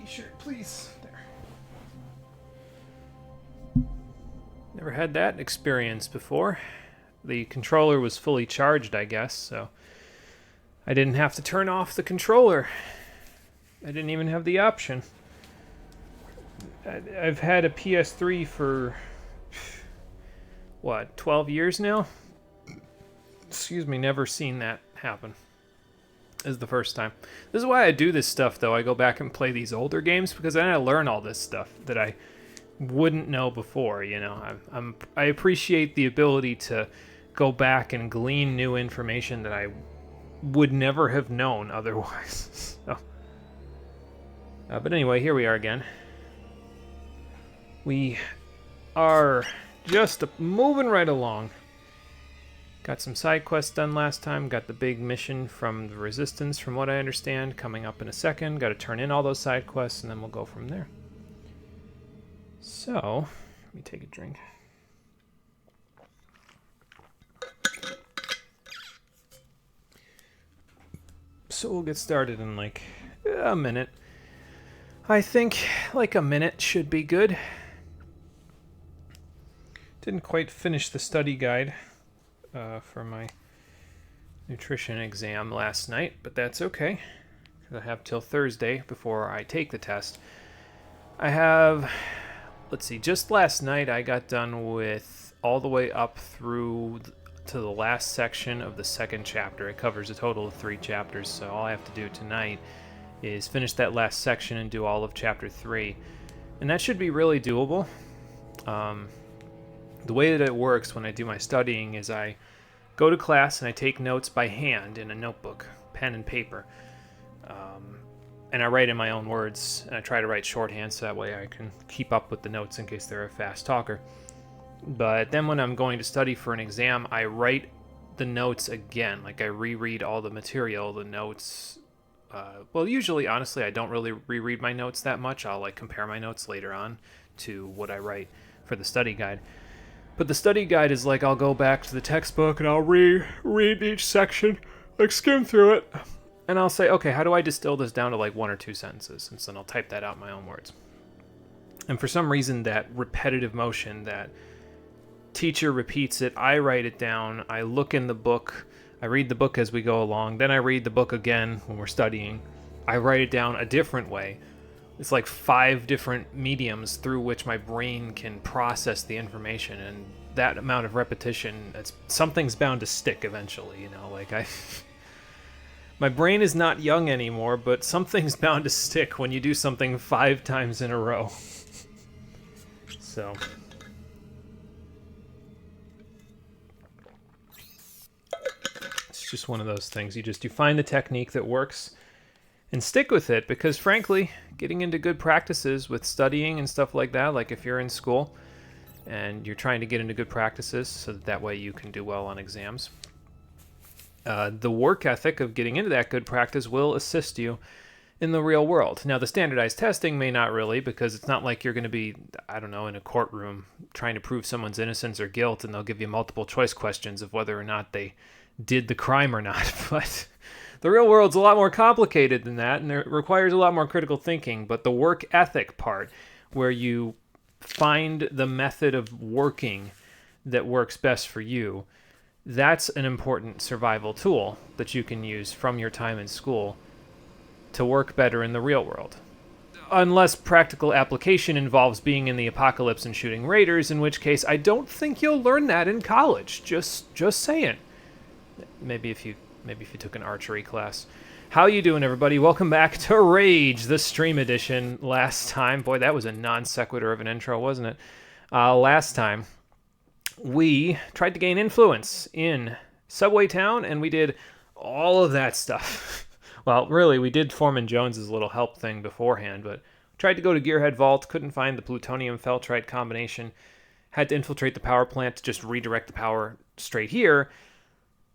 t-shirt, please. There. Never had that experience before. The controller was fully charged, I guess, so I didn't have to turn off the controller. I didn't even have the option. I've had a PS3 for, what, 12 years now? Excuse me, never seen that happen. This is the first time. This is why I do this stuff, though. I go back and play these older games, because then I learn all this stuff that I wouldn't know before, you know. I appreciate the ability to go back and glean new information that I would never have known otherwise. So. But anyway, here we are again. We are just moving right along. Got some side quests done last time. Got the big mission from the Resistance, from what I understand, coming up in a second. Got to turn in all those side quests, and then we'll go from there. So, let me take a drink. So we'll get started in like a minute. I think like a minute should be good. Didn't quite finish the study guide for my nutrition exam last night, but that's okay. I have till Thursday before I take the test. I have, let's see, just last night I got done with all the way up through to the last section of the second chapter. It covers a total of 3 chapters, so all I have to do tonight is finish that last section and do all of chapter 3. And that should be really doable. The way that it works when I do my studying is I go to class and I take notes by hand in a notebook, pen and paper. And I write in my own words, and I try to write shorthand so that way I can keep up with the notes in case they're a fast talker. But then when I'm going to study for an exam, I write the notes again. Like I reread all the material, the notes. Well, usually, honestly, I don't really reread my notes that much. I'll like compare my notes later on to what I write for the study guide. But the study guide is like I'll go back to the textbook and I'll reread each section, like skim through it, and I'll say, okay, how do I distill this down to like 1 or 2 sentences? And so then I'll type that out in my own words. And for some reason, that repetitive motion, that teacher repeats it, I write it down, I look in the book, I read the book as we go along, then I read the book again when we're studying. I write it down a different way. It's like 5 different mediums through which my brain can process the information, and that amount of repetition, something's bound to stick eventually, you know, like my brain is not young anymore, but something's bound to stick when you do something 5 times in a row. So it's just one of those things. You find the technique that works and stick with it, because frankly, getting into good practices with studying and stuff like that, like if you're in school and you're trying to get into good practices so that way you can do well on exams, the work ethic of getting into that good practice will assist you in the real world. Now, the standardized testing may not really, because it's not like you're going to be, I don't know, in a courtroom trying to prove someone's innocence or guilt, and they'll give you multiple choice questions of whether or not they did the crime or not. But the real world's a lot more complicated than that, and it requires a lot more critical thinking. But the work ethic part, where you find the method of working that works best for you, that's an important survival tool that you can use from your time in school to work better in the real world. Unless practical application involves being in the apocalypse and shooting raiders, in which case I don't think you'll learn that in college. Just saying. Maybe if you took an archery class. How you doing, everybody? Welcome back to Rage, the stream edition. Last time, boy, that was a non sequitur of an intro, wasn't it? Last time, we tried to gain influence in Subway Town, and we did all of that stuff. Well, really, we did Foreman Jones's little help thing beforehand, but tried to go to Gearhead Vault, couldn't find the plutonium feltrite combination, had to infiltrate the power plant to just redirect the power straight here.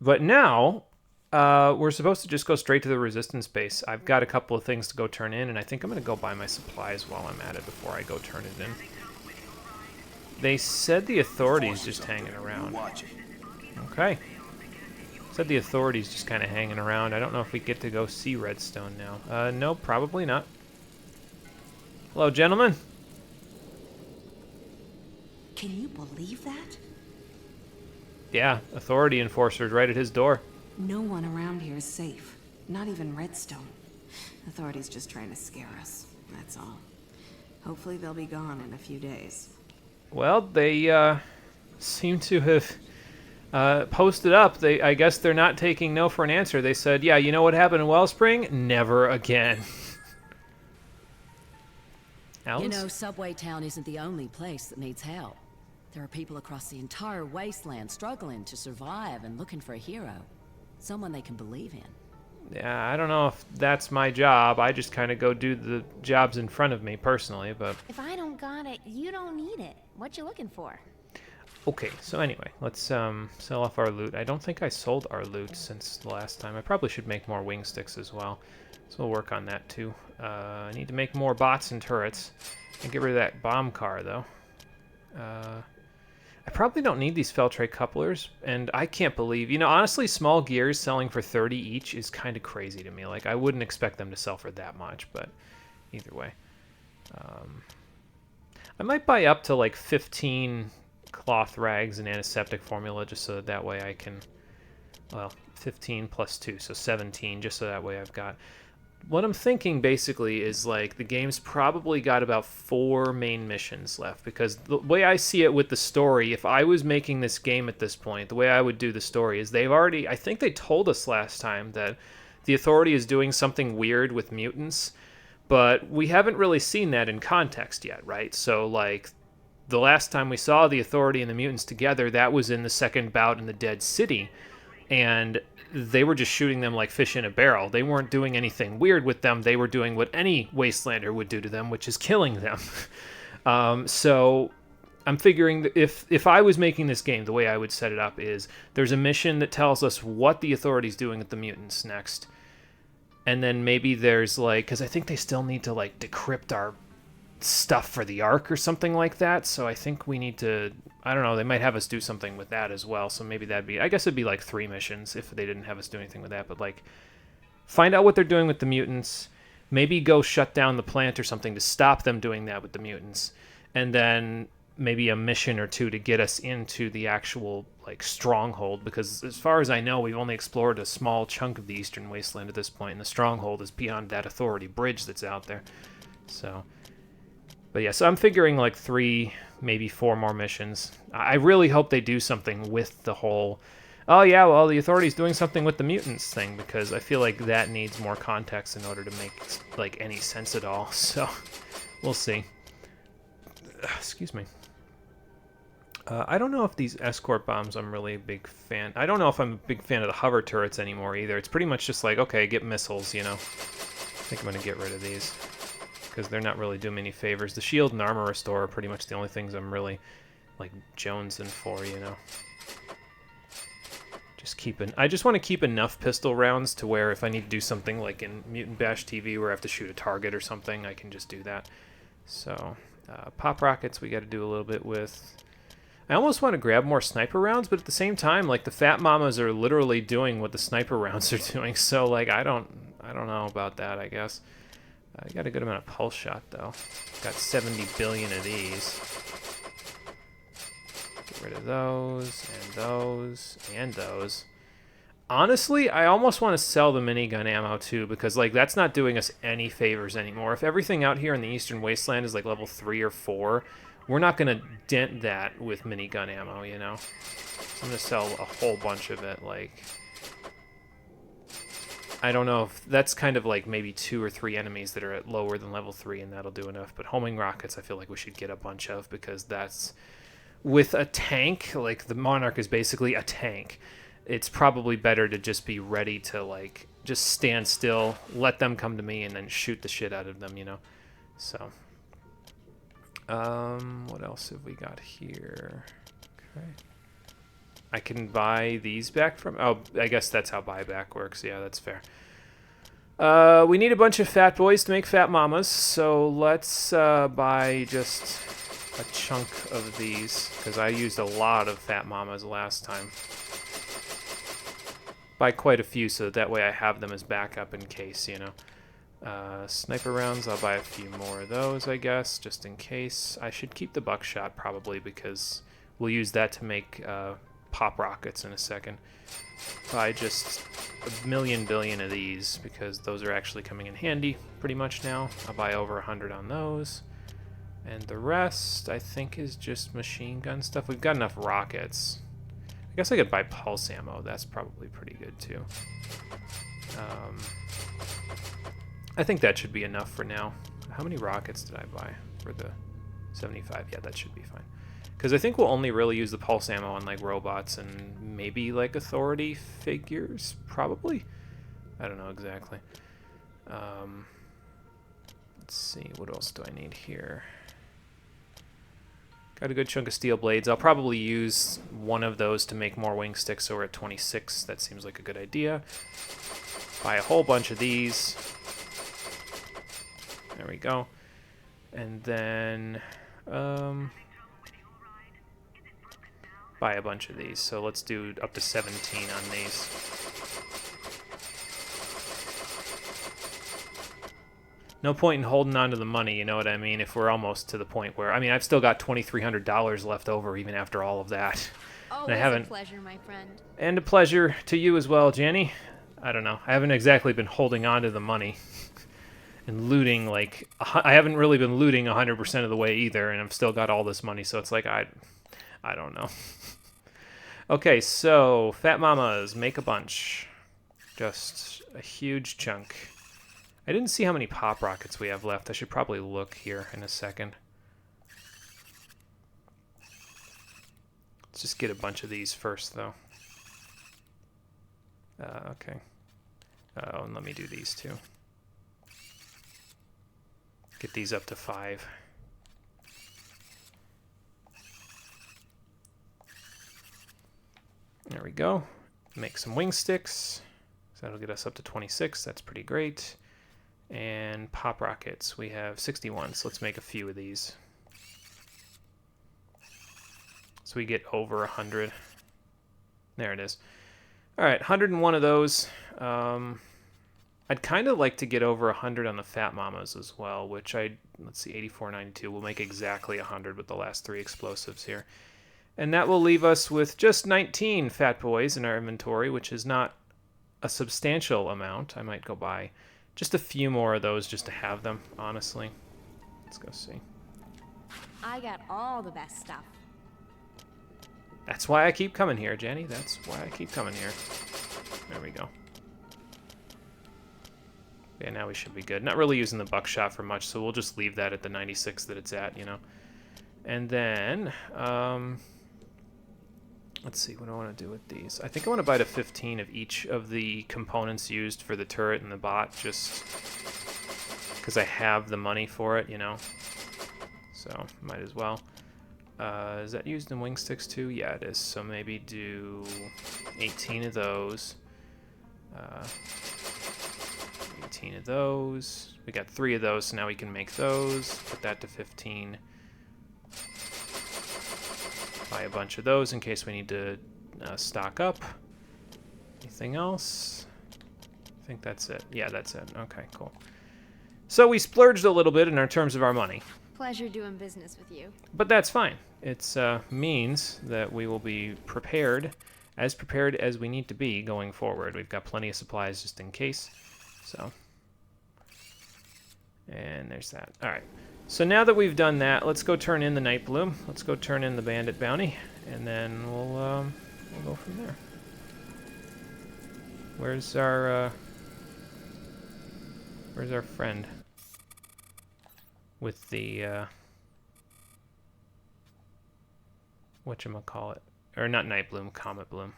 But now, we're supposed to just go straight to the Resistance base. I've got a couple of things to go turn in, and I think I'm going to go buy my supplies while I'm at it before I go turn it in. They said the Authority's just hanging around. Okay. Said the Authority's just kind of hanging around. I don't know if we get to go see Redstone now. No, probably not. Hello, gentlemen. Can you believe that? Yeah, authority enforcers right at his door. No one around here is safe. Not even Redstone. Authorities just trying to scare us. That's all. Hopefully they'll be gone in a few days. Well, they seem to have posted up. I guess they're not taking no for an answer. They said, yeah, you know what happened in Wellspring? Never again. Alice? You know, Subway Town isn't the only place that needs help. There are people across the entire wasteland struggling to survive and looking for a hero. Someone they can believe in. Yeah, I don't know if that's my job. I just kind of go do the jobs in front of me personally, but... If I don't got it, you don't need it. What you looking for? Okay, so anyway, let's sell off our loot. I don't think I sold our loot since the last time. I probably should make more wing sticks as well. So we'll work on that too. I need to make more bots and turrets. And get rid of that bomb car, though. I probably don't need these Feltray couplers, and I can't believe... You know, honestly, small gears selling for 30 each is kind of crazy to me. Like, I wouldn't expect them to sell for that much, but either way. I might buy up to, like, 15 cloth rags and antiseptic formula, just so that way I can... Well, 15 plus 2, so 17, just so that way I've got... What I'm thinking basically is like the game's probably got about 4 main missions left, because the way I see it with the story, if I was making this game at this point, the way I would do the story is they've already, I think they told us last time that the Authority is doing something weird with mutants, but we haven't really seen that in context yet, right? So like the last time we saw the Authority and the mutants together, that was in the second bout in the Dead City, and they were just shooting them like fish in a barrel. They weren't doing anything weird with them. They were doing what any Wastelander would do to them, which is killing them. So I'm figuring that if I was making this game, the way I would set it up is there's a mission that tells us what the Authority's doing with the mutants next. And then maybe there's like, because I think they still need to like decrypt our stuff for the Ark or something like that. So I think we need to... I don't know, they might have us do something with that as well, so maybe that'd be... I guess it'd be like 3 missions if they didn't have us do anything with that, but like, find out what they're doing with the mutants, maybe go shut down the plant or something to stop them doing that with the mutants, and then maybe a mission or 2 to get us into the actual, like, stronghold, because as far as I know, we've only explored a small chunk of the Eastern Wasteland at this point, and the stronghold is beyond that Authority bridge that's out there, so... But yeah, so I'm figuring like 3, maybe 4 more missions. I really hope they do something with the whole, oh yeah, well, the Authority's doing something with the mutants thing, because I feel like that needs more context in order to make like any sense at all. So we'll see. Excuse me. I don't know if these escort bombs I'm really a big fan. I don't know if I'm a big fan of the hover turrets anymore either. It's pretty much just like, okay, get missiles, you know. I think I'm going to get rid of these, because they're not really doing me any favors. The shield and armor restore are pretty much the only things I'm really, like, jonesing for, you know. I just want to keep enough pistol rounds to where if I need to do something like in Mutant Bash TV where I have to shoot a target or something, I can just do that. So, pop rockets we got to do a little bit with. I almost want to grab more sniper rounds, but at the same time, like, the Fat Mamas are literally doing what the sniper rounds are doing, so, like, I don't know about that, I guess. I got a good amount of pulse shot, though. Got 70 billion of these. Get rid of those, and those, and those. Honestly, I almost want to sell the minigun ammo, too, because, like, that's not doing us any favors anymore. If everything out here in the Eastern Wasteland is, like, level 3 or 4, we're not going to dent that with minigun ammo, you know? So I'm going to sell a whole bunch of it, like... I don't know if that's kind of like maybe 2 or 3 enemies that are at lower than level 3, and that'll do enough. But homing rockets, I feel like we should get a bunch of, because that's with a tank. Like, the Monarch is basically a tank. It's probably better to just be ready to, like, just stand still, let them come to me, and then shoot the shit out of them, you know. So, what else have we got here? Okay. I can buy these back from... Oh, I guess that's how buyback works. Yeah, that's fair. We need a bunch of fat boys to make fat mamas, so let's buy just a chunk of these, because I used a lot of fat mamas last time. Buy quite a few, so that way I have them as backup in case, you know. Sniper rounds, I'll buy a few more of those, I guess, just in case. I should keep the buckshot probably because we'll use that to make pop rockets in a second. Buy just a million billion of these because those are actually coming in handy pretty much now. I'll buy over 100 on those. And the rest, I think, is just machine gun stuff. We've got enough rockets. I guess I could buy pulse ammo. That's probably pretty good, too. I think that should be enough for now. How many rockets did I buy for the 75? Yeah, that should be fine. Because I think we'll only really use the pulse ammo on, like, robots and maybe, like, authority figures, probably? I don't know exactly. Let's see, what else do I need here? Got a good chunk of steel blades. I'll probably use one of those to make more wing sticks, so we're at 26. That seems like a good idea. Buy a whole bunch of these. There we go. And then buy a bunch of these. So let's do up to 17 on these. No point in holding on to the money, you know what I mean, if we're almost to the point where... I mean, I've still got $2,300 left over even after all of that. Always a pleasure, my friend. And a pleasure to you as well, Jenny. I don't know. I haven't exactly been holding on to the money. And looting, like... I haven't really been looting 100% of the way either, and I've still got all this money, so it's like, I don't know. Okay, so, Fat Mamas, make a bunch. Just a huge chunk. I didn't see how many pop rockets we have left. I should probably look here in a second. Let's just get a bunch of these first, though. Okay. Oh, and let me do these too. Get these up to 5. There we go. Make some wing sticks. So that'll get us up to 26. That's pretty great. And pop rockets. We have 61, so let's make a few of these. So we get over 100. There it is. All right, 101 of those. I'd kind of like to get over 100 on the Fat Mamas as well, which let's see, 84.92. We'll make exactly 100 with the last 3 explosives here. And that will leave us with just 19 Fat Boys in our inventory, which is not a substantial amount. I might go buy just a few more of those just to have them, honestly. Let's go see. I got all the best stuff. That's why I keep coming here, Jenny. That's why I keep coming here. There we go. Yeah, now we should be good. Not really using the buckshot for much, so we'll just leave that at the 96 that it's at, you know. And then, let's see, what do I want to do with these? I think I want to buy to 15 of each of the components used for the turret and the bot, just because I have the money for it, you know. So, might as well. Is that used in wing sticks too? Yeah, it is. So maybe do 18 of those. 18 of those. We got 3 of those, so now we can make those. Put that to 15. Buy a bunch of those in case we need to stock up. Anything else? I think that's it. Yeah, that's it. Okay, cool. So we splurged a little bit in our terms of our money. Pleasure doing business with you. But that's fine. It means that we will be prepared as we need to be going forward. We've got plenty of supplies just in case. So, and there's that. All right. So now that we've done that, let's go turn in the Night Bloom. Let's go turn in the Bandit Bounty, and then we'll go from there. Where's our friend with the whatchamacallit? Or not Night Bloom, Comet Bloom.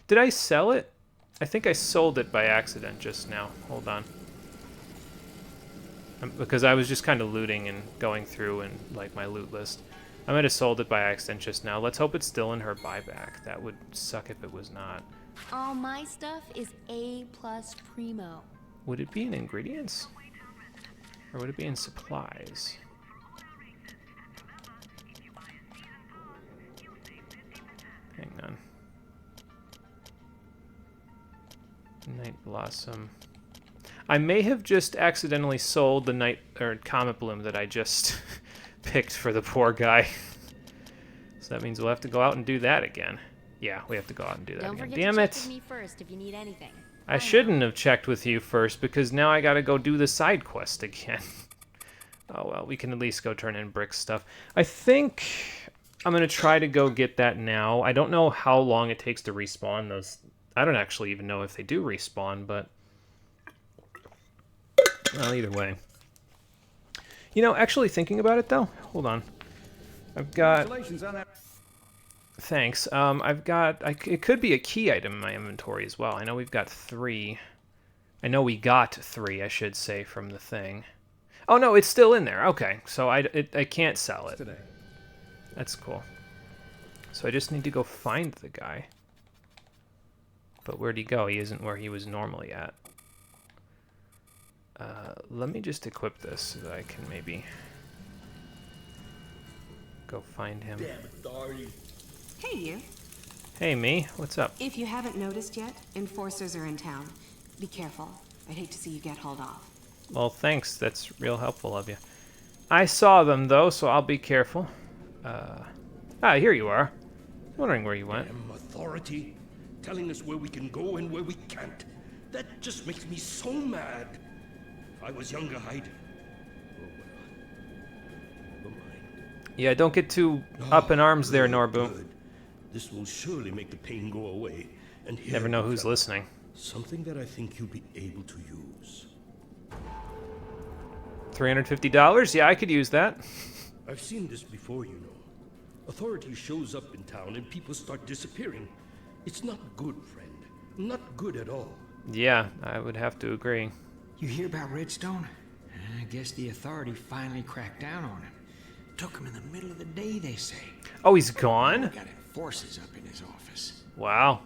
Did I sell it? I think I sold it by accident just now. Hold on. Because I was just kind of looting and going through and like my loot list. I might have sold it by accident just now. Let's hope it's still in her buyback. That would suck if it was not. All my stuff is A+ primo. Would it be in ingredients? Or would it be in supplies? Hang on. Night Blossom. I may have just accidentally sold the night or comet bloom that I just picked for the poor guy. So that means we'll have to go out and do that again. Yeah, we have to go out and do that Don't again. forget Damn to check it. with me first if you need anything. I shouldn't have checked with you first because now I gotta go do the side quest again. Oh well, we can at least go turn in Brick's stuff. I think I'm gonna try to go get that now. I don't know how long it takes to respawn those. I don't actually even know if they do respawn, but well, either way. You know, actually thinking about it though, hold on. I've got. Congratulations on that. Thanks. I've got. It could be a key item in my inventory as well. I know we've got 3. I know we got 3, I should say, from the thing. Oh no, it's still in there. Okay, so I can't sell it. Today. That's cool. So I just need to go find the guy. But where'd he go? He isn't where he was normally at. Let me just equip this so that I can maybe go find him. Damn it, Dory. Hey, you. Hey, me. What's up? If you haven't noticed yet, enforcers are in town. Be careful. I'd hate to see you get hauled off. Well, thanks. That's real helpful of you. I saw them, though, so I'll be careful. Here you are. Wondering where you went. Damn authority. Telling us where we can go and where we can't. That just makes me so mad. If I was younger, I'd... Oh, well. Never mind. Yeah, don't get too up in arms there, Norbu. Good. This will surely make the pain go away. And here, Never know who's fella, listening. something that I think you'll be able to use. $350? Yeah, I could use that. I've seen this before, you know. Authority shows up in town and people start disappearing. It's not good, friend. Not good at all. Yeah, I would have to agree. You hear about Redstone? I guess the authority finally cracked down on him. Took him in the middle of the day, they say. Oh, he's gone? Got enforcers up in his office. Wow.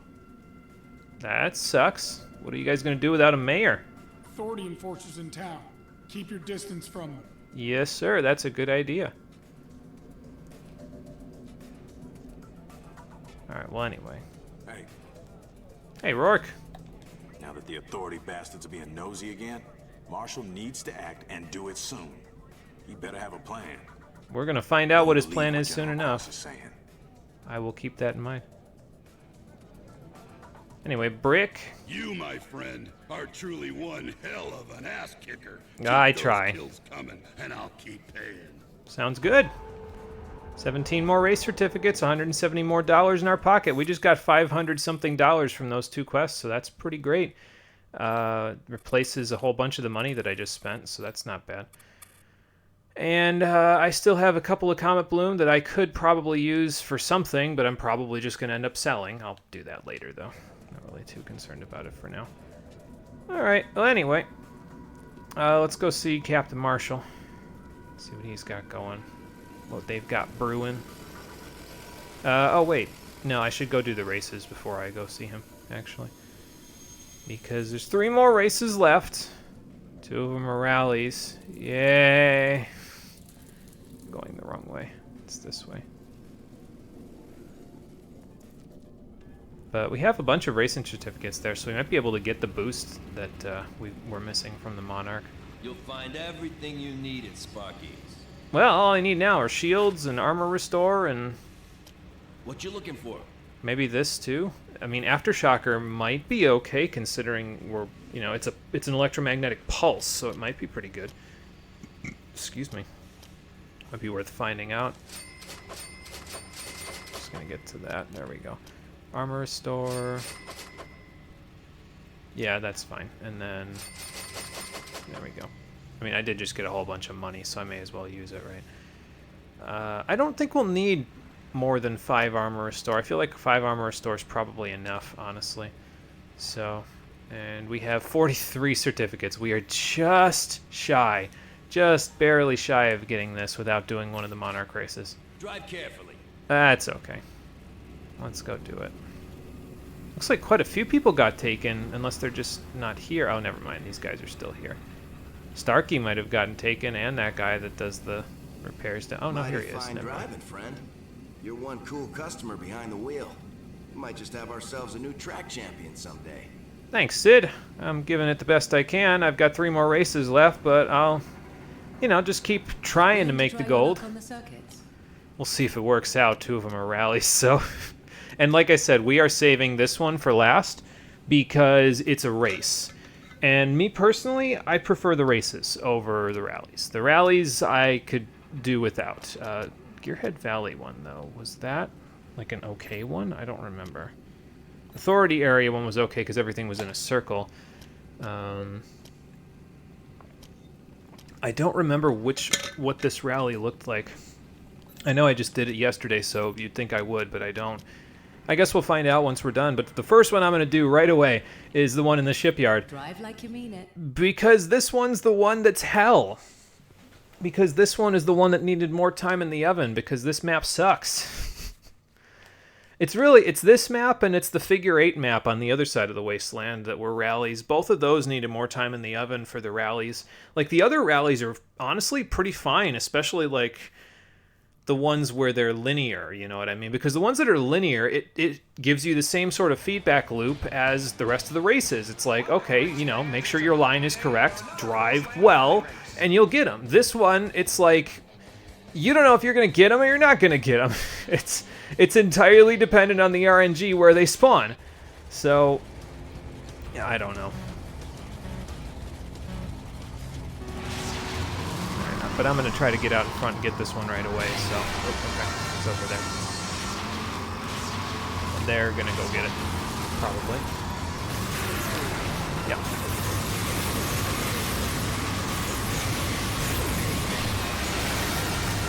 That sucks. What are you guys going to do without a mayor? Authority enforcers in town. Keep your distance from them. Yes, sir. That's a good idea. Alright, well, anyway. Hey, Hey, Rourke. now that the authority bastards are being nosy again, Marshall needs to act and do it soon. He better have a plan. We're going to find out what his Believe plan what is soon General Ross enough. is saying. I will keep that in mind. Anyway, Brick. You, my friend, are truly one hell of an ass kicker. I Keep those try. kills coming, and I'll keep paying. Sounds good. 17 more race certificates, 170 more dollars in our pocket. We just got 500 something dollars from those 2 quests, so that's pretty great. Replaces a whole bunch of the money that I just spent, so that's not bad. And I still have a couple of Comet Bloom that I could probably use for something, but I'm probably just going to end up selling. I'll do that later, though. Not really too concerned about it for now. Alright, well, anyway. Let's go see Captain Marshall. See what he's got going. What they've got brewing. Oh, wait. No, I should go do the races before I go see him, actually. Because there's 3 more races left. 2 of them are rallies. Yay! I'm going the wrong way. It's this way. But we have a bunch of racing certificates there, so we might be able to get the boost that we were missing from the Monarch. You'll find everything you need at Sparky's. Well, all I need now are shields and armor restore and What you looking for? maybe this too. I mean, Aftershocker might be okay considering we're, you know, it's an electromagnetic pulse, so it might be pretty good. Excuse me. Might be worth finding out. Just gonna get to that. There we go. Armor restore. Yeah, that's fine. And then there we go. I mean, I did just get a whole bunch of money, so I may as well use it, right? I don't think we'll need more than 5 armor restore. I feel like 5 armor restore is probably enough, honestly. So, and we have 43 certificates. We are just shy, just barely shy of getting this without doing one of the Monarch races. Drive carefully. That's okay. Let's go do it. Looks like quite a few people got taken, unless they're just not here. Oh, never mind. These guys are still here. Starkey might have gotten taken, and that guy that does the repairs. Oh, no, here he is. Fine Never mind. driving, friend. You're one cool customer behind the wheel. We might just have ourselves a new track champion someday. Thanks, Sid. I'm giving it the best I can. I've got 3 more races left, but I'll, just keep trying to make the gold. We'll see if it works out. 2 of them are rallies, so... And like I said, we are saving this one for last because it's a race. And me personally, I prefer the races over the rallies. The rallies I could do without. Gearhead Valley one, though, was that like an okay one? I don't remember. Authority area one was okay because everything was in a circle. I don't remember what this rally looked like. I know I just did it yesterday, so you'd think I would, but I don't. I guess we'll find out once we're done, but the first one I'm going to do right away is the one in the shipyard. Drive like you mean it. Because this one's the one that's hell. Because this one is the one that needed more time in the oven, because this map sucks. It's this map and it's the figure 8 map on the other side of the wasteland that were rallies. Both of those needed more time in the oven for the rallies. Like, the other rallies are honestly pretty fine, especially like the ones where they're linear, you know what I mean? Because the ones that are linear, it gives you the same sort of feedback loop as the rest of the races. It's like, okay, make sure your line is correct, drive well, and you'll get them. This one, it's like, you don't know if you're going to get them or you're not going to get them. It's entirely dependent on the RNG where they spawn. So, yeah, I don't know. But I'm going to try to get out in front and get this one right away, so... Oh, okay. It's over there. And they're going to go get it. Probably. Yep.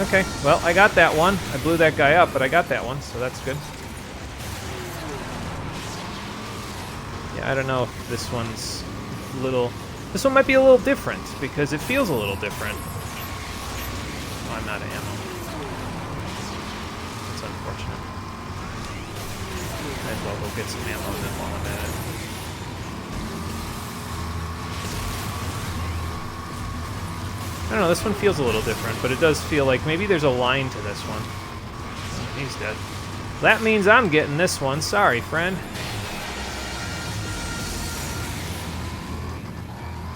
Okay, well, I got that one. I blew that guy up, but I got that one, so that's good. Yeah, I don't know if this one's a little... This one might be a little different, because it feels a little different. Oh, I'm out of ammo. That's unfortunate. Might as well go get some ammo then while I'm at it. I don't know, this one feels a little different, but it does feel like maybe there's a line to this one. Oh, he's dead. That means I'm getting this one. Sorry, friend.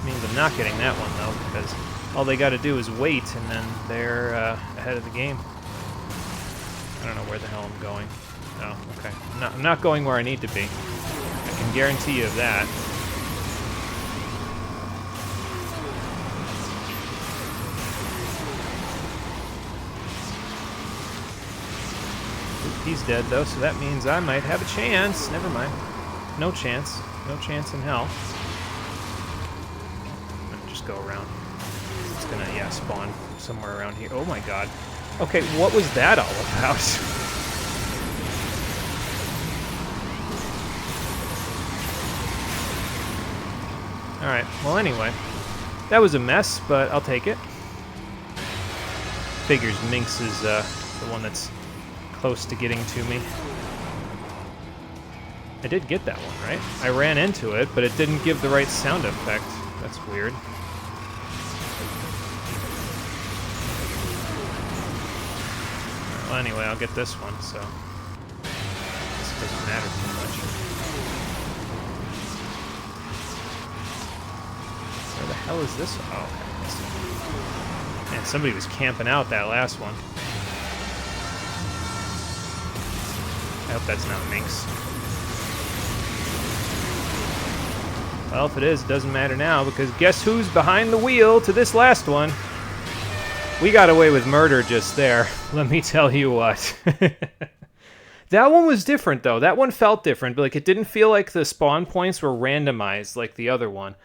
Means I'm not getting that one, though, because all they got to do is wait, and then they're ahead of the game. I don't know where the hell I'm going. Oh, okay. I'm not going where I need to be. I can guarantee you of that. He's dead, though, so that means I might have a chance. Never mind. No chance. No chance in hell. Just go around. It's gonna, yeah, spawn somewhere around here. Oh my god. Okay, what was that all about? Alright, well anyway. That was a mess, but I'll take it. Figures Minx is the one that's close to getting to me. I did get that one, right? I ran into it, but it didn't give the right sound effect. That's weird. Well, anyway, I'll get this one, so this doesn't matter too much. Where the hell is this? Oh, okay. Man, somebody was camping out that last one. I hope that's not Minx. Well, if it is, it doesn't matter now, because guess who's behind the wheel to this last one? We got away with murder just there. Let me tell you what. That one was different, though. That one felt different. But, like, it didn't feel like the spawn points were randomized like the other one.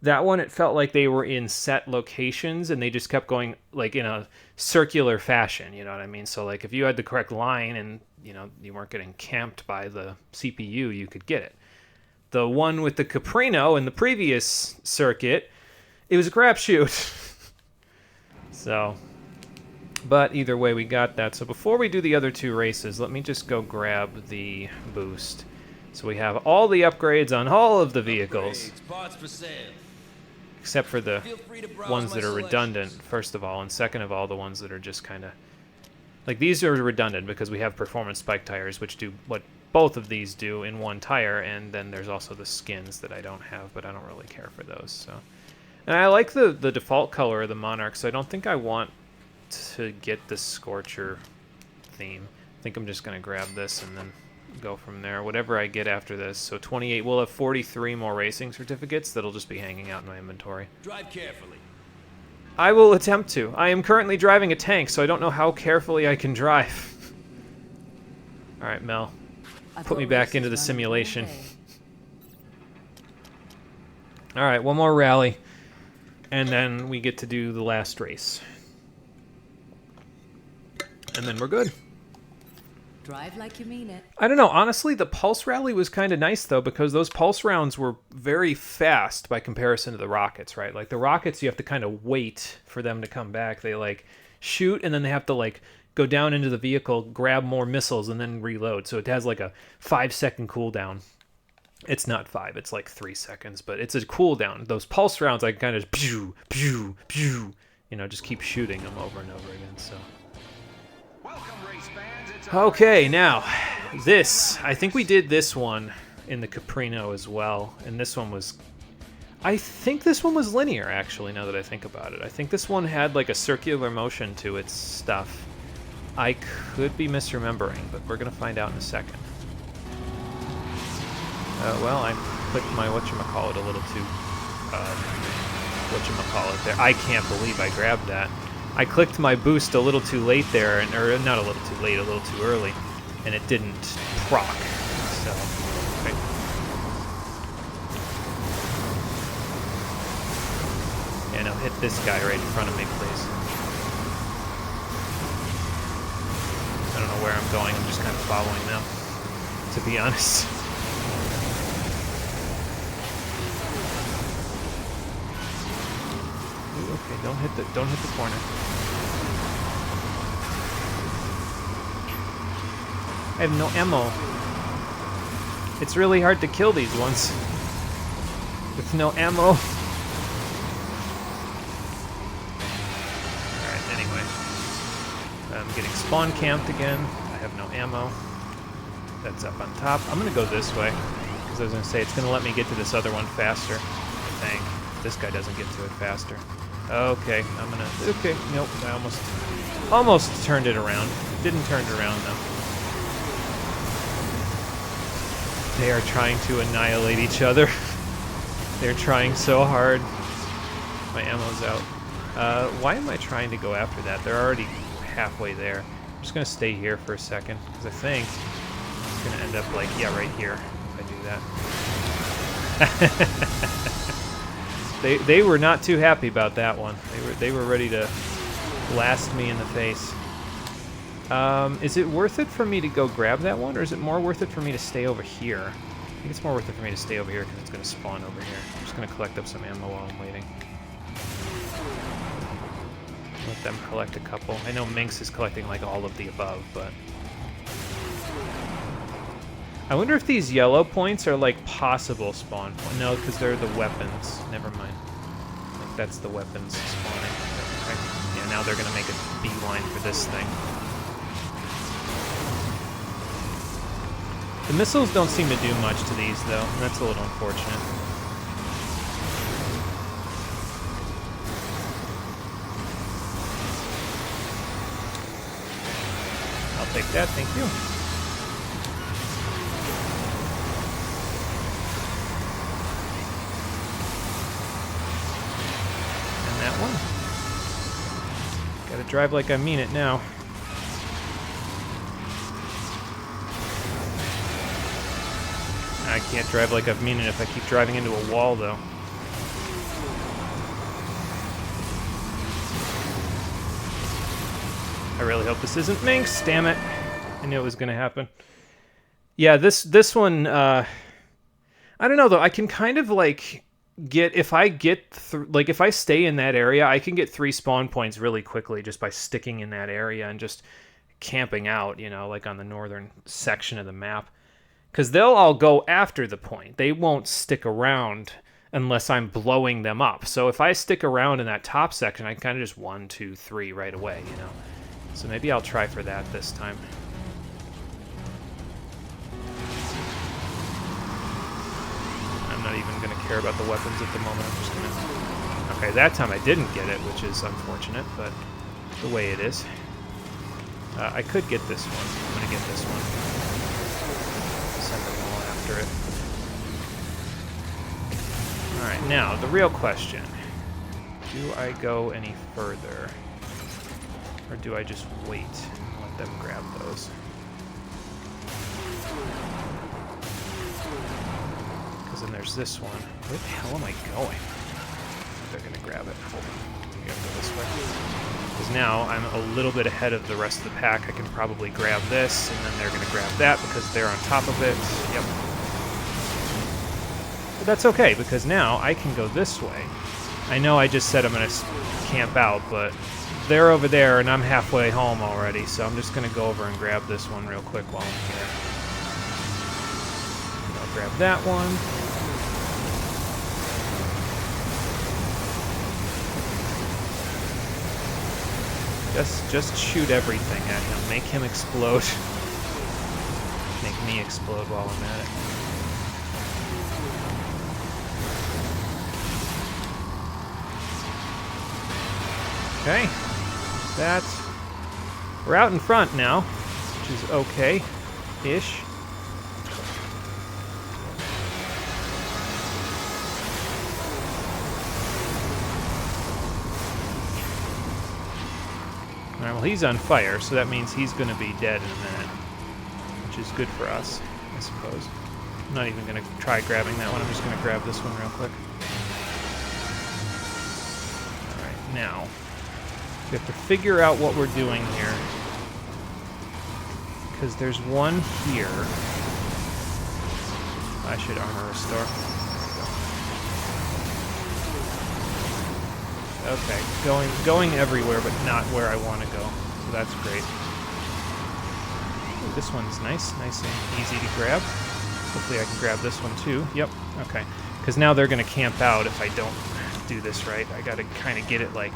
That one, it felt like they were in set locations, and they just kept going, like, in a circular fashion, you know what I mean? So, like, if you had the correct line and, you know, you weren't getting camped by the CPU, you could get it. The one with the Caprino in the previous circuit, it was a crapshoot. So, but either way, we got that. So before we do the other two races, let me just go grab the boost. So we have all the upgrades on all of the vehicles. Parts for sale. Except for the ones that are redundant, first of all, and second of all, the ones that are just kind of... Like, these are redundant because we have performance spike tires, which do what both of these do in one tire, and then there's also the skins that I don't have, but I don't really care for those. So, and I like the default color of the Monarch, so I don't think I want to get the Scorcher theme. I think I'm just going to grab this and then go from there. Whatever I get after this. So 28, we'll have 43 more racing certificates that'll just be hanging out in my inventory. Drive carefully. I will attempt to. I am currently driving a tank, so I don't know how carefully I can drive. Alright, Mel. Put me back into the simulation. Alright, one more rally. And then we get to do the last race. And then we're good. Drive like you mean it. I don't know. Honestly, the Pulse Rally was kind of nice, though, because those Pulse rounds were very fast by comparison to the Rockets, right? Like, the Rockets, you have to kind of wait for them to come back. They, like, shoot, and then they have to, like, go down into the vehicle, grab more missiles, and then reload. So it has, like, a 5-second cooldown. It's not 5, it's, like, 3 seconds, but it's a cooldown. Those Pulse rounds, I can kind of just, pew, pew, pew, you know, just keep shooting them over and over again, so... Okay, now, this. I think we did this one in the Caprino as well, and this one was... I think this one was linear, actually, now that I think about it. I think this one had, like, a circular motion to its stuff. I could be misremembering, but we're going to find out in a second. Well, I clicked my whatchamacallit a little too... whatchamacallit there. I can't believe I grabbed that. I clicked my boost a little too late there, or not a little too late, a little too early, and it didn't proc. So, right. Yeah, no, hit this guy right in front of me, please. I don't know where I'm going. I'm just kind of following them, to be honest. Ooh, okay, don't hit the corner. I have no ammo. It's really hard to kill these ones with no ammo. Alright, anyway. I'm getting spawn camped again. I have no ammo. That's up on top. I'm gonna go this way, because I was gonna say it's gonna let me get to this other one faster, I think. This guy doesn't get to it faster. Okay, I'm gonna... Okay, nope, I almost turned it around. Didn't turn it around, though. They are trying to annihilate each other. They're trying so hard. My ammo's out. Why am I trying to go after that? They're already halfway there. I'm just gonna stay here for a second, because I think it's gonna end up like, yeah, right here, if I do that. They were not too happy about that one. They were ready to blast me in the face. Is it worth it for me to go grab that one, or is it more worth it for me to stay over here? I think it's more worth it for me to stay over here because it's going to spawn over here. I'm just going to collect up some ammo while I'm waiting. Let them collect a couple. I know Minx is collecting like all of the above, but... I wonder if these yellow points are like possible spawn points. No, because they're the weapons. Never mind. Like that's the weapons spawning. Okay. Yeah, now they're going to make a beeline for this thing. The missiles don't seem to do much to these, though, and that's a little unfortunate. I'll take that, thank you. And that one. Gotta drive like I mean it now. I can't drive like I've mean it if I keep driving into a wall, though. I really hope this isn't Minx. Damn it! I knew it was gonna happen. Yeah, this one. I don't know though. I can kind of like get if I stay in that area, I can get 3 spawn points really quickly just by sticking in that area and just camping out. You know, like on the northern section of the map. Because they'll all go after the point. They won't stick around unless I'm blowing them up. So if I stick around in that top section, I can kind of just 1, 2, 3 right away, you know. So maybe I'll try for that this time. not even going to care about the weapons at the moment. I'm just going to... Okay, that time I didn't get it, which is unfortunate, but the way it is. I could get this one. I'm going to get this one. Send them all after it. Alright, now, the real question. Do I go any further? Or do I just wait and let them grab those? Because then there's this one. Where the hell am I going? They're going to grab it. Hold on. You gotta go this way. Because now I'm a little bit ahead of the rest of the pack. I can probably grab this, and then they're going to grab that because they're on top of it. Yep. But that's okay, because now I can go this way. I know I just said I'm going to camp out, but they're over there, and I'm halfway home already, so I'm just going to go over and grab this one real quick while I'm here. I'll grab that one. Just shoot everything at him. Make him explode. Make me explode while I'm at it. Okay. We're out in front now, which is okay-ish. Alright, well he's on fire, so that means he's going to be dead in a minute, which is good for us, I suppose. I'm not even going to try grabbing that one, I'm just going to grab this one real quick. Alright, now, we have to figure out what we're doing here, because there's one here. I should armor restore. Okay, going everywhere, but not where I want to go. So that's great. Ooh, this one's nice and easy to grab. Hopefully I can grab this one too. Yep, okay. Because now they're going to camp out if I don't do this right. I got to kind of get it, like,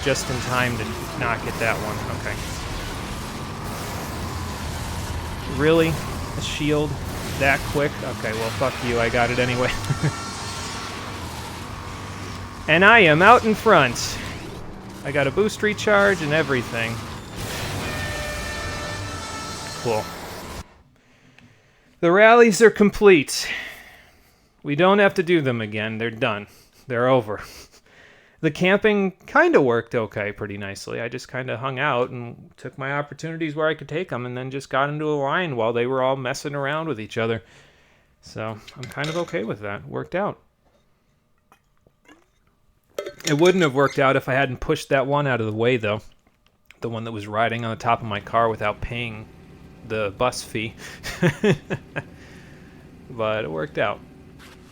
just in time to not get that one. Okay. Really? A shield? That quick? Okay, well, fuck you. I got it anyway. And I am out in front. I got a boost recharge and everything. Cool. The rallies are complete. We don't have to do them again. They're done. They're over. The camping kind of worked okay pretty nicely. I just kind of hung out and took my opportunities where I could take them and then just got into a line while they were all messing around with each other. So I'm kind of okay with that. Worked out. It wouldn't have worked out if I hadn't pushed that one out of the way, though. The one that was riding on the top of my car without paying the bus fee. But it worked out.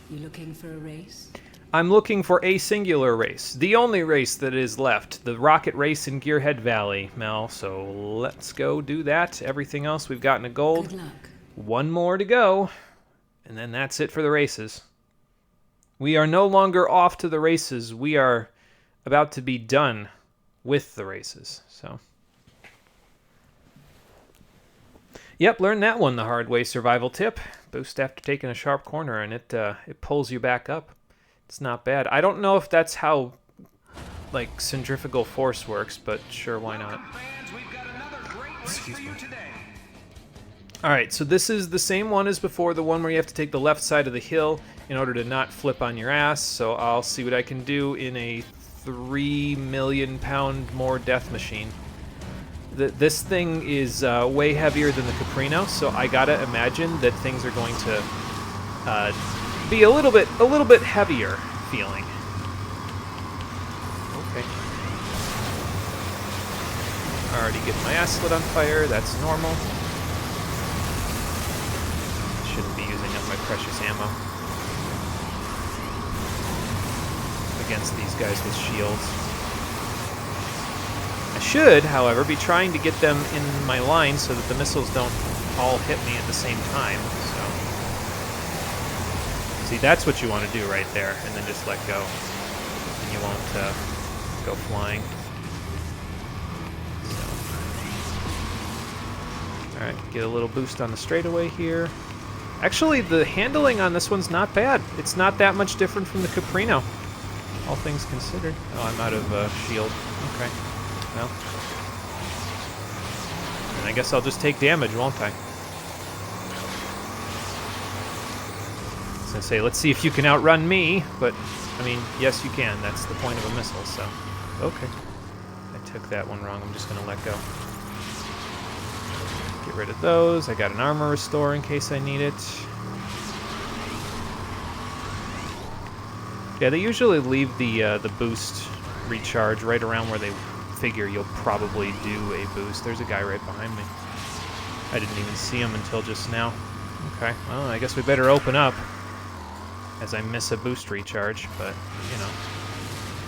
You looking for a race? I'm looking for a singular race. The only race that is left. The rocket race in Gearhead Valley, Mel. So let's go do that. Everything else we've gotten a gold. Good luck. One more to go. And then that's it for the races. We are no longer off to the races. We are about to be done with the races. So, yep, learned that one the hard way. Survival tip: boost after taking a sharp corner, and it pulls you back up. It's not bad. I don't know if that's how, like, centrifugal force works, but sure, why not? Excuse me. Alright, so this is the same one as before, the one where you have to take the left side of the hill in order to not flip on your ass, so I'll see what I can do in a 3 million pound more death machine. This thing is way heavier than the Caprino, so I gotta imagine that things are going to be a little bit heavier feeling. Okay. Already getting my ass lit on fire, that's normal. Shouldn't be using up my precious ammo against these guys with shields. I should, however, be trying to get them in my line so that the missiles don't all hit me at the same time. So, see, that's what you want to do right there, and then just let go, and you won't go flying. So. All right, get a little boost on the straightaway here. Actually, the handling on this one's not bad. It's not that much different from the Caprino, all things considered. Oh, I'm out of shield. Okay. Well. And I guess I'll just take damage, won't I? I was gonna say, let's see if you can outrun me, but, I mean, yes you can. That's the point of a missile, so. Okay. I took that one wrong. I'm just gonna let go. Get rid of those. I got an armor restore in case I need it. Yeah, they usually leave the boost recharge right around where they figure you'll probably do a boost. There's a guy right behind me. I didn't even see him until just now. Okay, well, I guess we better open up as I miss a boost recharge, but, you know.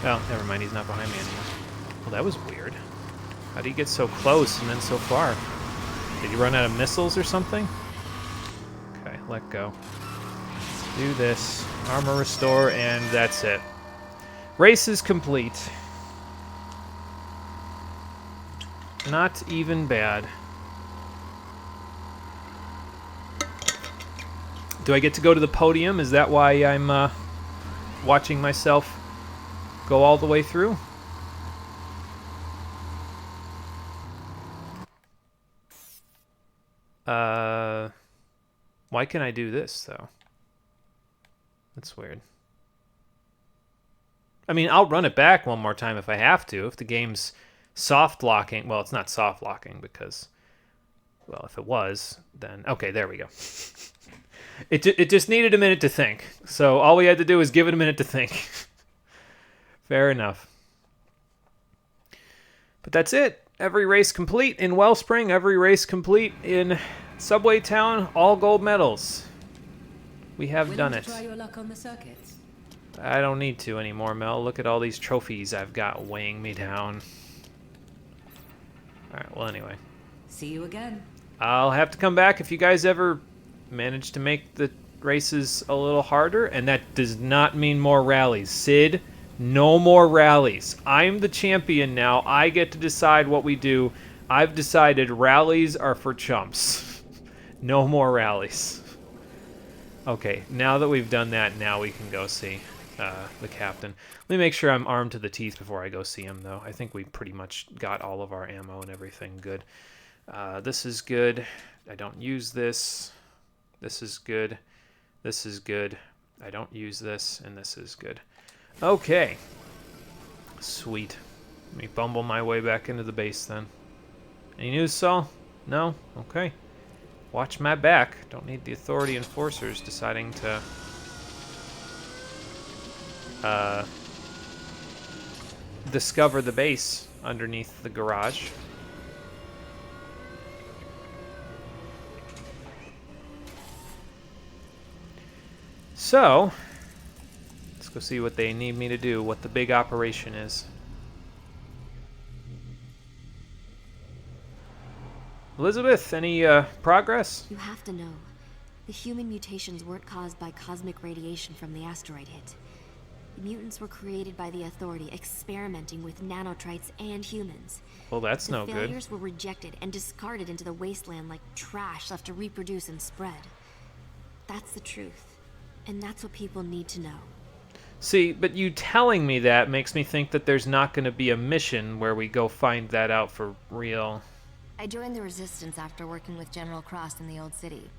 Well, never mind, he's not behind me anymore. Well, that was weird. How do you get so close and then so far? Did you run out of missiles or something? Okay, let go. Do this. Armor restore, and that's it. Race is complete. Not even bad. Do I get to go to the podium? Is that why I'm watching myself go all the way through? Why can I do this, though? That's weird. I mean, I'll run it back one more time if I have to. If the game's soft locking. Well, it's not soft locking because, well, if it was, then... Okay, there we go. It just needed a minute to think. So all we had to do was give it a minute to think. Fair enough. But that's it. Every race complete in Wellspring. Every race complete in Subway Town. All gold medals. We have done it. Try your luck on the circuits? I don't need to anymore, Mel. Look at all these trophies I've got weighing me down. Alright, well, anyway. See you again. I'll have to come back if you guys ever manage to make the races a little harder, and that does not mean more rallies. Sid, no more rallies. I'm the champion now. I get to decide what we do. I've decided rallies are for chumps. No more rallies. Okay, now that we've done that, now we can go see the captain. Let me make sure I'm armed to the teeth before I go see him, though. I think we pretty much got all of our ammo and everything good. This is good. I don't use this. This is good. This is good. I don't use this, and this is good. Okay. Sweet. Let me bumble my way back into the base, then. Any news, Saul? No? Okay. Watch my back. Don't need the Authority enforcers deciding to discover the base underneath the garage. So, let's go see what they need me to do, what the big operation is. Elizabeth, any progress? You have to know. The human mutations weren't caused by cosmic radiation from the asteroid hit. The mutants were created by the Authority, experimenting with nanotrites and humans. Well, that's no good. good. The failures were rejected and discarded into the wasteland like trash left to reproduce and spread. That's the truth. And that's what people need to know. See, but you telling me that makes me think that there's not going to be a mission where we go find that out for real. I joined the Resistance after working with General Cross in the Old City.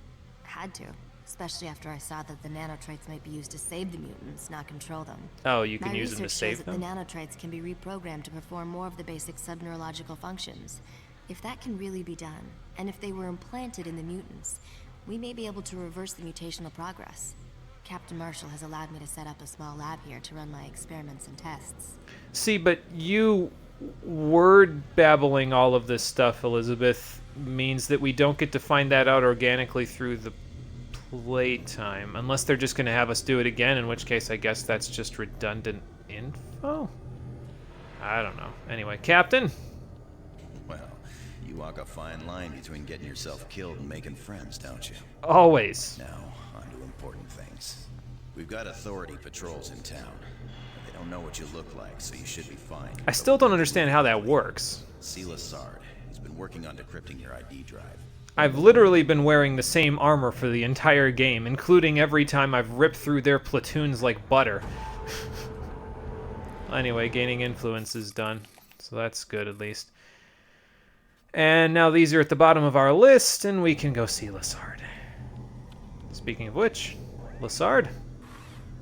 Had to, especially after I saw that the nanotrites might be used to save the mutants, not control them. Oh, you can use them to save them? My research shows that the nanotrites can be reprogrammed to perform more of the basic subneurological functions. If that can really be done, and if they were implanted in the mutants, we may be able to reverse the mutational progress. Captain Marshall has allowed me to set up a small lab here to run my experiments and tests. See, but you word babbling all of this stuff, Elizabeth, means that we don't get to find that out organically through the playtime, unless they're just going to have us do it again, in which case I guess that's just redundant info? I don't know. Anyway, Captain? Well, you walk a fine line between getting yourself killed and making friends, don't you? Always. Now, on to important things. We've got Authority patrols in town. They don't know what you look like, so you should be fine. I still don't understand how that works. Sela Sard. He's been working on decrypting your ID drive. I've literally been wearing the same armor for the entire game, including every time I've ripped through their platoons like butter. Anyway, gaining influence is done, so that's good at least. And now these are at the bottom of our list, and we can go see Lassard. Speaking of which, Lassard.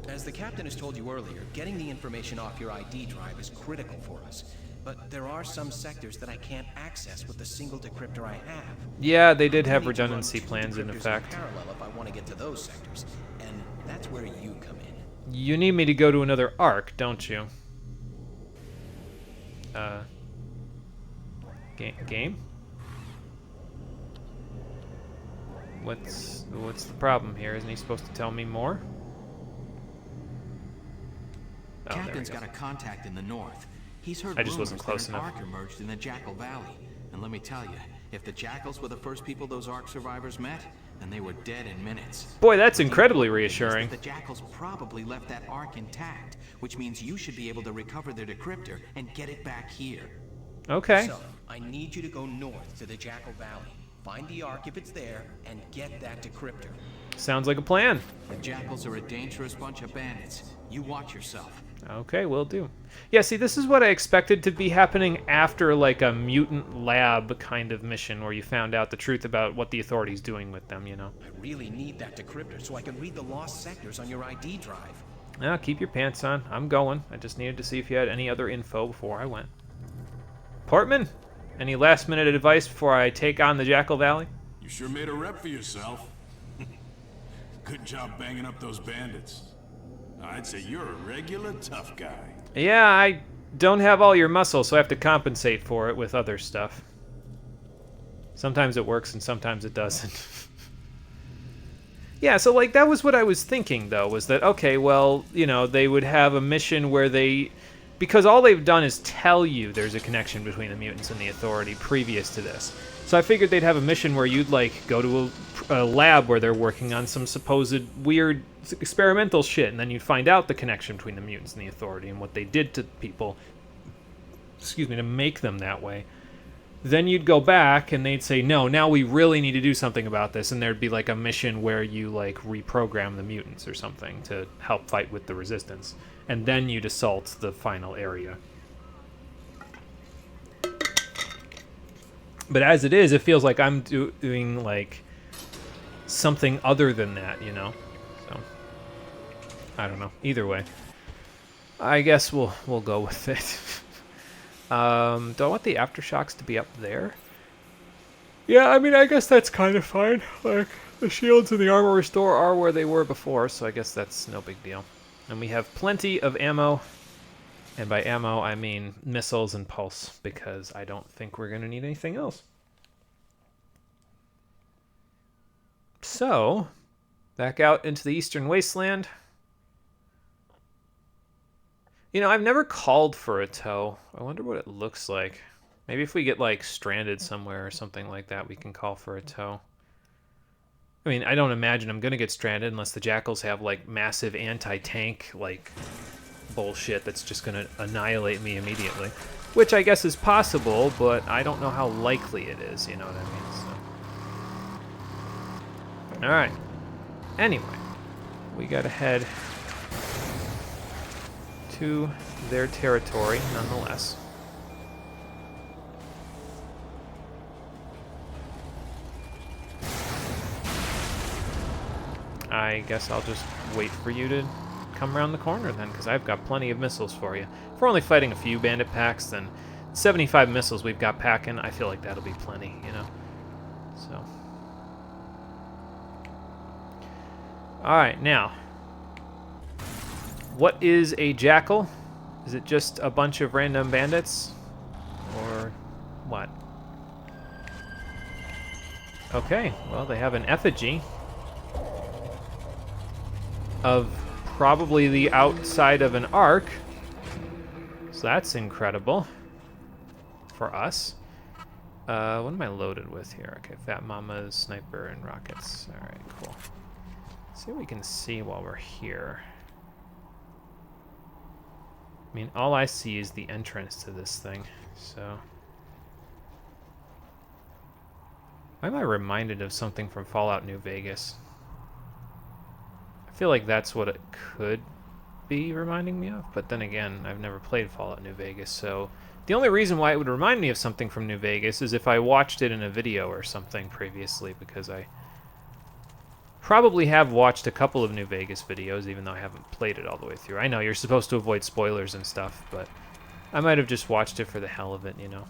As the captain has told you earlier, getting the information off your ID drive is critical for us. But there are some sectors that I can't access with the single decryptor I have. Yeah, they did have redundancy plans in effect. Parallel if I want to get to those sectors, and that's where you come in. You need me to go to another arc, don't you? Game? What's the problem here? Isn't he supposed to tell me more? Oh, Captain's got a contact in the north. He's heard I just wasn't close that an enough. Ark emerged in the Jackal Valley. And let me tell you, if the Jackals were the first people those Ark survivors met, then they were dead in minutes. Boy, that's incredibly reassuring. The Jackals probably left that Ark intact, which means you should be able to recover their decryptor and get it back here. Okay. So, I need you to go north to the Jackal Valley. Find the Ark if it's there, and get that decryptor. Sounds like a plan. The Jackals are a dangerous bunch of bandits. You watch yourself. Okay, will do. Yeah, see, this is what I expected to be happening after, like, a mutant lab kind of mission where you found out the truth about what the authority's doing with them, you know. I really need that decryptor so I can read the lost sectors on your ID drive. Now, keep your pants on. I'm going. I just needed to see if you had any other info before I went. Portman, any last-minute advice before I take on the Jackal Valley? You sure made a rep for yourself. Good job banging up those bandits. I'd say you're a regular tough guy. Yeah, I don't have all your muscle, so I have to compensate for it with other stuff. Sometimes it works and sometimes it doesn't. Yeah, so like that was what I was thinking though, was that okay, well, you know, they would have a mission where they, because all they've done is tell you there's a connection between the mutants and the Authority previous to this. So I figured they'd have a mission where you'd like go to a lab where they're working on some supposed weird experimental shit, and then you'd find out the connection between the mutants and the Authority and what they did to people, excuse me, to make them that way. Then you'd go back and they'd say, no, now we really need to do something about this, and there'd be like a mission where you like reprogram the mutants or something to help fight with the Resistance, and then you'd assault the final area. But as it is, it feels like I'm doing like something other than that, you know? So I don't know. Either way, I guess we'll go with it. Do I want the aftershocks to be up there? Yeah, I mean, I guess that's kind of fine. Like, the shields and the armor restore are where they were before, so I guess that's no big deal. And we have plenty of ammo. And by ammo, I mean missiles and pulse, because I don't think we're going to need anything else. So, back out into the Eastern Wasteland. You know, I've never called for a tow. I wonder what it looks like. Maybe if we get, like, stranded somewhere or something like that, we can call for a tow. I mean, I don't imagine I'm going to get stranded unless the Jackals have, like, massive anti-tank, like, bullshit that's just going to annihilate me immediately. Which I guess is possible, but I don't know how likely it is, you know what I mean? So. Alright. Anyway, we gotta head to their territory, nonetheless. I guess I'll just wait for you to come around the corner then, because I've got plenty of missiles for you. If we're only fighting a few bandit packs, then 75 missiles we've got packing, I feel like that'll be plenty, you know? So. Alright, now. What is a jackal? Is it just a bunch of random bandits? Or what? Okay, well, they have an effigy of probably the outside of an arc. So that's incredible for us. What am I loaded with here? Okay, Fat Mama's, Sniper, and Rockets. Alright, cool. Let's see what we can see while we're here. I mean, all I see is the entrance to this thing, so... Why am I reminded of something from Fallout New Vegas? I feel like that's what it could be reminding me of, but then again, I've never played Fallout New Vegas, so the only reason why it would remind me of something from New Vegas is if I watched it in a video or something previously, because I probably have watched a couple of New Vegas videos, even though I haven't played it all the way through. I know you're supposed to avoid spoilers and stuff, but I might have just watched it for the hell of it, you know.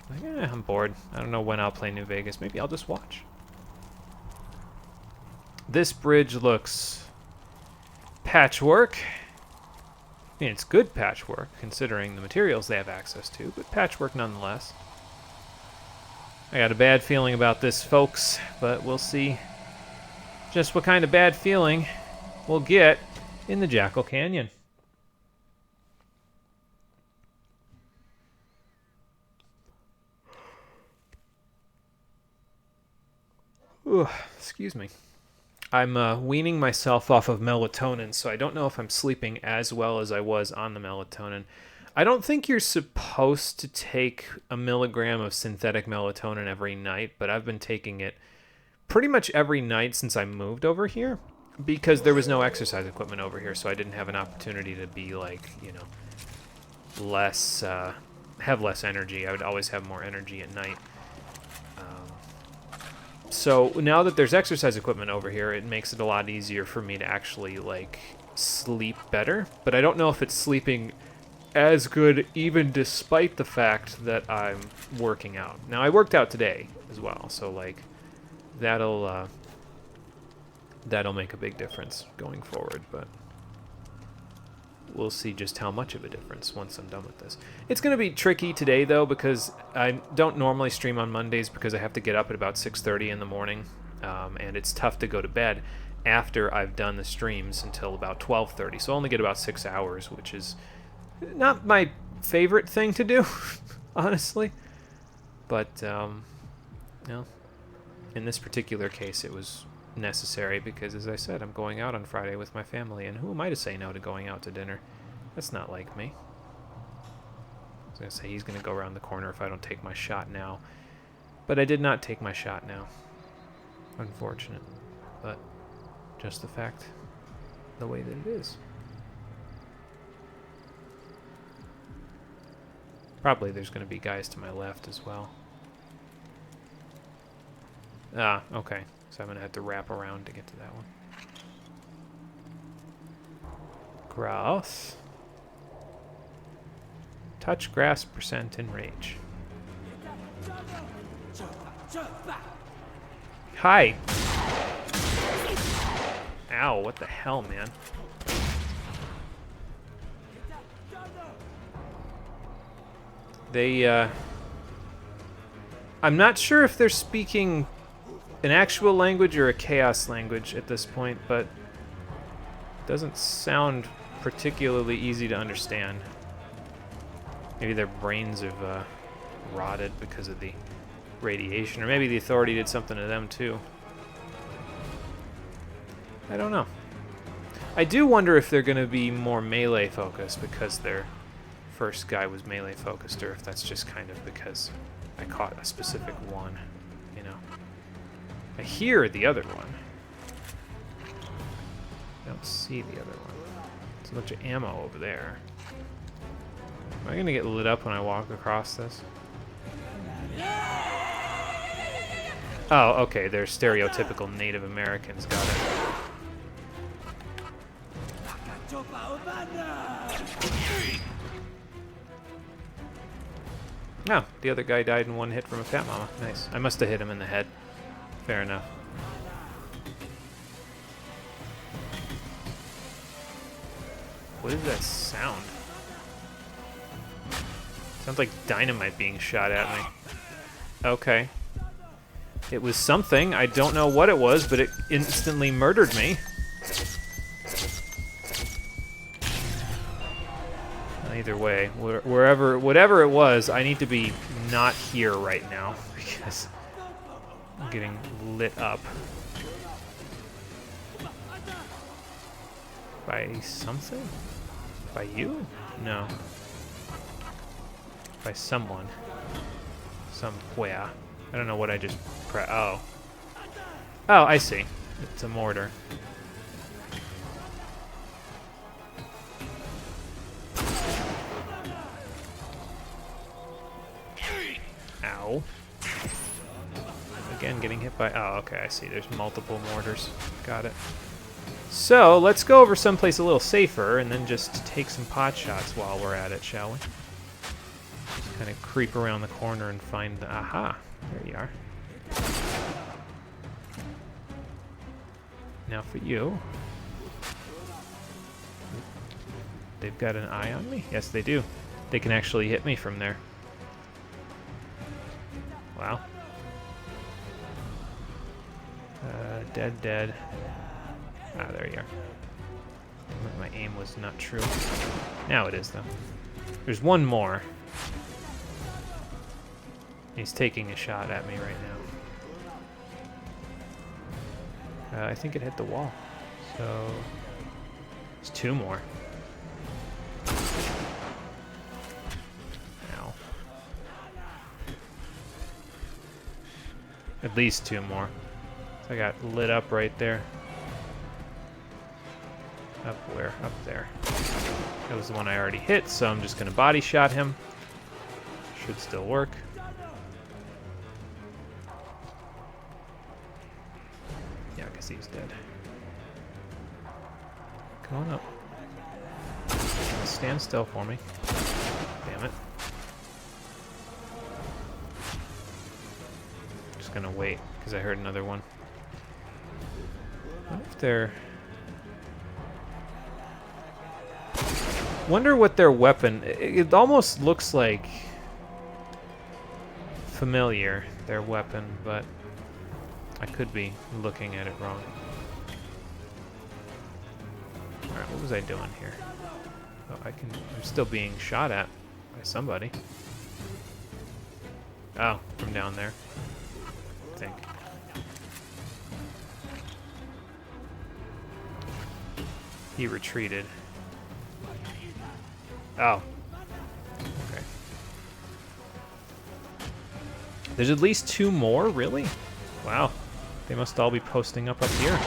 Like, I'm bored. I don't know when I'll play New Vegas. Maybe I'll just watch. This bridge looks patchwork. I mean, it's good patchwork, considering the materials they have access to, but patchwork nonetheless. I got a bad feeling about this, folks, but we'll see just what kind of bad feeling we'll get in the Jackal Canyon. Ooh, excuse me. I'm weaning myself off of melatonin, so I don't know if I'm sleeping as well as I was on the melatonin. I don't think you're supposed to take a milligram of synthetic melatonin every night, but I've been taking it pretty much every night since I moved over here, because there was no exercise equipment over here, so I didn't have an opportunity to be like, you know, less, have less energy. I would always have more energy at night. So now that there's exercise equipment over here, it makes it a lot easier for me to actually, like, sleep better. But I don't know if it's sleeping as good even despite the fact that I'm working out. Now, I worked out today as well, so, like, that'll make a big difference going forward, but we'll see just how much of a difference once I'm done with this. It's going to be tricky today, though, because I don't normally stream on Mondays because I have to get up at about 6:30 in the morning, and it's tough to go to bed after I've done the streams until about 12:30, so I only get about 6 hours, which is not my favorite thing to do, honestly, but, you know, in this particular case, it was necessary because, as I said, I'm going out on Friday with my family, and who am I to say no to going out to dinner? That's not like me. I was going to say he's going to go around the corner if I don't take my shot now, but I did not take my shot now. Unfortunate, but just the fact, the way that it is. Probably there's going to be guys to my left as well. Ah, okay. So I'm going to have to wrap around to get to that one. Grass. Touch grass percent in rage. Hi. Ow, what the hell, man? I'm not sure if they're speaking an actual language or a chaos language at this point, but it doesn't sound particularly easy to understand. Maybe their brains have rotted because of the radiation, or maybe the Authority did something to them too. I don't know. I do wonder if they're going to be more melee focused because their first guy was melee focused, or if that's just kind of because I caught a specific one, you know. I hear the other one. I don't see the other one. There's a bunch of ammo over there. Am I gonna get lit up when I walk across this? Oh, okay, they're stereotypical Native Americans. Got it. No, the other guy died in one hit from a Fat Mama. Nice. I must have hit him in the head. Fair enough. What is that sound? Sounds like dynamite being shot at me. Okay. It was something. I don't know what it was, but it instantly murdered me. Either way, whatever it was, I need to be not here right now because I'm getting lit up by something? By you? No. By someone. Somewhere. I don't know what I just oh. Oh, I see. It's a mortar. Ow. Again, getting hit by... Oh, okay, I see. There's multiple mortars. Got it. So, let's go over someplace a little safer and then just take some pot shots while we're at it, shall we? Just kind of creep around the corner and find the... Aha! There you are. Now for you. They've got an eye on me? Yes, they do. They can actually hit me from there. Wow. Dead. Ah, there you are. My aim was not true. Now it is, though. There's one more. He's taking a shot at me right now. I think it hit the wall. So... There's two more. Ow. At least two more. So I got lit up right there. Up where? Up there. That was the one I already hit, so I'm just going to body shot him. Should still work. Yeah, because he's dead. Come on up. Stand still for me. Damn it. Just going to wait, because I heard another one. What if they're... Wonder what their weapon... It almost looks like... familiar, their weapon, but... I could be looking at it wrong. Alright, what was I doing here? Oh, I'm still being shot at by somebody. Oh, from down there. I think. He retreated. Oh. Okay. There's at least two more, really? Wow. They must all be posting up here.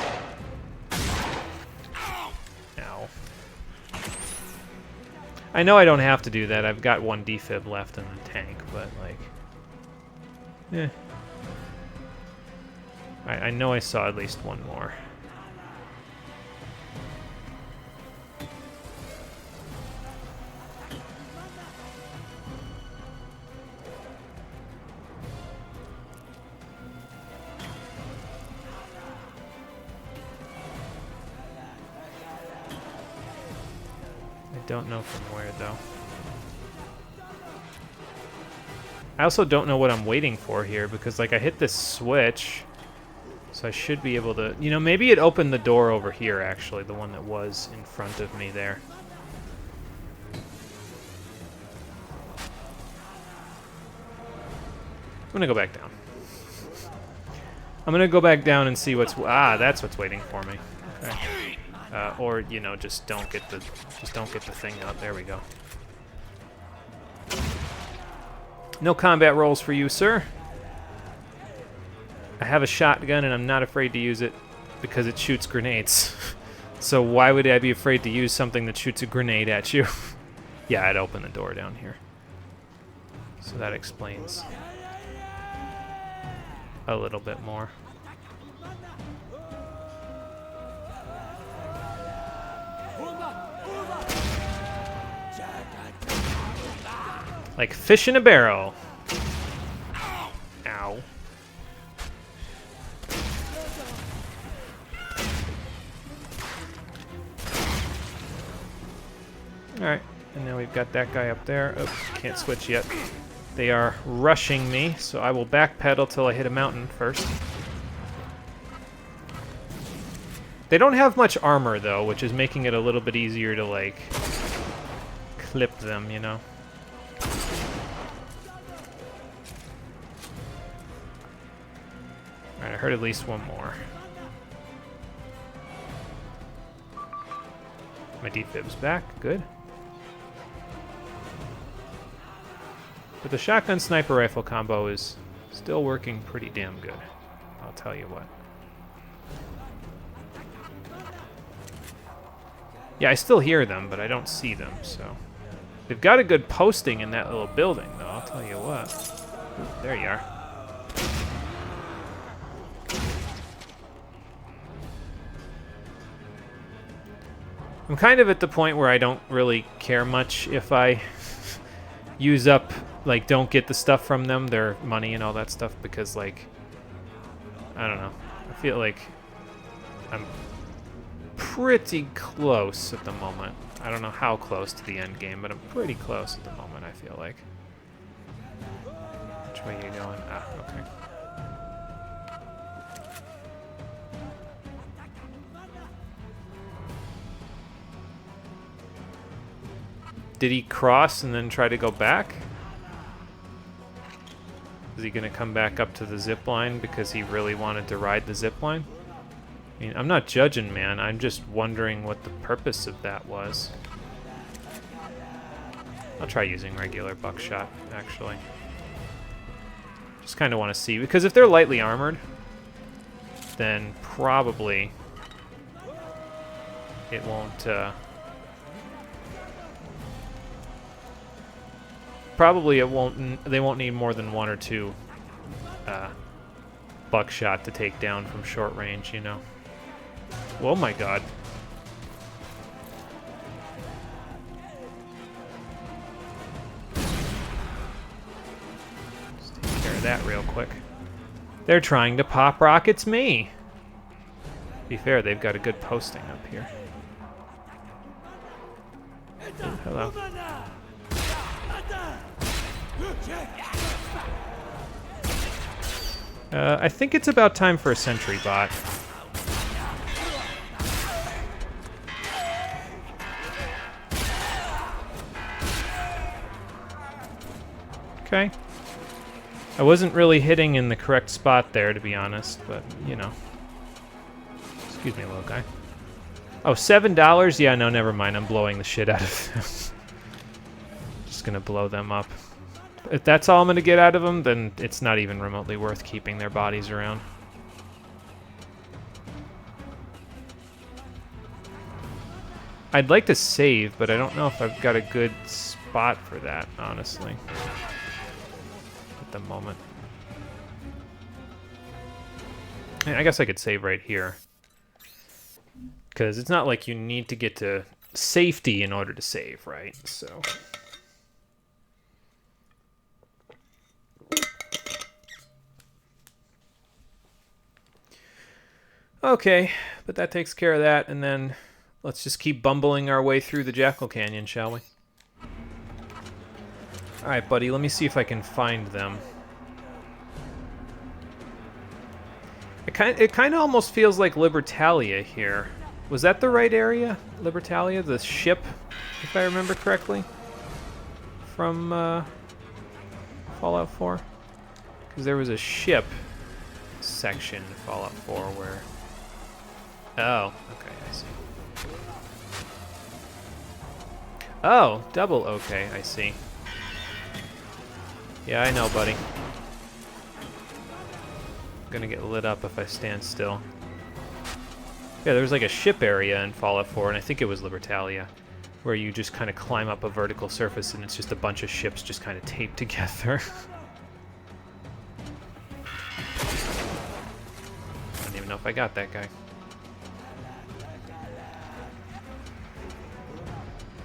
Ow. I know I don't have to do that. I've got one defib left in the tank, but like... Eh. I know I saw at least one more. Don't know from where, though. I also don't know what I'm waiting for here, because, like, I hit this switch, so I should be able to... You know, maybe it opened the door over here, actually, the one that was in front of me there. I'm gonna go back down. I'm gonna go back down and see what's... Ah, that's what's waiting for me. Okay. Or, you know, just don't get the thing out. There we go. No combat rolls for you, sir. I have a shotgun and I'm not afraid to use it because it shoots grenades. So why would I be afraid to use something that shoots a grenade at you? Yeah, I'd open the door down here. So that explains a little bit more. Like fish in a barrel. Ow. Alright, and now we've got that guy up there. Oops, can't switch yet. They are rushing me, so I will backpedal till I hit a mountain first. They don't have much armor, though, which is making it a little bit easier to, like, clip them, you know? Alright, I heard at least one more. My defib's back, good. But the shotgun sniper rifle combo is Still working pretty damn good, I'll tell you what. Yeah, I still hear them, but I don't see them, so. They've got a good posting in that little building, though, I'll tell you what. Ooh, there you are. I'm kind of at the point where I don't really care much if I use up, like, don't get the stuff from them, their money and all that stuff, because, like, I don't know. I feel like I'm pretty close at the moment. I don't know how close to the end game, but I'm pretty close at the moment, I feel like. Which way are you going? Ah, okay. Did he cross and then try to go back? Is he gonna come back up to the zip line because he really wanted to ride the zip line? I mean, I'm not judging, man. I'm just wondering what the purpose of that was. I'll try using regular buckshot, actually. Just kind of want to see, because if they're lightly armored, then probably it won't, they won't need more than 1 or 2 buckshot to take down from short range, you know. Oh my god. Let's take care of that real quick. They're trying to pop rockets me. To be fair, they've got a good posting up here. Oh, hello. I think it's about time for a sentry bot. Okay. I wasn't really hitting in the correct spot there, to be honest, but, you know. Excuse me, little guy. Oh, $7? Yeah, no, never mind. I'm blowing the shit out of them. Just gonna blow them up. If that's all I'm gonna get out of them, then it's not even remotely worth keeping their bodies around. I'd like to save, but I don't know if I've got a good spot for that, honestly. At the moment. I guess I could save right here. Because it's not like you need to get to safety in order to save, right? So... Okay, but that takes care of that, and then let's just keep bumbling our way through the Jackal Canyon, shall we? Alright, buddy, let me see if I can find them. It kind of almost feels like Libertalia here. Was that the right area? Libertalia? The ship, if I remember correctly? From Fallout 4? Because there was a ship section in Fallout 4 where... Oh, okay, I see. Oh, double okay, I see. Yeah, I know, buddy. I'm gonna get lit up if I stand still. Yeah, there was like a ship area in Fallout 4, and I think it was Libertalia, where you just kind of climb up a vertical surface and it's just a bunch of ships just kind of taped together. I don't even know if I got that guy.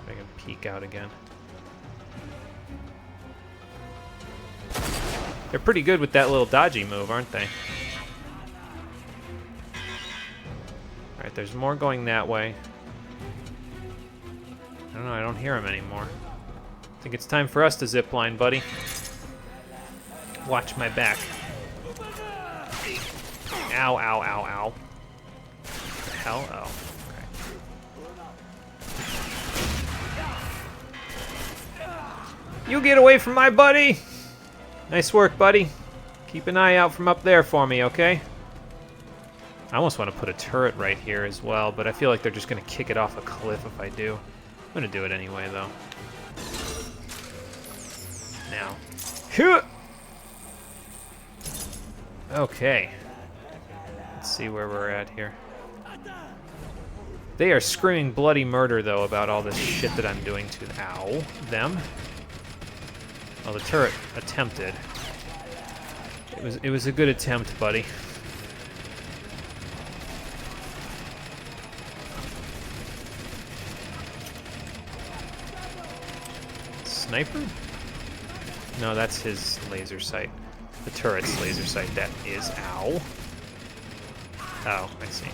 I can peek out again. They're pretty good with that little dodgy move, aren't they? Alright, there's more going that way. I don't know, I don't hear him anymore. I think it's time for us to zipline, buddy. Watch my back. Ow, ow, ow, ow. What the hell? Oh, okay. You get away from my buddy! Nice work, buddy. Keep an eye out from up there for me, okay? I almost want to put a turret right here as well, but I feel like they're just going to kick it off a cliff if I do. I'm going to do it anyway, though. Now. Okay. Let's see where we're at here. They are screaming bloody murder, though, about all this shit that I'm doing to them. Well, the turret attempted. It was a good attempt, buddy. Sniper? No, that's his laser sight. The turret's laser sight. That is ow. Oh, I see.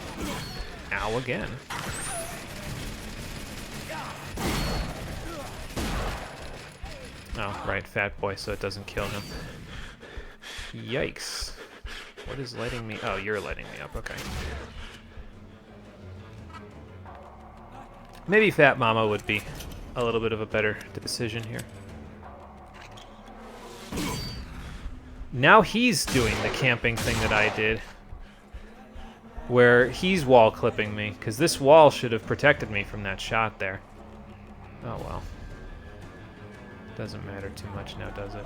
Ow again. Oh, right, fat boy, so it doesn't kill him. Yikes. What is lighting me? Oh, you're lighting me up, okay. Maybe Fat Mama would be a little bit of a better decision here. Now he's doing the camping thing that I did, where he's wall clipping me, because this wall should have protected me from that shot there. Oh well. Doesn't matter too much now, does it?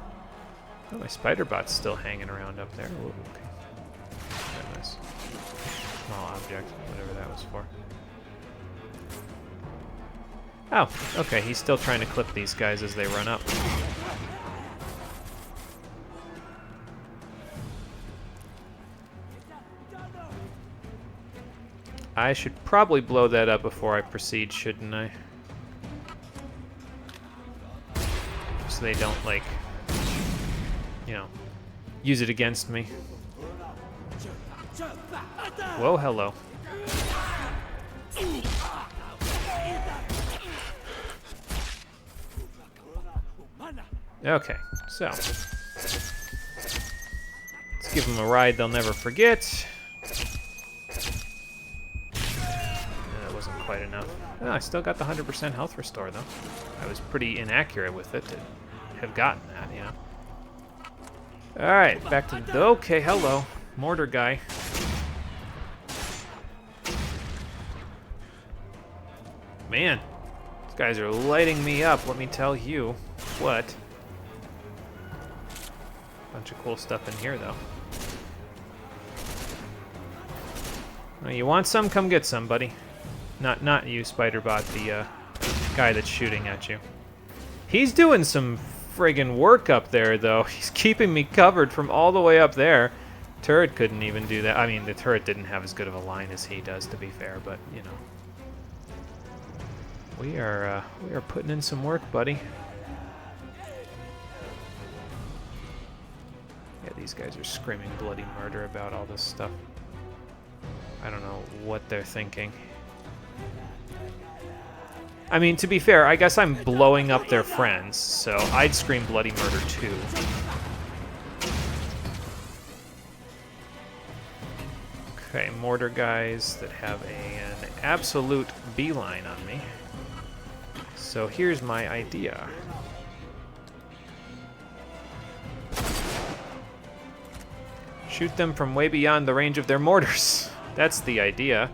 Oh, my spider bot's still hanging around up there. Ooh, okay. Very nice. Small object, whatever that was for. Oh, okay, he's still trying to clip these guys as they run up. I should probably blow that up before I proceed, shouldn't I? So they don't, like, you know, use it against me. Whoa, hello. Okay, so let's give them a ride they'll never forget. That wasn't quite enough. Oh, I still got the 100% health restore, though. I was pretty inaccurate with it to have gotten that, you know. Alright, back to the... Okay, hello. Mortar guy. Man, these guys are lighting me up, let me tell you. What? Bunch of cool stuff in here, though. Well, you want some? Come get some, buddy. Not you, Spider-Bot, the guy that's shooting at you. He's doing some friggin' work up there, though. He's keeping me covered from all the way up there. Turret couldn't even do that. I mean, the turret didn't have as good of a line as he does, to be fair, but, you know. We are putting in some work, buddy. Yeah, these guys are screaming bloody murder about all this stuff. I don't know what they're thinking. I mean, to be fair, I guess I'm blowing up their friends, so I'd scream bloody murder too. Okay, mortar guys that have an absolute beeline on me. So here's my idea. Shoot them from way beyond the range of their mortars. That's the idea.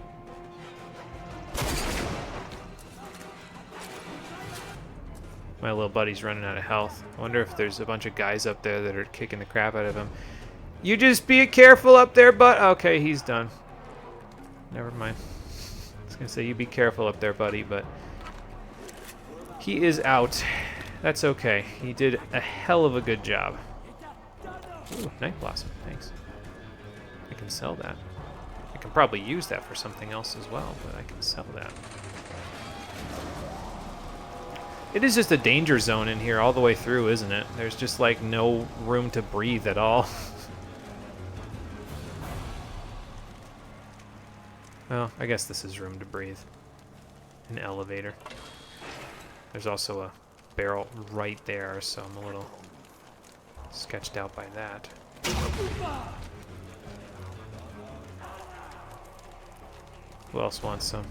My little buddy's running out of health. I wonder if there's a bunch of guys up there that are kicking the crap out of him. You just be careful up there, bud. Okay, he's done. Never mind. I was gonna say you be careful up there, buddy, but he is out. That's okay. He did a hell of a good job. Ooh, Night Blossom, thanks. I can sell that. I can probably use that for something else as well, but I can sell that. It is just a danger zone in here all the way through, isn't it? There's just like no room to breathe at all. Well, I guess this is room to breathe. An elevator. There's also a barrel right there, so I'm a little sketched out by that. Who else wants some?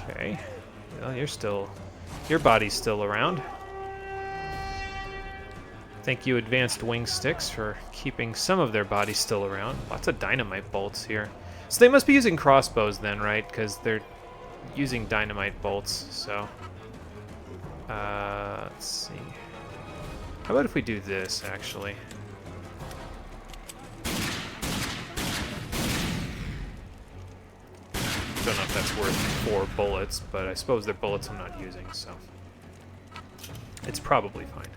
Okay. Well, your body's still around. Thank you, Advanced Wing Sticks, for keeping some of their bodies still around. Lots of dynamite bolts here. So they must be using crossbows then, right? Because they're using dynamite bolts, so... let's see. How about if we do this, actually? Don't know if that's worth 4 bullets, but I suppose they're bullets I'm not using, so... it's probably fine.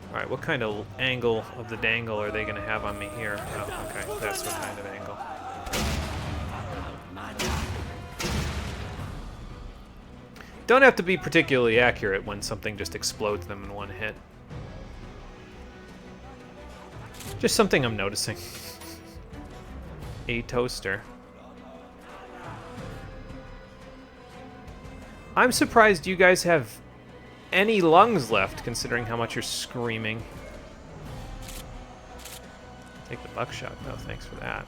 Alright, what kind of angle of the dangle are they going to have on me here? Oh, okay, that's what kind of angle. Don't have to be particularly accurate when something just explodes them in one hit. Just something I'm noticing. A toaster. I'm surprised you guys have any lungs left, considering how much you're screaming. Take the buckshot, though. Thanks for that.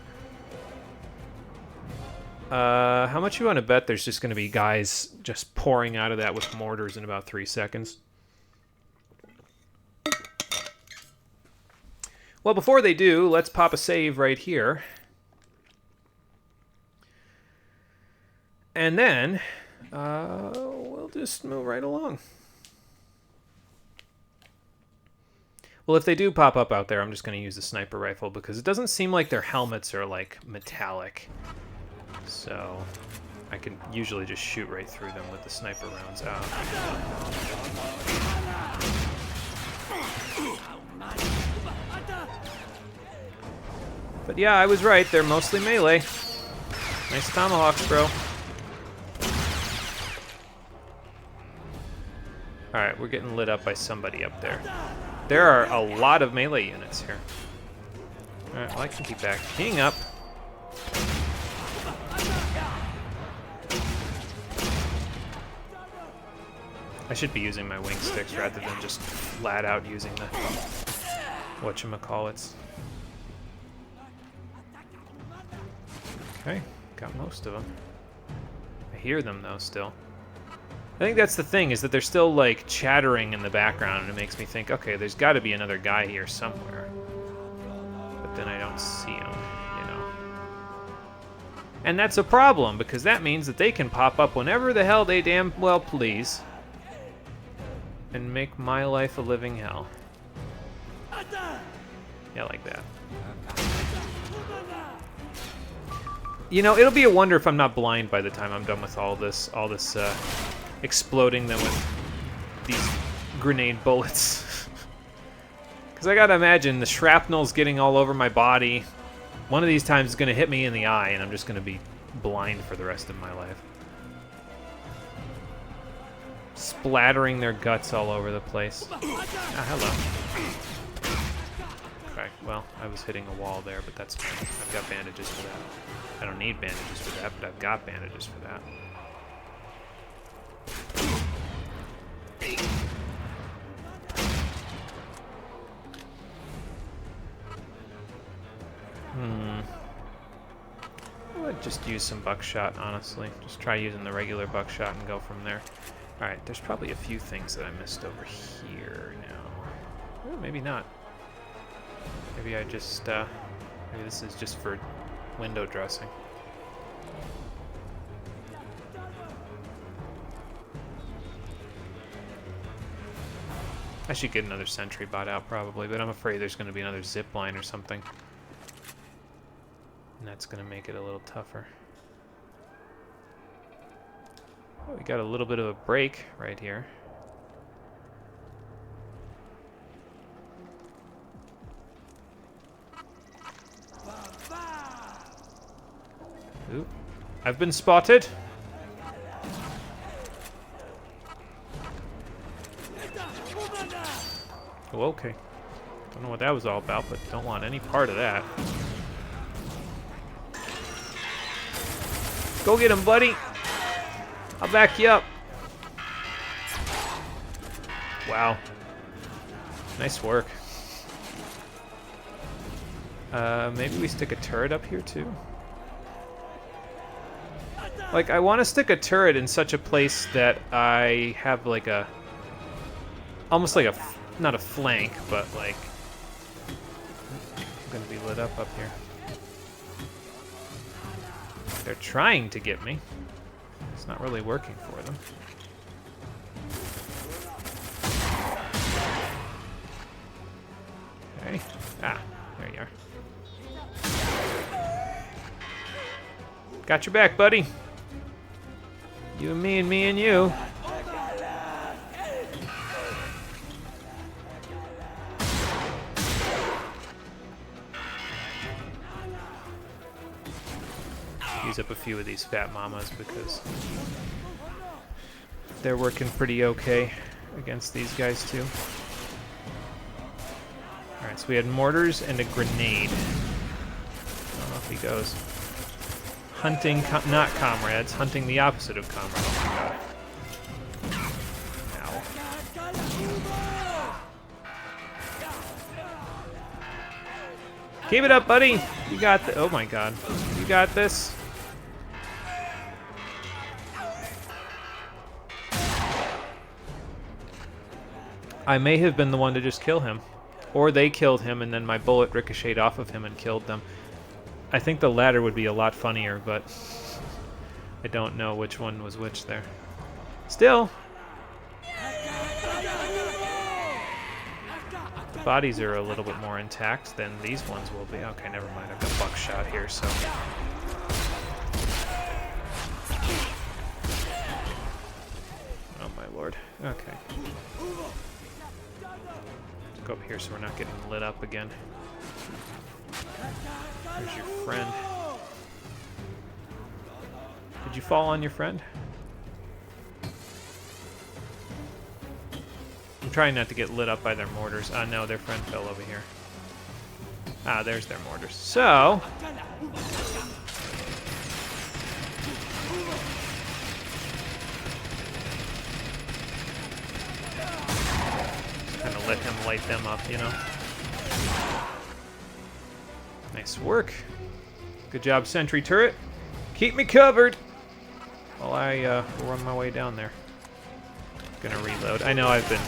How much you want to bet there's just going to be guys just pouring out of that with mortars in about 3 seconds? Well, before they do, let's pop a save right here. And then, we'll just move right along. Well, if they do pop up out there, I'm just going to use the sniper rifle because it doesn't seem like their helmets are, like, metallic. So, I can usually just shoot right through them with the sniper rounds out. But yeah, I was right. They're mostly melee. Nice tomahawks, bro. Alright, we're getting lit up by somebody up there. There are a lot of melee units here. Alright, well, I can keep backing up. I should be using my wing sticks rather than just flat out using the whatchamacallits. Okay, got most of them. I hear them though still. I think that's the thing, is that they're still like chattering in the background, and it makes me think, okay, there's got to be another guy here somewhere. But then I don't see him, you know. And that's a problem, because that means that they can pop up whenever the hell they damn well please. And make my life a living hell. Yeah, like that. You know, it'll be a wonder if I'm not blind by the time I'm done with all this exploding them with these grenade bullets. Because I gotta imagine the shrapnel's getting all over my body. One of these times is gonna hit me in the eye, and I'm just gonna be blind for the rest of my life. Splattering their guts all over the place. Ah, hello. Okay, well, I was hitting a wall there, but that's fine. I've got bandages for that. I don't need bandages for that, but I've got bandages for that. I would just use some buckshot, honestly. Just try using the regular buckshot and go from there. Alright, there's probably a few things that I missed over here now. Oh, maybe not. Maybe I just, maybe this is just for window dressing. I should get another sentry bot out probably, but I'm afraid there's going to be another zip line or something. And that's going to make it a little tougher. Oh, we got a little bit of a break right here. Ooh, I've been spotted. Oh, okay. Don't know what that was all about, but don't want any part of that. Go get him, buddy. I'll back you up. Wow. Nice work. Maybe we stick a turret up here too? Like, I want to stick a turret in such a place that I have like a... almost like a... not a flank, but like... I'm gonna be lit up here. They're trying to get me. It's not really working for them. Okay. Ah, there you are. Got your back, buddy. You and me and me and you. Use up a few of these fat mamas because they're working pretty okay against these guys too. Alright, so we had mortars and a grenade. I don't know if he goes. Hunting, not comrades, hunting the opposite of comrades. Oh my god. Ow. Keep it up, buddy! You got the. Oh my god. You got this. I may have been the one to just kill him. Or they killed him and then my bullet ricocheted off of him and killed them. I think the latter would be a lot funnier, but I don't know which one was which there. Still, the bodies are a little bit more intact than these ones will be. Okay, never mind. I've got buckshot here, so. Oh my lord. Okay. Let's go up here so we're not getting lit up again. There's your friend. Did you fall on your friend? I'm trying not to get lit up by their mortars. Ah, no, their friend fell over here. Ah, there's their mortars. So... just kind of let him light them up, you know? Nice work. Good job, sentry turret. Keep me covered while I run my way down there. Gonna reload. I know I've been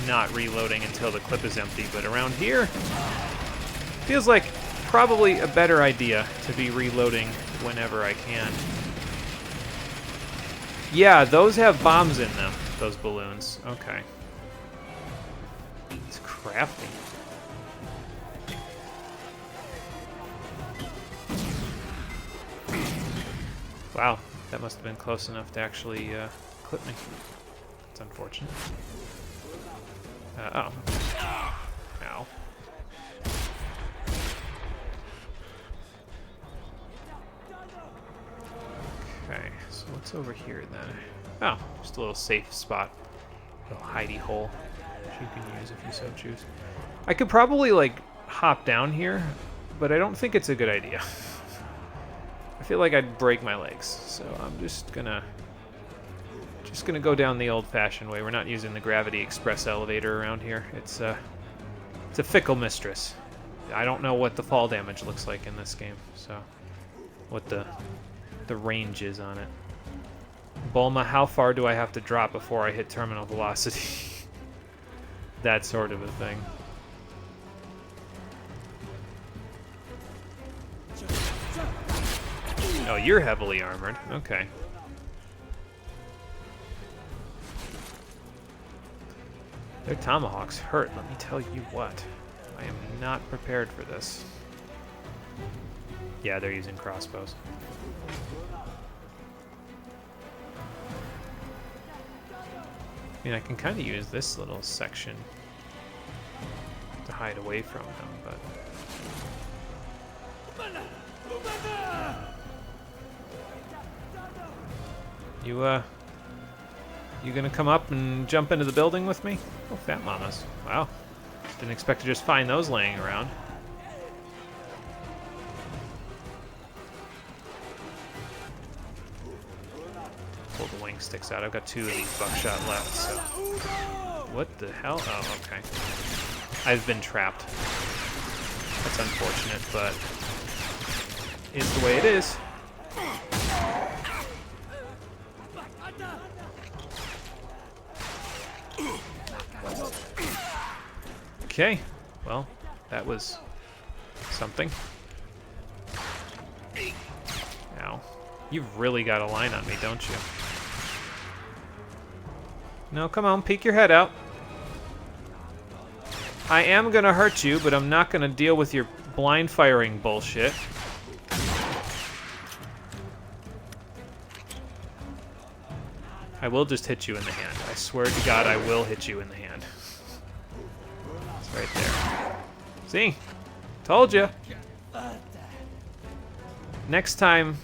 not reloading until the clip is empty, but around here, feels like probably a better idea to be reloading whenever I can. Yeah, those have bombs in them, those balloons. Okay. It's crafty. Wow, that must have been close enough to actually clip me. It's unfortunate. Oh. Ow. Okay, so what's over here then? Oh, just a little safe spot. A little hidey hole which you can use if you so choose. I could probably, like, hop down here, but I don't think it's a good idea. I feel like I'd break my legs, so I'm just gonna go down the old-fashioned way. We're not using the Gravity Express elevator around here. It's a fickle mistress. I don't know what the fall damage looks like in this game, so what the range is on it. Bulma, how far do I have to drop before I hit terminal velocity? That sort of a thing. Oh, you're heavily armored. Okay. Their tomahawks hurt, let me tell you what. I am not prepared for this. Yeah, they're using crossbows. I mean, I can kind of use this little section to hide away from them, but... You gonna come up and jump into the building with me? Oh, fat mamas. Wow. Didn't expect to just find those laying around. Pull the wing sticks out. I've got 2 of these buckshot left, so... What the hell? Oh, okay. I've been trapped. That's unfortunate, but... is the way it is. Okay, well, that was something. Ow. You've really got a line on me, don't you? No, come on, peek your head out. I am gonna hurt you, but I'm not gonna deal with your blind firing bullshit. I will just hit you in the hand. I swear to God, I will hit you in the hand. It's right there. See? Told you. Next time,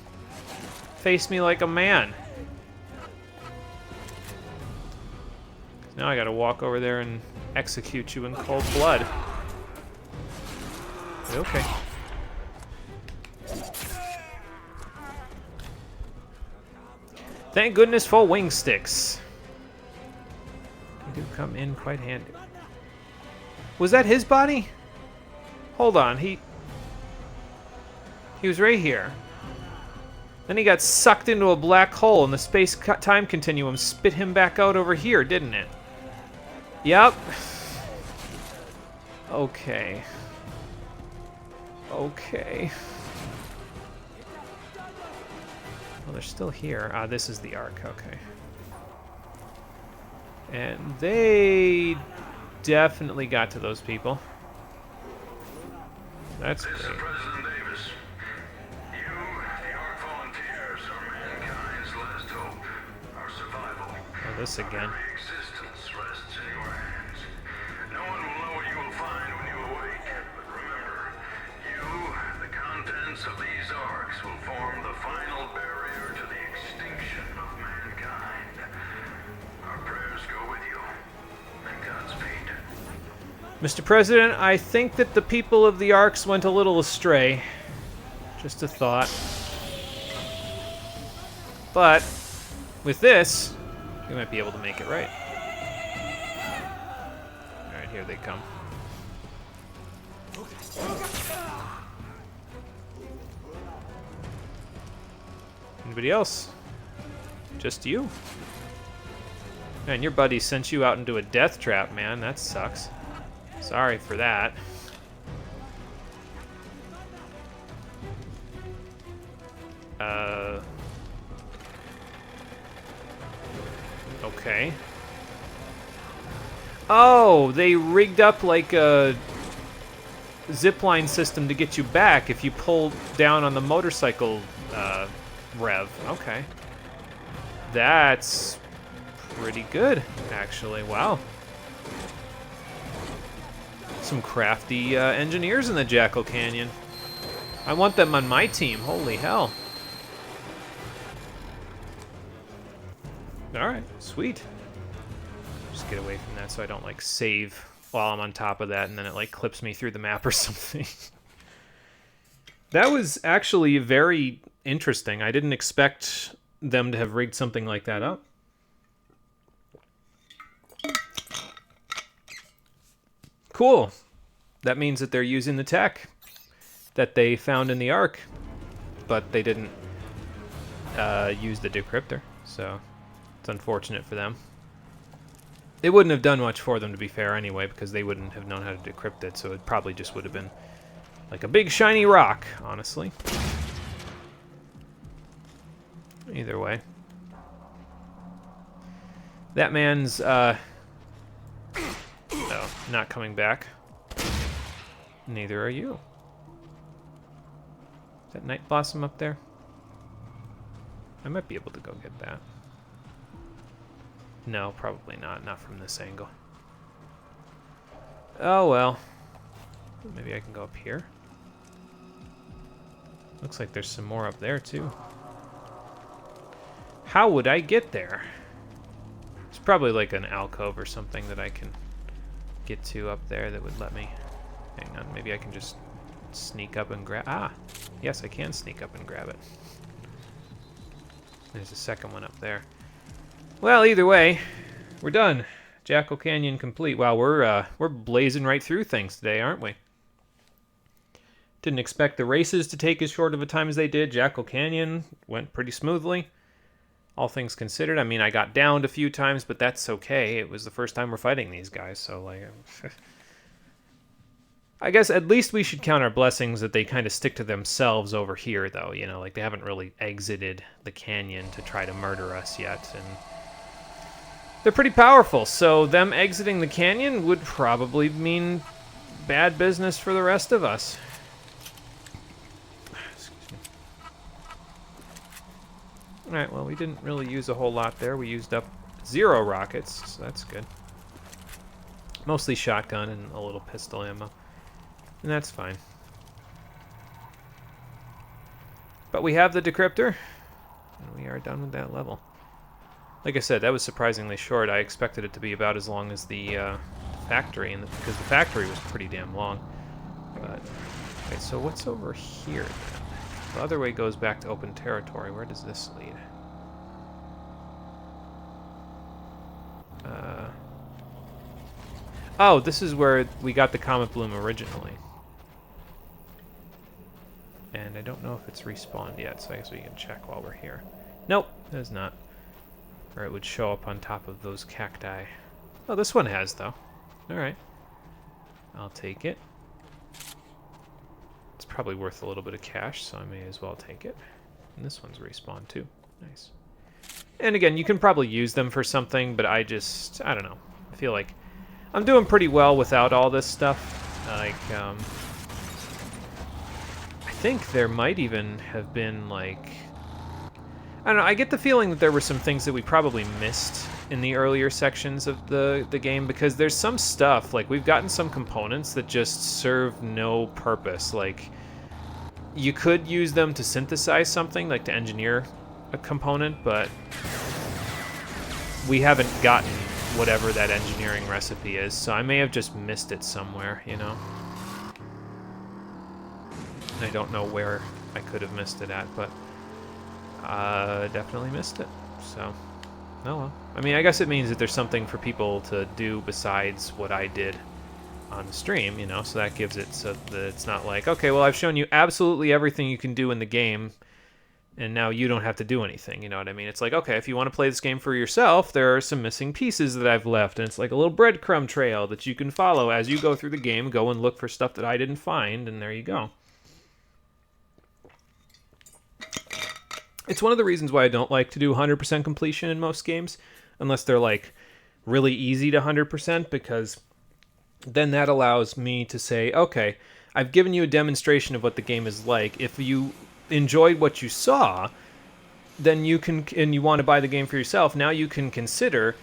face me like a man. Now I gotta walk over there and execute you in cold blood. Okay. Thank goodness for wing sticks. They do come in quite handy. Was that his body? Hold on, he was right here. Then he got sucked into a black hole and the space-time continuum spit him back out over here, didn't it? Yep. Okay. Okay. Well, they're still here. Ah, this is the Ark, okay. And they definitely got to those people. That's great. President Davis, you, the Ark volunteers, are mankind's last hope. Our survival. Oh, this again. Our existence rests in your hands. No one will know what you will find when you awake. But remember, you, the contents of these Arks, will form the final barrier to the extinction of mankind. Our prayers go with you. And Godspeed. Mr. President, I think that the people of the Arks went a little astray. Just a thought. But with this, we might be able to make it right. Alright, here they come. Anybody else? Just you? Man, your buddy sent you out into a death trap, man. That sucks. Sorry for that. Okay. Oh, they rigged up like a zipline system to get you back if you pull down on the motorcycle rev. Okay. That's pretty good, actually. Wow. Some crafty engineers in the Jackal Canyon. I want them on my team. Holy hell. Alright, sweet. Just get away from that so I don't like save while I'm on top of that and then it like clips me through the map or something. That was actually very interesting. I didn't expect them to have rigged something like that up. Cool. That means that they're using the tech that they found in the Ark, but they didn't use the decryptor, so it's unfortunate for them. It wouldn't have done much for them, to be fair, anyway, because they wouldn't have known how to decrypt it, so it probably just would have been like a big shiny rock, honestly. Either way. That man's, no, not coming back. Neither are you. Is that Night Blossom up there? I might be able to go get that. No, probably not. Not from this angle. Oh well. Maybe I can go up here. Looks like there's some more up there too. How would I get there? It's probably like an alcove or something that I can get to up there that would let me. Hang on, maybe I can just sneak up and grab. Ah, yes, I can sneak up and grab it. There's a second one up there. Well, either way, we're done. Jackal Canyon complete. Wow, we're blazing right through things today, aren't we? Didn't expect the races to take as short of a time as they did. Jackal Canyon went pretty smoothly. All things considered. I mean, I got downed a few times, but that's okay. It was the first time we're fighting these guys, so like I guess at least we should count our blessings that they kind of stick to themselves over here, though. You know, like they haven't really exited the canyon to try to murder us yet, and they're pretty powerful, so them exiting the canyon would probably mean bad business for the rest of us. Excuse me. Alright, well, we didn't really use a whole lot there. We used up 0 rockets, so that's good. Mostly shotgun and a little pistol ammo. And that's fine. But we have the decryptor, and we are done with that level. Like I said, that was surprisingly short. I expected it to be about as long as the factory, because the factory was pretty damn long. But, okay, so what's over here then? The other way goes back to open territory. Where does this lead? Oh, this is where we got the Comet Bloom originally. And I don't know if it's respawned yet, so I guess we can check while we're here. Nope, it is not. Or it would show up on top of those cacti. Oh, this one has, though. Alright. I'll take it. It's probably worth a little bit of cash, so I may as well take it. And this one's respawned, too. Nice. And again, you can probably use them for something, but I don't know. I feel like I'm doing pretty well without all this stuff. Like, I think there might even have been, like... I don't know, I get the feeling that there were some things that we probably missed in the earlier sections of the game, because there's some stuff, like, we've gotten some components that just serve no purpose. Like, you could use them to synthesize something, like to engineer a component, but we haven't gotten whatever that engineering recipe is, so I may have just missed it somewhere, you know? I don't know where I could have missed it at, but definitely missed it, so oh well. I mean, I guess it means that there's something for people to do besides what I did on the stream, you know, so that gives it so that it's not like, okay, well, I've shown you absolutely everything you can do in the game, and now you don't have to do anything, you know what I mean? It's like, okay, if you want to play this game for yourself, there are some missing pieces that I've left, and it's like a little breadcrumb trail that you can follow as you go through the game, go and look for stuff that I didn't find, and there you go. It's one of the reasons why I don't like to do 100% completion in most games, unless they're like really easy to 100%, because then that allows me to say, okay, I've given you a demonstration of what the game is like. If you enjoyed what you saw, then you can, and you want to buy the game for yourself, now you can consider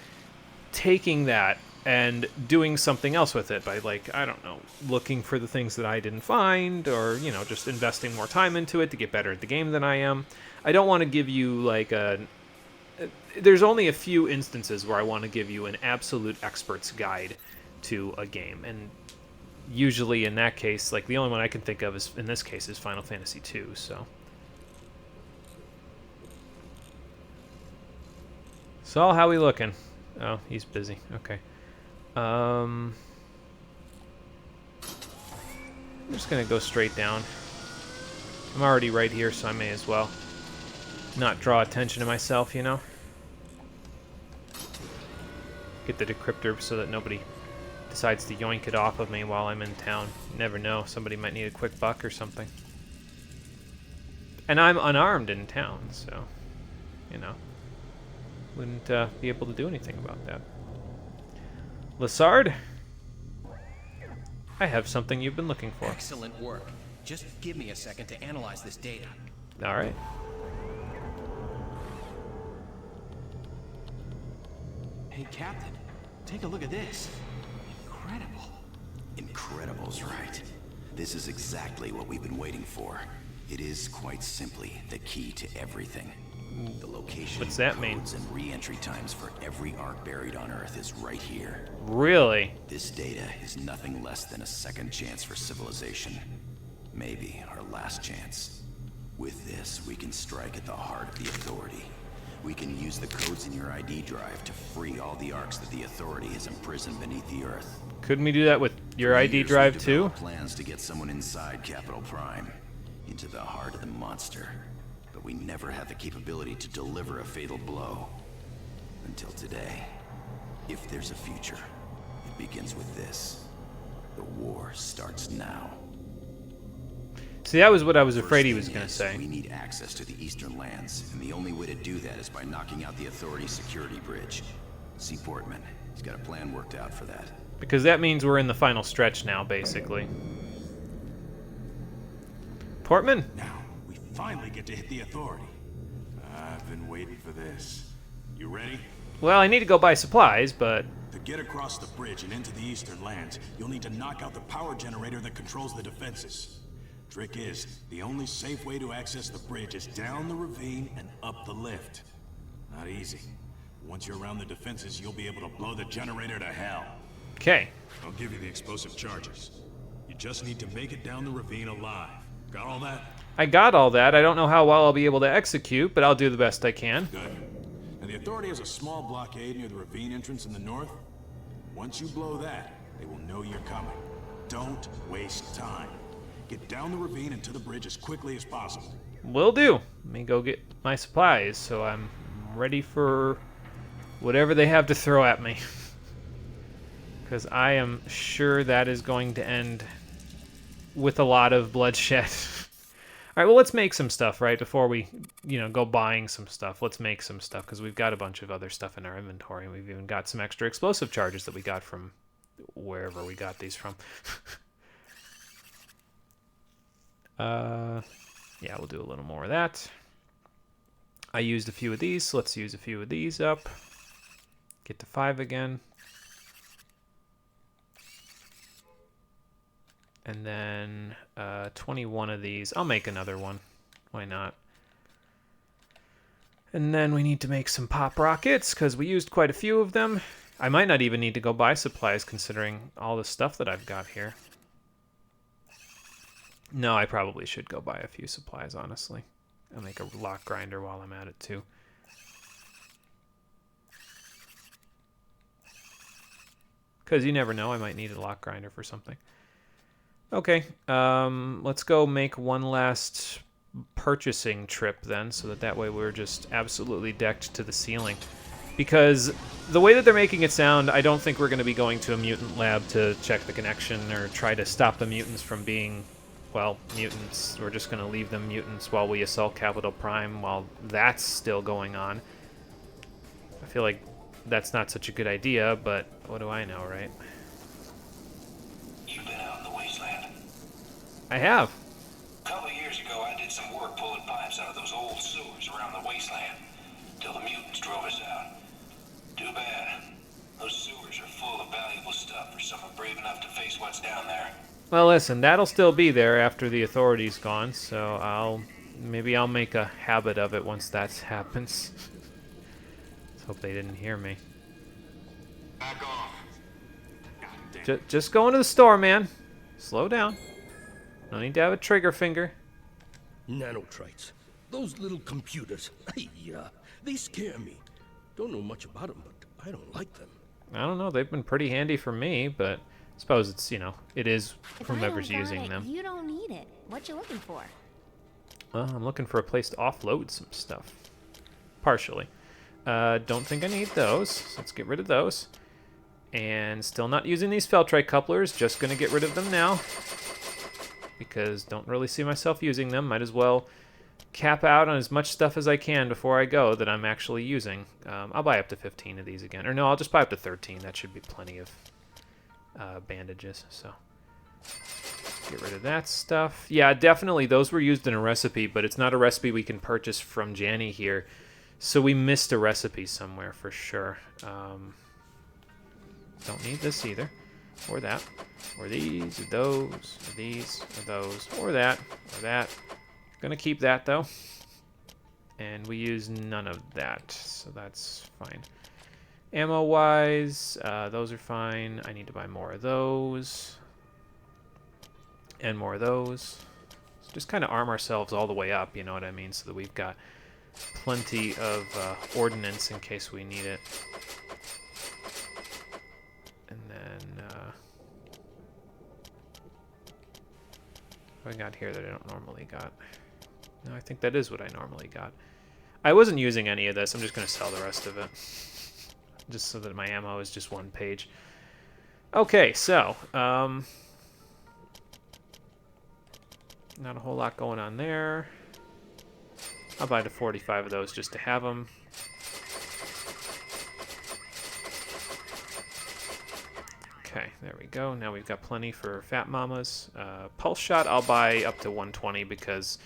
taking that and doing something else with it by, like, I don't know, looking for the things that I didn't find, or, you know, just investing more time into it to get better at the game than I am. I don't want to give you, like, there's only a few instances where I want to give you an absolute expert's guide to a game, and usually in that case, like, the only one I can think of is, in this case, is Final Fantasy II, so. Saul, how we looking? Oh, he's busy. Okay. I'm just gonna go straight down. I'm already right here, so I may as well not draw attention to myself, you know? Get the decryptor so that nobody decides to yoink it off of me while I'm in town. You never know, somebody might need a quick buck or something. And I'm unarmed in town, so, you know, wouldn't be able to do anything about that. Lassard, I have something you've been looking for. Excellent work. Just give me a second to analyze this data. All right. Hey, Captain, take a look at this. Incredible. Incredible's right. This is exactly what we've been waiting for. It is quite simply the key to everything. The location, what's that mean? Codes and re-entry times for every Ark buried on Earth is right here. Really? This data is nothing less than a second chance for civilization. Maybe our last chance. With this, we can strike at the heart of the Authority. We can use the codes in your ID drive to free all the Arks that the Authority has imprisoned beneath the Earth. Couldn't we do that with your ID drive too? Plans to get someone inside Capital Prime, into the heart of the monster. But we never had the capability to deliver a fatal blow. Until today. If there's a future, it begins with this. The war starts now. See, that was what I was afraid he was going to say. We need access to the Eastern Lands, and the only way to do that is by knocking out the Authority's security bridge. See Portman. He's got a plan worked out for that. Because that means we're in the final stretch now, basically. Portman? Now, we finally get to hit the Authority. I've been waiting for this. You ready? Well, I need to go buy supplies, but... To get across the bridge and into the Eastern Lands, you'll need to knock out the power generator that controls the defenses. Trick is, the only safe way to access the bridge is down the ravine and up the lift. Not easy. Once you're around the defenses, you'll be able to blow the generator to hell. Okay. I'll give you the explosive charges. You just need to make it down the ravine alive. Got all that? I got all that. I don't know how well I'll be able to execute, but I'll do the best I can. Good. And the Authority has a small blockade near the ravine entrance in the north. Once you blow that, they will know you're coming. Don't waste time. Get down the ravine and to the bridge as quickly as possible. Will do. Let me go get my supplies, so I'm ready for whatever they have to throw at me. Because I am sure that is going to end with a lot of bloodshed. Alright, well, let's make some stuff, right? Before we, go buying some stuff. Let's make some stuff, because we've got a bunch of other stuff in our inventory. We've even got some extra explosive charges that we got from wherever we got these from. Yeah, we'll do a little more of that. I used a few of these, so let's use a few of these up. Get to 5 again. And then 21 of these. I'll make another one. Why not? And then we need to make some pop rockets, because we used quite a few of them. I might not even need to go buy supplies, considering all the stuff that I've got here. No, I probably should go buy a few supplies, honestly. I'll make a lock grinder while I'm at it, too. Because you never know, I might need a lock grinder for something. Okay, let's go make one last purchasing trip then, so that way we're just absolutely decked to the ceiling. Because the way that they're making it sound, I don't think we're going to be going to a mutant lab to check the connection or try to stop the mutants from being, well, mutants. We're just going to leave them mutants while we assault Capital Prime while that's still going on. I feel like that's not such a good idea, but what do I know, right? You've been out in the wasteland. I have. A couple of years ago, I did some work pulling pipes out of those old sewers around the wasteland, till the mutants drove us out. Too bad. Those sewers are full of valuable stuff for someone brave enough to face what's down there. Well, listen, that'll still be there after the Authority's gone, so maybe I'll make a habit of it once that happens. Let's hope they didn't hear me. Back off. Just go into the store, man. Slow down. No need to have a trigger finger. Nanotrites. Those little computers. They scare me. Don't know much about them, but I don't like them. I don't know. They've been pretty handy for me, but I suppose it's, it is whomever's using them. You don't need it. What you looking for? Well, I'm looking for a place to offload some stuff. Partially. Don't think I need those. So let's get rid of those. And still not using these Feltrite couplers. Just going to get rid of them now. Because don't really see myself using them. Might as well cap out on as much stuff as I can before I go that I'm actually using. I'll buy up to 15 of these again. Or no, I'll just buy up to 13. That should be plenty of bandages. So get rid of that stuff. Yeah, definitely those were used in a recipe, but it's not a recipe we can purchase from Janny here. So we missed a recipe somewhere for sure. Don't need this either. Or that. Or these, or those, or these, or those, or that, or that. Gonna keep that though. And we use none of that, so that's fine. Ammo-wise, those are fine. I need to buy more of those. And more of those. So just kind of arm ourselves all the way up, you know what I mean? So that we've got plenty of ordnance in case we need it. And then, what I got here that I don't normally got? No, I think that is what I normally got. I wasn't using any of this. I'm just going to sell the rest of it. Just so that my ammo is just one page. Okay, so, not a whole lot going on there. I'll buy the 45 of those just to have them. Okay, there we go. Now we've got plenty for Fat Mamas. Pulse Shot, I'll buy up to 120 because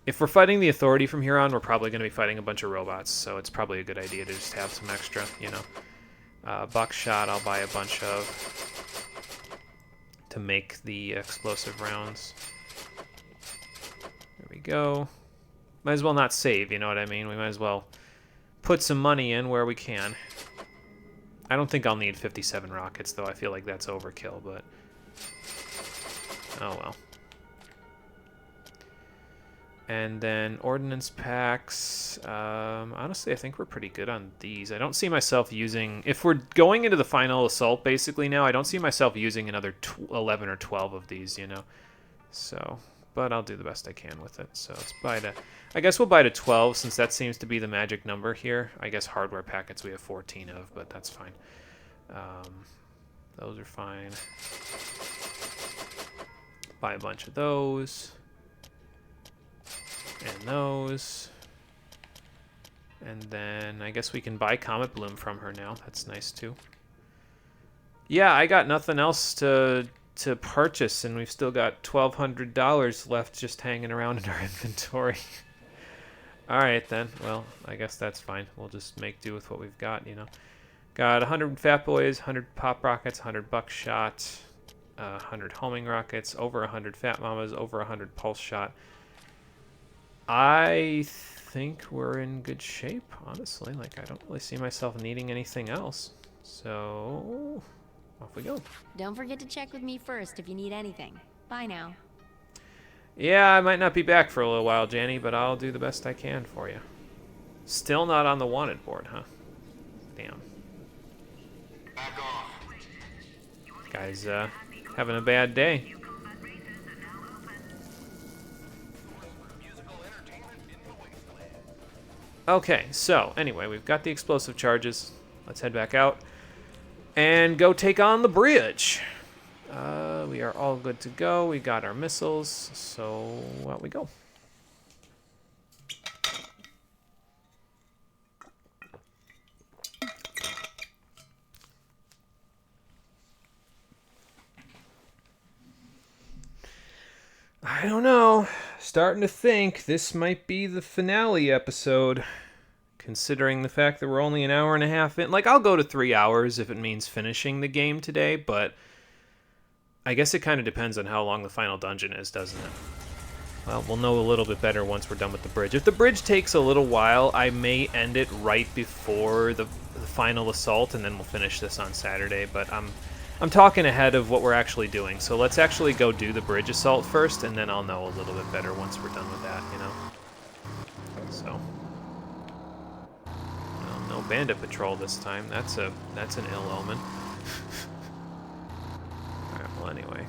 if we're fighting the Authority from here on, we're probably going to be fighting a bunch of robots, so it's probably a good idea to just have some extra, you know. Buckshot, I'll buy a bunch of to make the explosive rounds. There we go. Might as well not save, you know what I mean? We might as well put some money in where we can. I don't think I'll need 57 rockets, though. I feel like that's overkill, but... oh, well. And then ordnance packs. Honestly, I think we're pretty good on these. I don't see myself using... if we're going into the final assault, basically, now, I don't see myself using another 11 or 12 of these, you know? So... but I'll do the best I can with it. So let's buy to... I guess we'll buy to 12 since that seems to be the magic number here. I guess hardware packets we have 14 of, but that's fine. Those are fine. Buy a bunch of those. And those. And then I guess we can buy Comet Bloom from her now. That's nice too. Yeah, I got nothing else to purchase, and we've still got $1,200 left just hanging around in our inventory. Alright then, well, I guess that's fine. We'll just make do with what we've got, you know. Got 100 Fat Boys, 100 Pop Rockets, 100 Buckshot, 100 Homing Rockets, over 100 Fat Mamas, over 100 Pulse Shot. I think we're in good shape, honestly. Like, I don't really see myself needing anything else. So... off we go. Don't forget to check with me first if you need anything. Bye now. Yeah, I might not be back for a little while, Janny, but I'll do the best I can for you. Still not on the wanted board, huh? Damn. Guy's having a bad day. Okay, so anyway, we've got the explosive charges. Let's head back out and go take on the bridge. We are all good to go. We got our missiles, so out we go. I don't know. Starting to think this might be the finale episode. Considering the fact that we're only an hour and a half in. Like, I'll go to 3 hours if it means finishing the game today, but I guess it kind of depends on how long the final dungeon is, doesn't it? Well, we'll know a little bit better once we're done with the bridge. If the bridge takes a little while, I may end it right before the final assault, and then we'll finish this on Saturday, but I'm talking ahead of what we're actually doing, so let's actually go do the bridge assault first, and then I'll know a little bit better once we're done with that, you know? So... no bandit patrol this time. That's an ill omen. Alright, well anyway.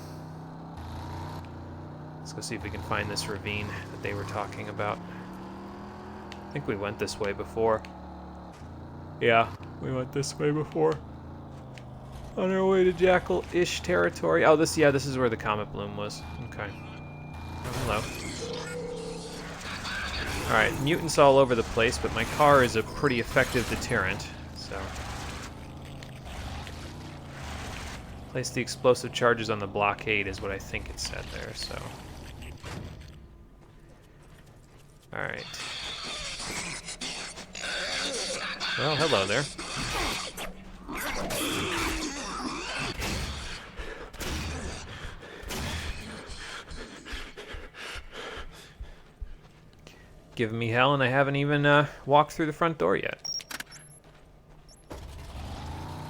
Let's go see if we can find this ravine that they were talking about. I think we went this way before. Yeah, we went this way before. On our way to Jackal-ish territory. Oh, this is where the Comet Bloom was. Okay. Oh, hello. Alright, mutants all over the place, but my car is a pretty effective deterrent, so... place the explosive charges on the blockade is what I think it said there, so... Alright. Well, hello there. Giving me hell, and I haven't even walked through the front door yet.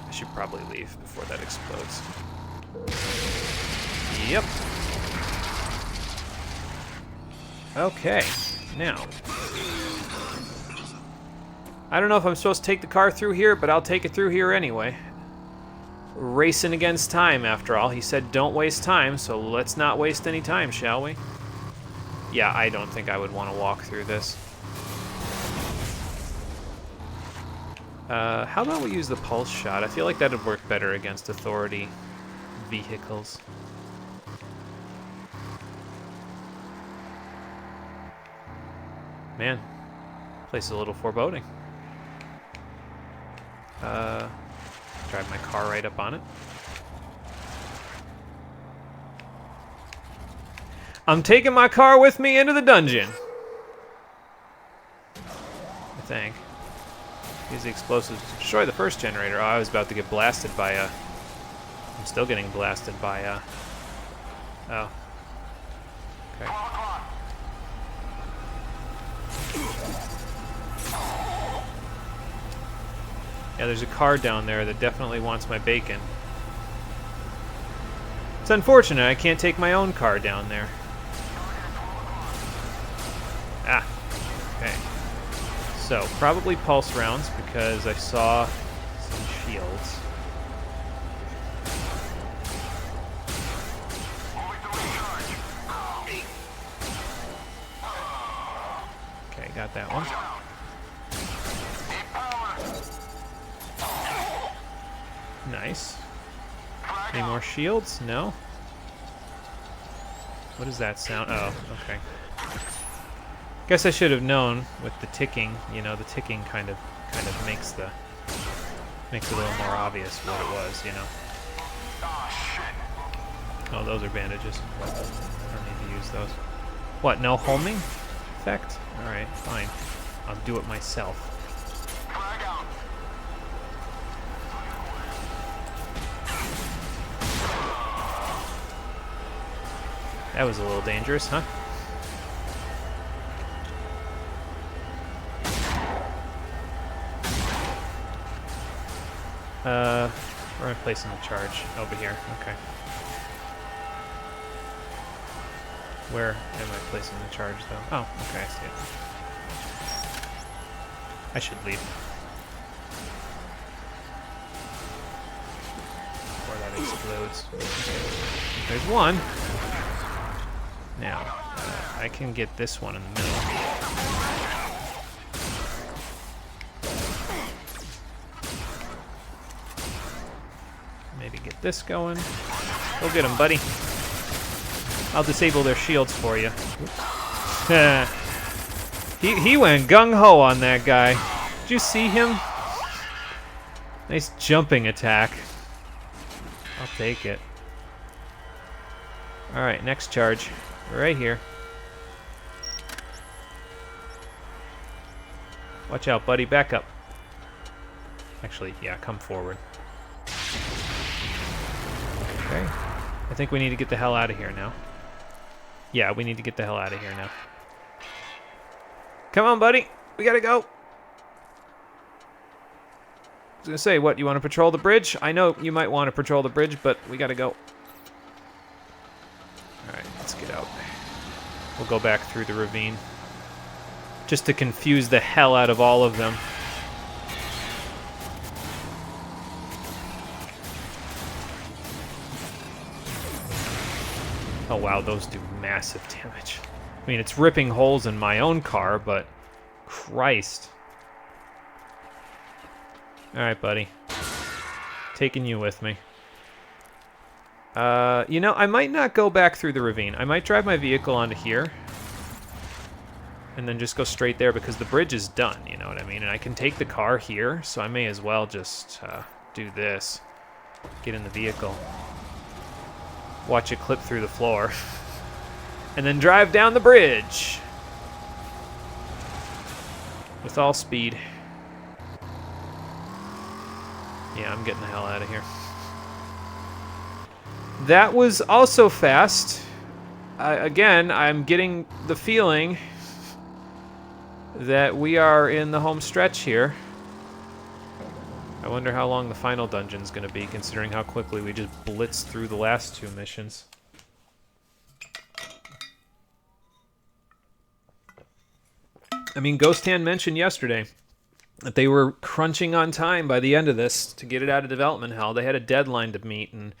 I should probably leave before that explodes. Yep. Okay, now. I don't know if I'm supposed to take the car through here, but I'll take it through here anyway. Racing against time, after all. He said don't waste time, so let's not waste any time, shall we? Yeah, I don't think I would want to walk through this. How about we use the pulse shot? I feel like that would work better against Authority. vehicles. Man, place is a little foreboding. Drive my car right up on it. I'm taking my car with me into the dungeon. I think. Use the explosives to destroy the first generator. Oh, I was about to get blasted by a... I'm still getting blasted by a... Oh. Okay. Yeah, there's a car down there that definitely wants my bacon. It's unfortunate I can't take my own car down there. Ah, okay. So, probably pulse rounds because I saw some shields. Okay, got that one. Nice. Any more shields? No? What does that sound? Oh, okay. Guess I should have known with the ticking. You know, the ticking kind of makes it a little more obvious what it was. You know. Oh, those are bandages. I don't need to use those. What? No homing effect? All right, fine. I'll do it myself. That was a little dangerous, huh? Where am I placing the charge? Over here, okay. Where am I placing the charge, though? Oh, okay, I see it. I should leave. Before that explodes. There's one. Now, I can get this one in the middle. Maybe get this going. Go get him, buddy. I'll disable their shields for you. He went gung-ho on that guy. Did you see him? Nice jumping attack. I'll take it. Alright, next charge. Right here. Watch out, buddy. Back up. Actually, yeah, come forward. Okay. I think we need to get the hell out of here now. Yeah, we need to get the hell out of here now. Come on, buddy. We gotta go. I was gonna say, what, you want to patrol the bridge? I know you might want to patrol the bridge, but we gotta go. Alright, let's get out. We'll go back through the ravine. Just to confuse the hell out of all of them. Oh wow, those do massive damage. I mean, it's ripping holes in my own car, but Christ. Alright, buddy. Taking you with me. You know, I might not go back through the ravine. I might drive my vehicle onto here. And then just go straight there because the bridge is done, you know what I mean? And I can take the car here, so I may as well just do this. Get in the vehicle. Watch it clip through the floor. And then drive down the bridge. With all speed. Yeah, I'm getting the hell out of here. That was also fast. Again, I'm getting the feeling that we are in the home stretch here. I wonder how long the final dungeon's going to be, considering how quickly we just blitzed through the last two missions. I mean, Ghost Hand mentioned yesterday that they were crunching on time by the end of this to get it out of development hell. They had a deadline to meet, and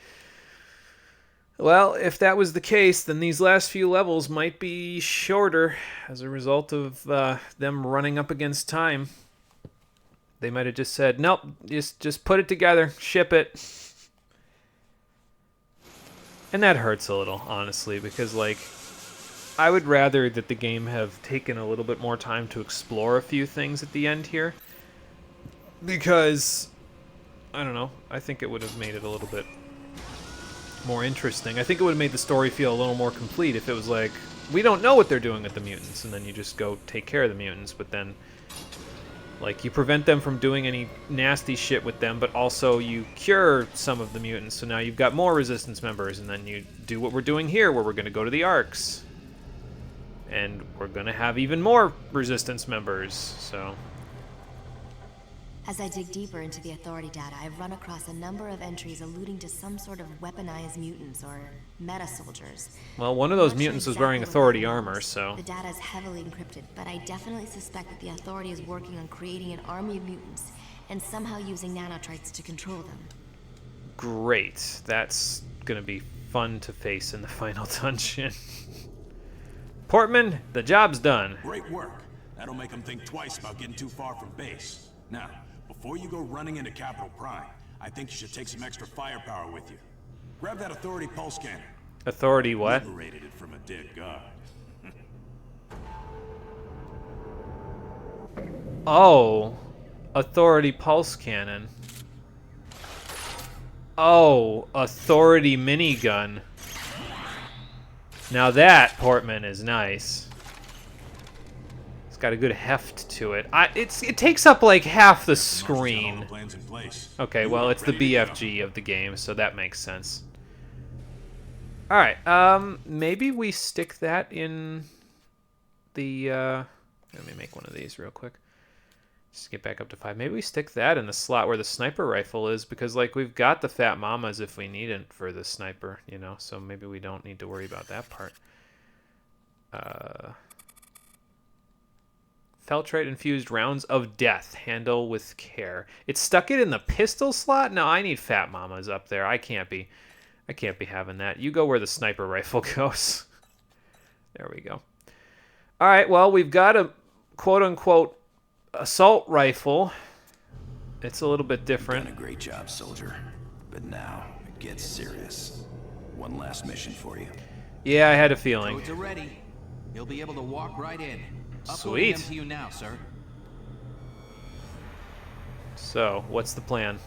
well, if that was the case, then these last few levels might be shorter as a result of them running up against time. They might have just said, nope, just put it together, ship it. And that hurts a little, honestly, because, like, I would rather that the game have taken a little bit more time to explore a few things at the end here. Because, I don't know, I think it would have made it a little bit more interesting. I think it would have made the story feel a little more complete if it was like, we don't know what they're doing with the mutants, and then you just go take care of the mutants, but then, like, you prevent them from doing any nasty shit with them, but also you cure some of the mutants, so now you've got more Resistance members, and then you do what we're doing here, where we're going to go to the Arks. And we're going to have even more Resistance members, so... As I dig deeper into the Authority data, I've run across a number of entries alluding to some sort of weaponized mutants or meta-soldiers. Well, one of those mutants was wearing Authority armor, so... The data is heavily encrypted, but I definitely suspect that the Authority is working on creating an army of mutants and somehow using nanotrites to control them. Great. That's gonna be fun to face in the final dungeon. Portman, the job's done. Great work. That'll make them think twice about getting too far from base. Now, before you go running into Capital Prime, I think you should take some extra firepower with you. Grab that Authority pulse scanner. Authority what? Liberated it from a dead guard. Oh. Authority pulse cannon. Oh, Authority minigun. Now that, Portman, is nice. It's got a good heft to it. It takes up like half the screen. Okay, well, it's the BFG of the game, so that makes sense. Alright, maybe we stick that in the, let me make one of these real quick. Just get back up to 5. Maybe we stick that in the slot where the sniper rifle is, because, like, we've got the Fat Mamas if we need it for the sniper, you know, so maybe we don't need to worry about that part. Feltrite-infused rounds of death. Handle with care. It stuck it in the pistol slot? No, I need Fat Mamas up there. I can't be having that. You go where the sniper rifle goes. There we go. All right, well, we've got a quote-unquote assault rifle. It's a little bit different. You've done a great job, soldier. But now it gets serious. One last mission for you. Yeah, I had a feeling. Codes are ready. You'll be able to walk right in. Sweet. Uploading them to you now, sir. So, what's the plan?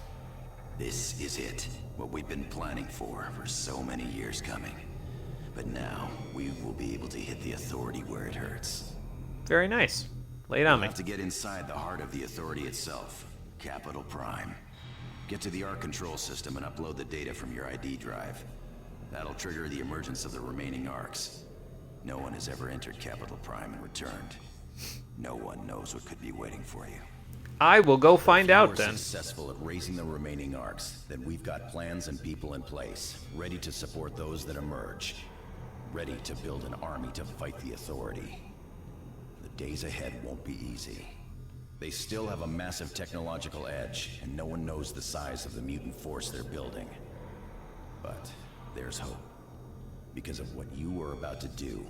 This is it. What we've been planning for so many years coming. But now, we will be able to hit the Authority where it hurts. Very nice. Lay it on me. We'll have to get inside the heart of the Authority itself. Capital Prime. Get to the ARC control system and upload the data from your ID drive. That'll trigger the emergence of the remaining ARCs. No one has ever entered Capital Prime and returned. No one knows what could be waiting for you. I will go find out then. If we're successful at raising the remaining ARCs, then we've got plans and people in place, ready to support those that emerge. Ready to build an army to fight the Authority. The days ahead won't be easy. They still have a massive technological edge, and no one knows the size of the mutant force they're building. But there's hope. Because of what you are about to do,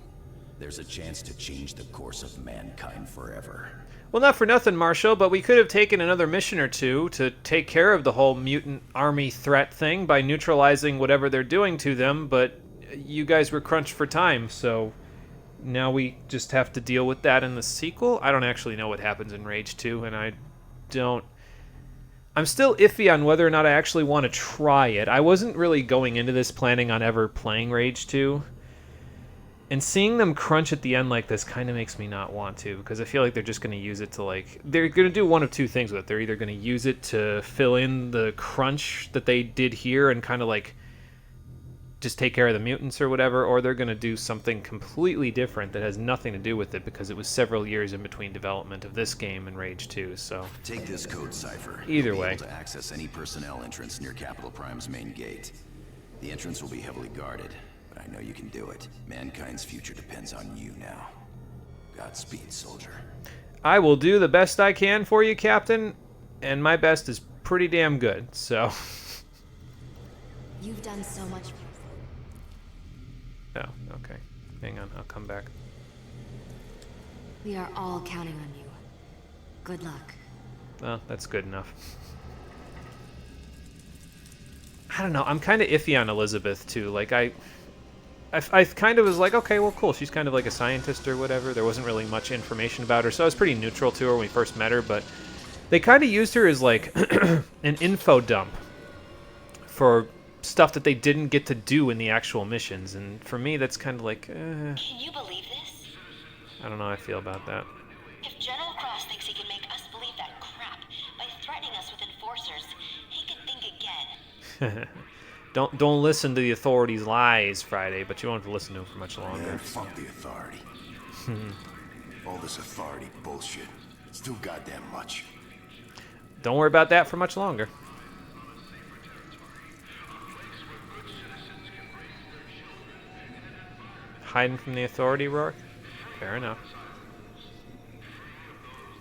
there's a chance to change the course of mankind forever. Well, not for nothing, Marshall, but we could have taken another mission or two to take care of the whole mutant army threat thing by neutralizing whatever they're doing to them, but you guys were crunched for time, so now we just have to deal with that in the sequel? I don't actually know what happens in Rage 2, and I'm still iffy on whether or not I actually want to try it. I wasn't really going into this planning on ever playing Rage 2. And seeing them crunch at the end like this kind of makes me not want to, because I feel like they're just going to use it to, like... They're going to do one of two things with it. They're either going to use it to fill in the crunch that they did here and kind of, like, just take care of the mutants or whatever, or they're going to do something completely different that has nothing to do with it, because it was several years in between development of this game and Rage 2, so... Take this code cipher. Either You'll way. be able to access any personnel entrance near Capital Prime's main gate. The entrance will be heavily guarded, but I know you can do it. Mankind's future depends on you now. Godspeed, soldier. I will do the best I can for you, Captain, and my best is pretty damn good, so... You've done so much. Oh, okay. Hang on, I'll come back. We are all counting on you. Good luck. Well, that's good enough. I don't know. I'm kind of iffy on Elizabeth too. Like I kind of was like, okay, well, cool. She's kind of like a scientist or whatever. There wasn't really much information about her, so I was pretty neutral to her when we first met her. But they kind of used her as like an info dump for stuff that they didn't get to do in the actual missions, and for me, that's kind of like. Can you believe this? I don't know how I feel about that. If General Cross thinks he can make us believe that crap by threatening us with enforcers, he can think again. Don't listen to the authorities' lies, Friday, but you won't have to listen to them for much longer. Man, fuck the authority. All this authority bullshit. It's too goddamn much. Don't worry about that for much longer. Hiding from the authority, Rourke? Fair enough.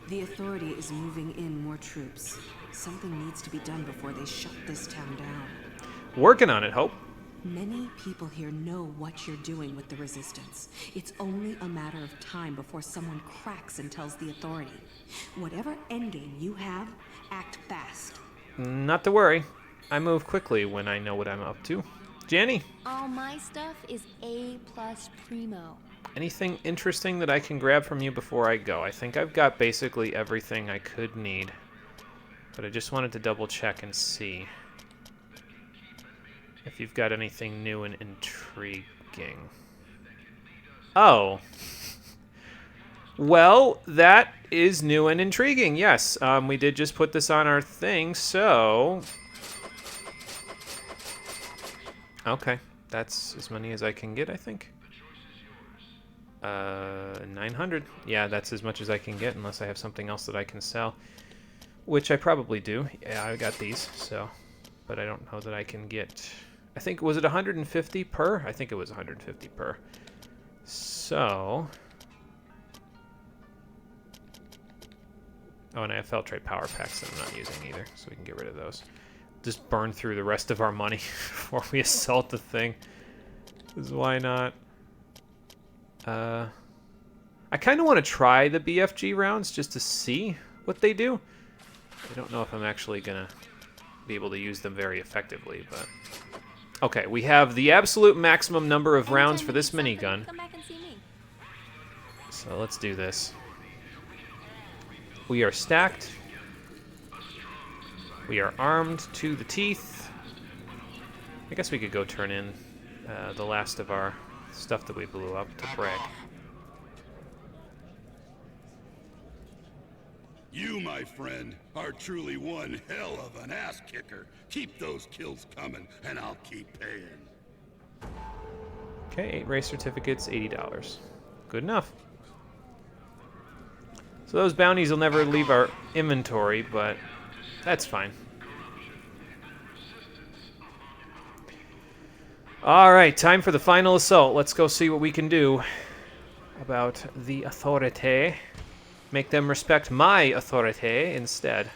The authority is moving in more troops. Something needs to be done before they shut this town down. Working on it, Hope. Many people here know what you're doing with the Resistance. It's only a matter of time before someone cracks and tells the authority. Whatever endgame you have, act fast. Not to worry. I move quickly when I know what I'm up to. Janny, All my stuff is A+ primo. anything interesting that I can grab from you before I go? I think I've got basically everything I could need, but I just wanted to double check and see if you've got anything new and intriguing. Oh. Well, that is new and intriguing, yes. We did just put this on our thing, so... Okay, that's as many as I can get, I think. 900. Yeah, that's as much as I can get, unless I have something else that I can sell. Which I probably do. Yeah, I got these, so... But I don't know that I can get... I think, was it 150 per? I think it was 150 per. So... Oh, and I have Feltrite power packs that I'm not using either, so we can get rid of those. Just burn through the rest of our money before we assault the thing. Because why not? I kind of want to try the BFG rounds just to see what they do. I don't know if I'm actually going to be able to use them very effectively, but... Okay, we have the absolute maximum number of rounds for this minigun. Come back and see me. So let's do this. We are stacked. We are armed to the teeth. I guess we could go turn in the last of our stuff that we blew up to Bragg. You, my friend, are truly one hell of an ass kicker. Keep those kills coming, and I'll keep paying. Okay, 8 race certificates, $80. Good enough. So those bounties will never leave our inventory, but that's fine. Alright, time for the final assault. Let's go see what we can do about the authority. Make them respect my authority instead.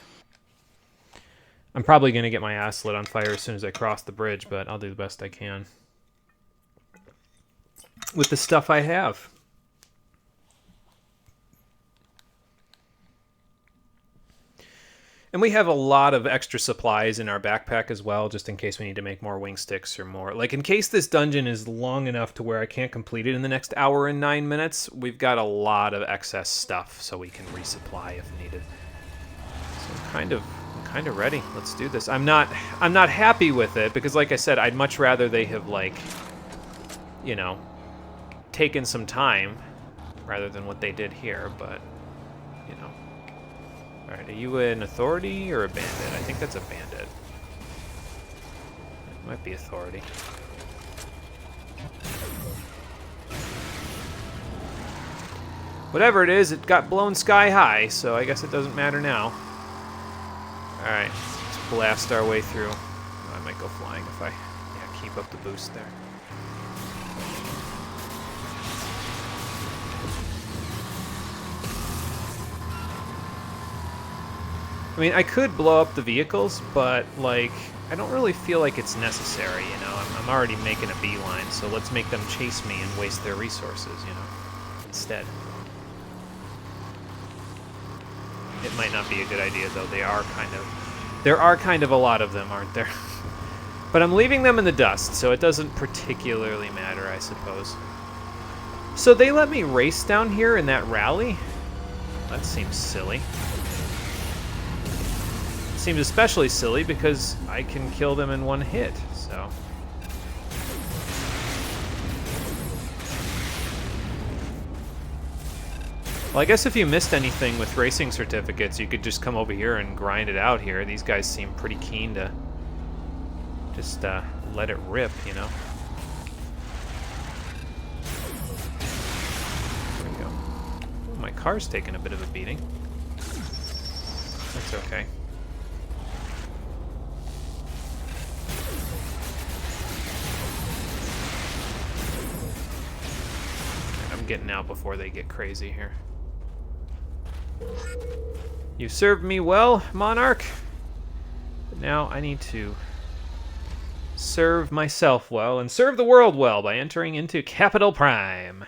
I'm probably going to get my ass lit on fire as soon as I cross the bridge, but I'll do the best I can with the stuff I have. And we have a lot of extra supplies in our backpack as well, just in case we need to make more wing sticks or more. Like, in case this dungeon is long enough to where I can't complete it in the next hour and 9 minutes, we've got a lot of excess stuff so we can resupply if needed. So I'm kind of ready. Let's do this. I'm not happy with it because, like I said, I'd much rather they have, like, you know, taken some time rather than what they did here, but, you know. Alright, are you an authority or a bandit? I think that's a bandit. It might be authority. Whatever it is, it got blown sky high, so I guess it doesn't matter now. Alright, let's blast our way through. Oh, I might go flying if I keep up the boost there. I mean, I could blow up the vehicles, but, like, I don't really feel like it's necessary, you know? I'm already making a beeline, so let's make them chase me and waste their resources, you know, instead. It might not be a good idea, though. There are kind of a lot of them, aren't there? But I'm leaving them in the dust, so it doesn't particularly matter, I suppose. So they let me race down here in that rally? That seems silly. Seems especially silly because I can kill them in one hit, so... Well, I guess if you missed anything with racing certificates, you could just come over here and grind it out here. These guys seem pretty keen to just let it rip, you know? There we go. Ooh, my car's taking a bit of a beating. That's okay. I'm getting out before they get crazy here. You served me well, Monarch. But now I need to serve myself well and serve the world well by entering into Capital Prime.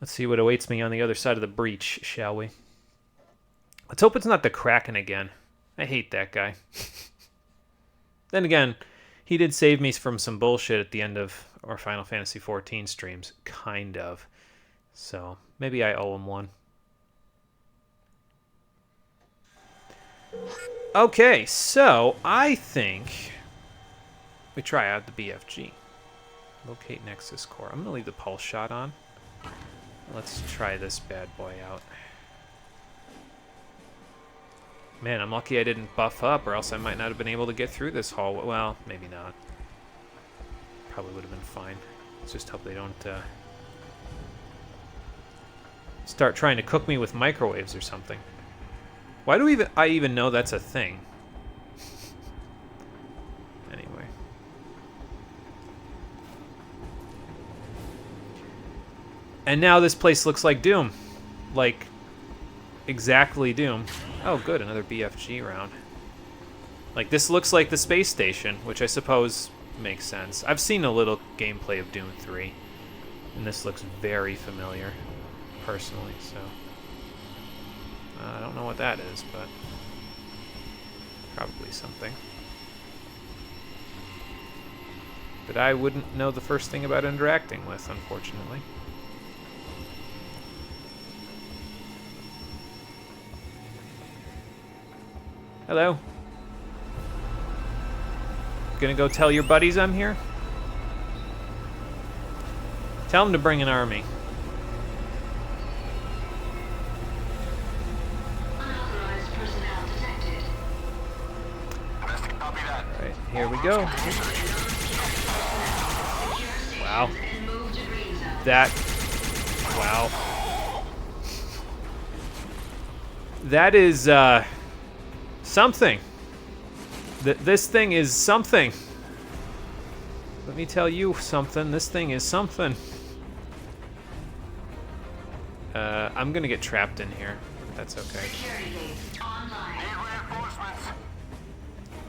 Let's see what awaits me on the other side of the breach, shall we? Let's hope it's not the Kraken again. I hate that guy. Then again, he did save me from some bullshit at the end of our Final Fantasy XIV streams. Kind of. So, maybe I owe him one. Okay, so I think we try out the BFG. Locate Nexus Core. I'm going to leave the pulse shot on. Let's try this bad boy out. Man, I'm lucky I didn't buff up, or else I might not have been able to get through this hallway. Well, maybe not. Probably would have been fine. Let's just hope they don't start trying to cook me with microwaves or something. Why do I even know that's a thing? Anyway. And now this place looks like Doom. Like, exactly Doom. Oh, good, another BFG round. Like, this looks like the space station, which I suppose makes sense. I've seen a little gameplay of Doom 3, and this looks very familiar, personally, so... I don't know what that is, but probably something. But I wouldn't know the first thing about interacting with, unfortunately. Hello. Gonna go tell your buddies I'm here? Tell them to bring an army. Alright, here we go. Wow. Wow. That is, something. This thing is something. Let me tell you something. This thing is something. I'm gonna get trapped in here. That's okay.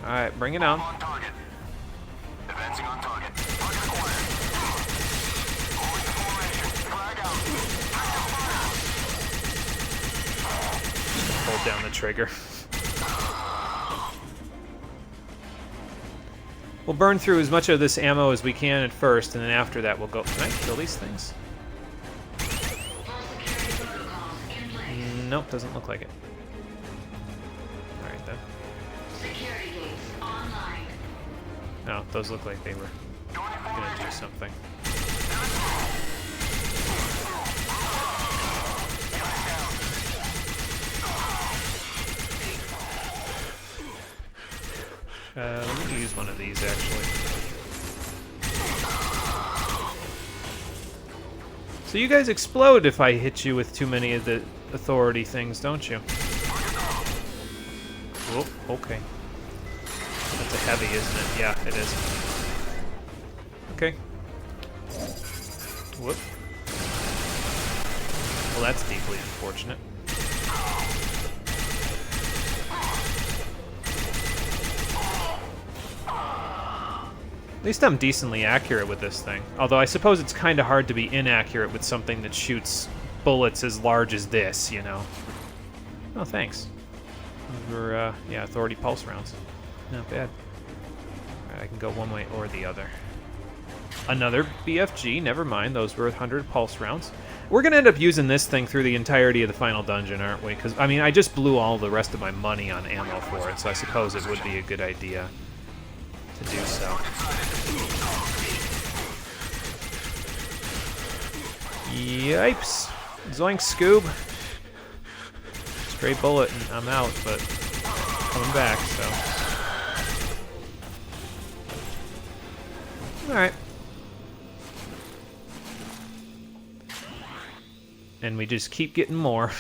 Alright, bring it on. Advancing on target. Hold down the trigger. We'll burn through as much of this ammo as we can at first, and then after that we'll go... Can I kill these things? Nope, doesn't look like it. Alright then. No, those look like they were gonna do something. Let me use one of these, actually. So you guys explode if I hit you with too many of the authority things, don't you? Whoop, okay. That's a heavy, isn't it? Yeah, it is. Okay. Whoop. Well, that's deeply unfortunate. At least I'm decently accurate with this thing. Although I suppose it's kind of hard to be inaccurate with something that shoots bullets as large as this, you know. Oh, thanks. Those were, yeah, authority pulse rounds. Not bad. Alright, I can go one way or the other. Another BFG, never mind, those were 100 pulse rounds. We're gonna end up using this thing through the entirety of the final dungeon, aren't we? Because, I mean, I just blew all the rest of my money on ammo for it, so I suppose it would be a good idea to do so. Yipes! Zoink, Scoob! Stray bullet and I'm out, but coming back, so... Alright. And we just keep getting more.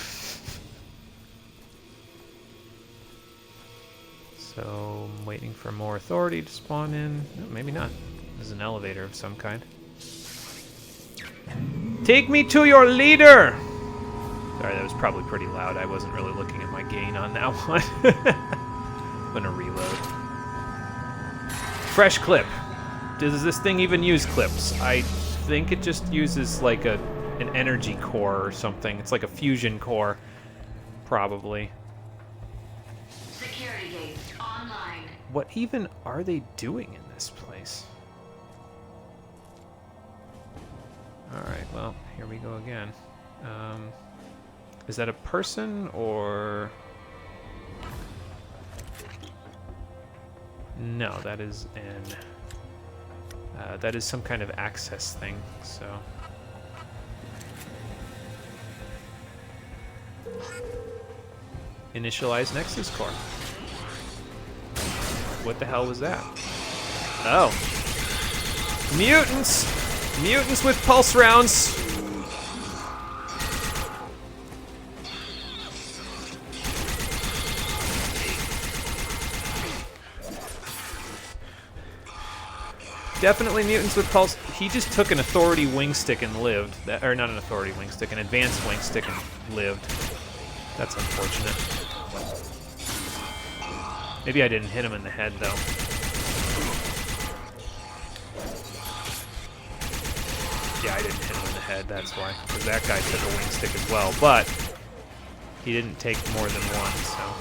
So, I'm waiting for more authority to spawn in. No, maybe not. There's an elevator of some kind. Take me to your leader! Sorry, that was probably pretty loud. I wasn't really looking at my gain on that one. I'm gonna reload. Fresh clip. Does this thing even use clips? I think it just uses like an energy core or something. It's like a fusion core, probably. Security gate online. What even are they doing in this place? Alright, well, here we go again. Is that a person, or... No, that is that is some kind of access thing, so... Initialize Nexus Core. What the hell was that? Oh. Mutants! Mutants with pulse rounds! Definitely mutants with pulse. He just took an authority wing stick and lived. Or not an authority wing stick, an advanced wing stick and lived. That's unfortunate. Maybe I didn't hit him in the head, though. Yeah, I didn't hit him in the head, that's why. Because that guy took a wing stick as well, but he didn't take more than one, so...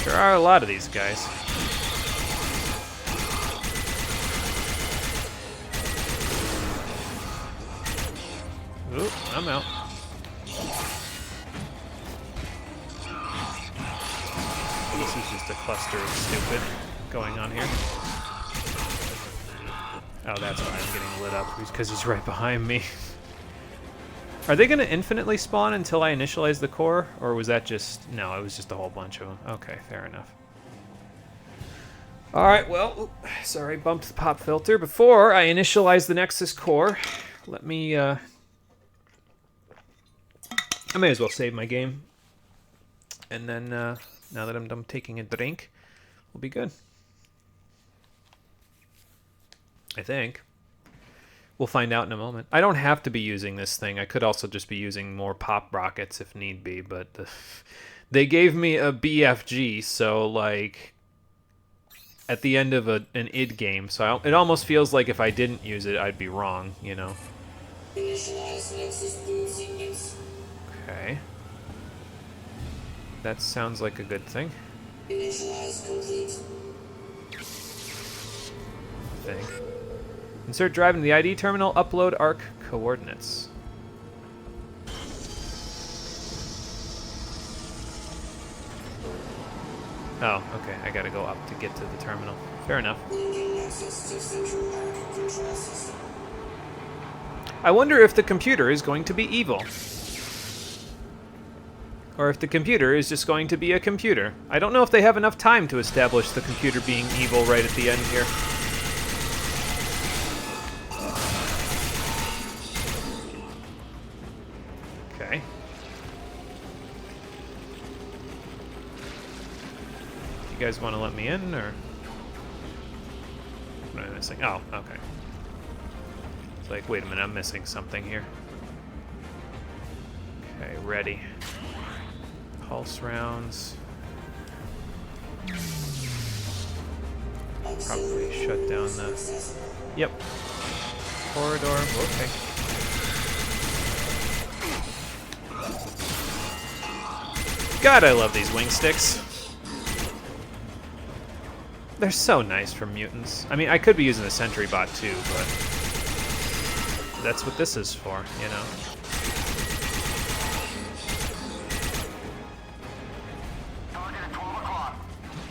There are a lot of these guys. Oop, I'm out. This is just a cluster of stupid going on here. Oh, that's why I'm getting lit up, because he's right behind me. Are they going to infinitely spawn until I initialize the core? Or was that just... No, it was just a whole bunch of them. Okay, fair enough. Alright, well, sorry, bumped the pop filter. Before I initialize the Nexus core, let me... I may as well save my game. And then, now that I'm done taking a drink, we'll be good. I think. We'll find out in a moment. I don't have to be using this thing. I could also just be using more pop rockets if need be, but they gave me a BFG, so like at the end of an id game, so it almost feels like if I didn't use it, I'd be wrong, you know. Okay. That sounds like a good thing. I think. Insert drive into the ID terminal, upload ARC coordinates. Oh, okay, I gotta go up to get to the terminal. Fair enough. I wonder if the computer is going to be evil. Or if the computer is just going to be a computer. I don't know if they have enough time to establish the computer being evil right at the end here. Okay. You guys want to let me in, or what am I missing? Oh, okay. It's like, wait a minute, I'm missing something here. Okay, ready. Pulse rounds. Probably shut down the... Yep. Corridor, okay. God, I love these wing sticks. They're so nice for mutants. I mean, I could be using the sentry bot too, but that's what this is for, you know.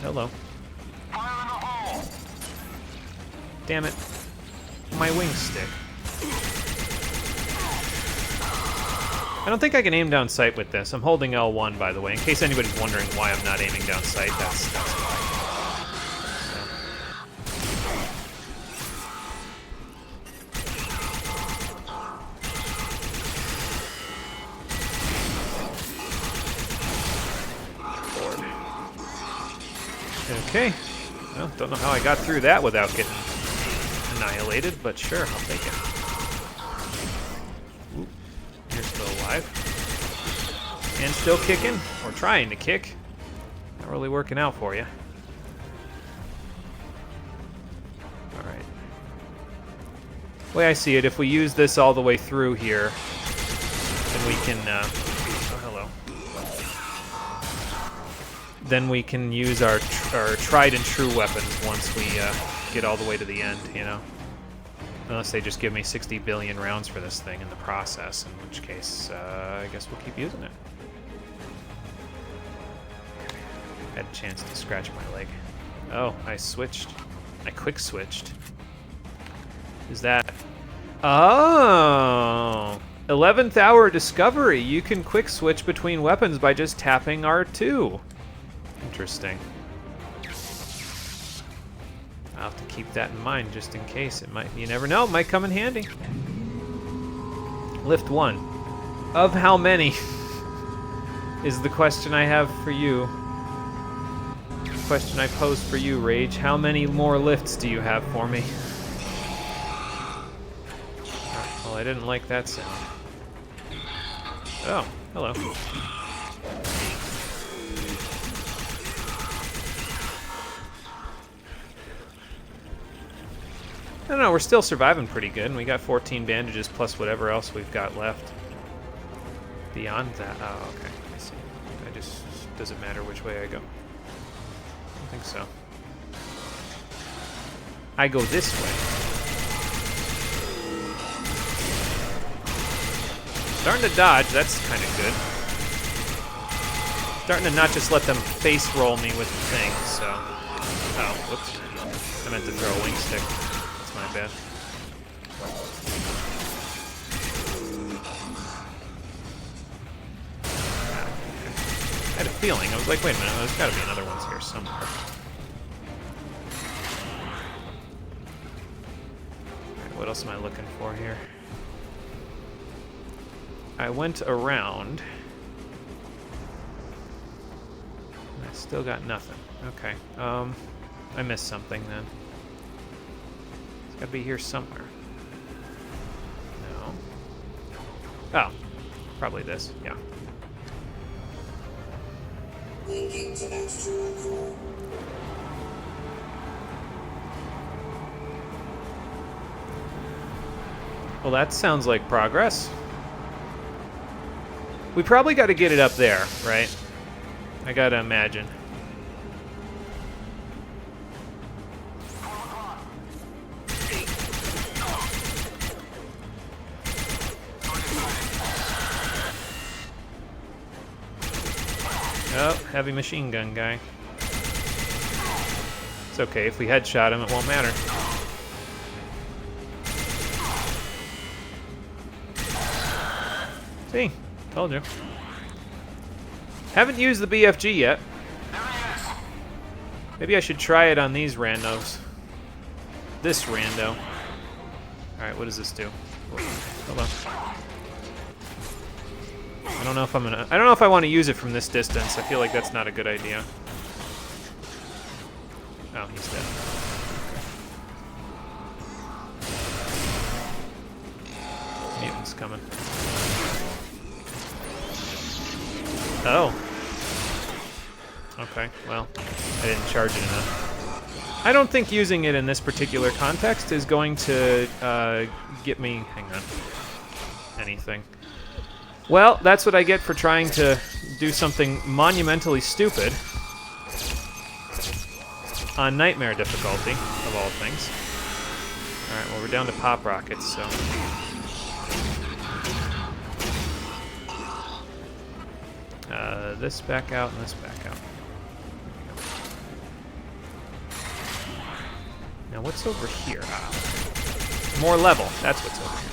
Hello. Damn it. My wing stick. I don't think I can aim down sight with this. I'm holding L1, by the way, in case anybody's wondering why I'm not aiming down sight. That's why. Okay. Well, don't know how I got through that without getting annihilated, but sure, I'll take it. Ooh, you're still alive. And still kicking, or trying to kick. Not really working out for you. Alright. The way I see it, if we use this all the way through here, then we can, then we can use our tried and true weapons once we get all the way to the end, you know? Unless they just give me 60 billion rounds for this thing in the process, in which case, I guess we'll keep using it. Had a chance to scratch my leg. Oh, I switched. I quick switched. Is that... Oh! 11th hour discovery! You can quick switch between weapons by just tapping R2. Interesting. I'll have to keep that in mind just in case. It might, you never know, it might come in handy. Lift 1. Of how many? Is the question I have for you. The question I pose for you, Rage. How many more lifts do you have for me? Well, I didn't like that sound. Oh, hello. I don't know, we're still surviving pretty good, and we got 14 bandages plus whatever else we've got left. Beyond that, oh, okay, I see. I just, doesn't matter which way I go. I don't think so. I go this way. Starting to dodge, that's kind of good. Starting to not just let them face roll me with the thing, so... Oh, whoops. I meant to throw a wing stick. My bad. I had a feeling. I was like, wait a minute, there's got to be another ones here somewhere. Alright, what else am I looking for here? I went around. And I still got nothing. Okay. I missed something then. Gotta be here somewhere. No. Oh, probably this, yeah. Well, that sounds like progress. We probably got to get it up there, right? I gotta imagine. Oh, heavy machine gun guy. It's okay, if we headshot him, it won't matter. See, told you. Haven't used the BFG yet. Maybe I should try it on these randos. This rando. Alright, what does this do? Hold on. I don't know if I want to use it from this distance. I feel like that's not a good idea. Oh, he's dead. Okay. Mutant's coming. Oh. Okay, well, I didn't charge it enough. I don't think using it in this particular context is going to get me, hang on, anything. Well, that's what I get for trying to do something monumentally stupid on Nightmare difficulty, of all things. Alright, well, we're down to pop rockets, so... this back out and this back out. Now, what's over here? More level. That's what's over here.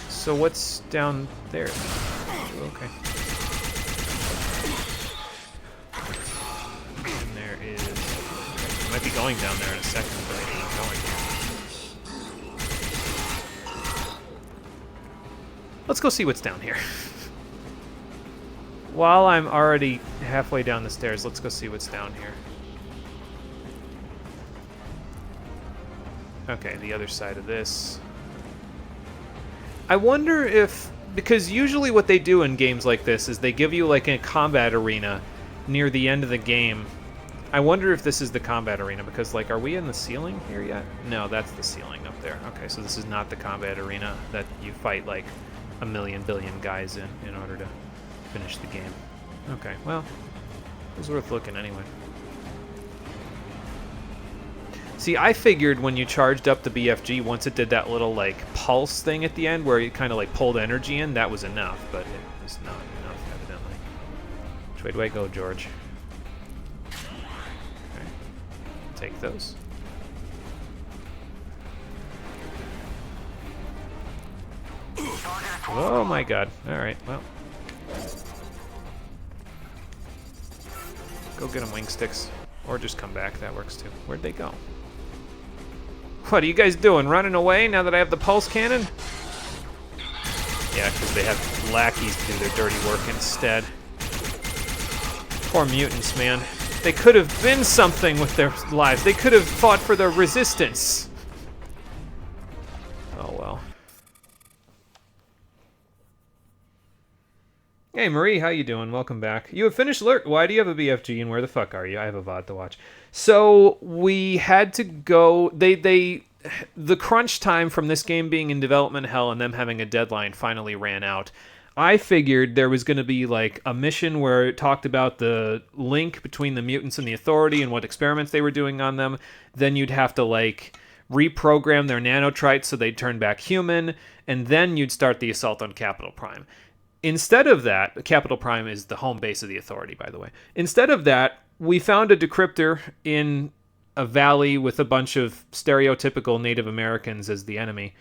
So what's down there? Okay. And there is... Okay, I might be going down there in a second, but I ain't going. Let's go see what's down here. While I'm already halfway down the stairs, let's go see what's down here. Okay, the other side of this. I wonder if... Because usually what they do in games like this is they give you like a combat arena near the end of the game. I wonder if this is the combat arena, because like, are we in the ceiling here yet? No, that's the ceiling up there. Okay, so this is not the combat arena that you fight like a million billion guys in order to finish the game. Okay, well, it was worth looking anyway. See, I figured when you charged up the BFG, once it did that little, like, pulse thing at the end where it kind of, like, pulled energy in, that was enough, but it was not enough, evidently. Which way do I go, George? Okay. Take those. Oh my god. Alright, well. Go get them wing sticks. Or just come back, that works too. Where'd they go? What are you guys doing? Running away now that I have the pulse cannon? Yeah, because they have lackeys to do their dirty work instead. Poor mutants, man. They could have been something with their lives. They could have fought for the resistance. Oh well. Hey Marie, how you doing? Welcome back. You have finished Alert. Why do you have a BFG and where the fuck are you? I have a VOD to watch. So we had to go. The crunch time from this game being in development hell and them having a deadline finally ran out. I figured there was going to be like a mission where it talked about the link between the mutants and the Authority and what experiments they were doing on them. Then you'd have to like reprogram their nanotrites so they'd turn back human, and then you'd start the assault on Capital Prime. Instead of that, Capital Prime is the home base of the Authority, by the way. Instead of that, we found a decryptor in a valley with a bunch of stereotypical Native Americans as the enemy.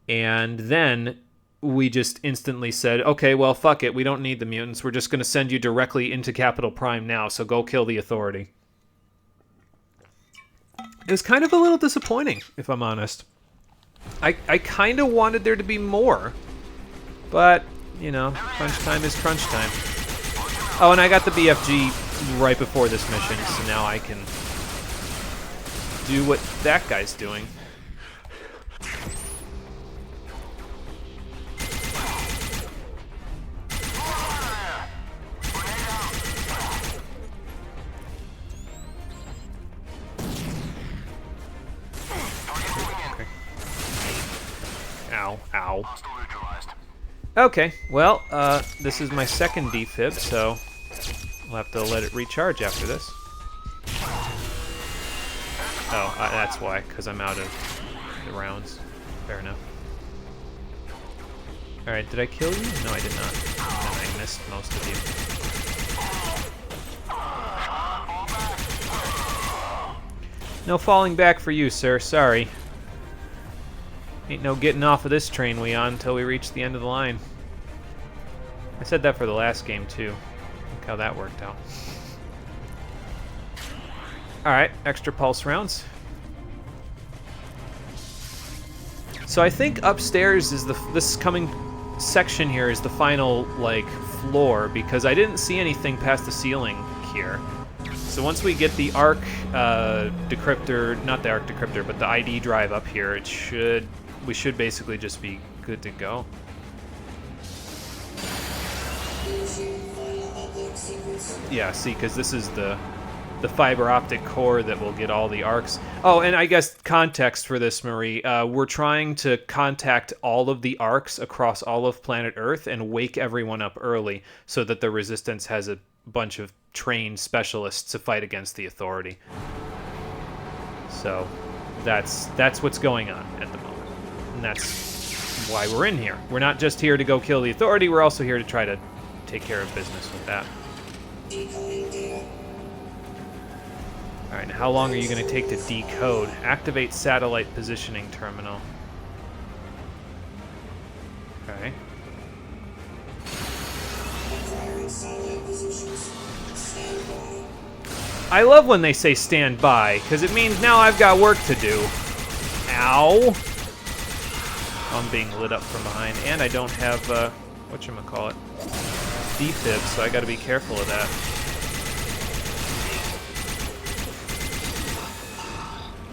And then we just instantly said, okay, well, fuck it. We don't need the mutants. We're just going to send you directly into Capital Prime now, so go kill the Authority. It was kind of a little disappointing, if I'm honest. I kind of wanted there to be more, but... You know, crunch time is crunch time. Oh, and I got the BFG right before this mission, so now I can do what that guy's doing. Okay. Ow, ow. Okay, well, this is my second defib, so we'll have to let it recharge after this. Oh, that's why, because I'm out of the rounds. Fair enough. Alright, did I kill you? No, I did not. And I missed most of you. No falling back for you, sir. Sorry. Ain't no getting off of this train we on until we reach the end of the line. I said that for the last game, too. Look how that worked out. Alright, extra pulse rounds. So I think upstairs is this coming section here is the final, like, floor, because I didn't see anything past the ceiling here. So once we get the ARC decryptor, not the ARC decryptor, but the ID drive up here, we should basically just be good to go. Yeah, see, because this is the the fiber optic core that will get all the arcs. Oh, and I guess context for this, Marie. We're trying to contact all of the arcs across all of planet Earth and wake everyone up early so that the Resistance has a bunch of trained specialists to fight against the Authority. So that's what's going on at the moment. And that's why we're in here. We're not just here to go kill the Authority, we're also here to try to take care of business with that. Alright, now how long are you going to take to decode? Activate satellite positioning terminal. Okay. I love when they say stand by, because it means now I've got work to do. Ow! I'm being lit up from behind, and I don't have, whatchamacallit, defib, so I gotta be careful of that.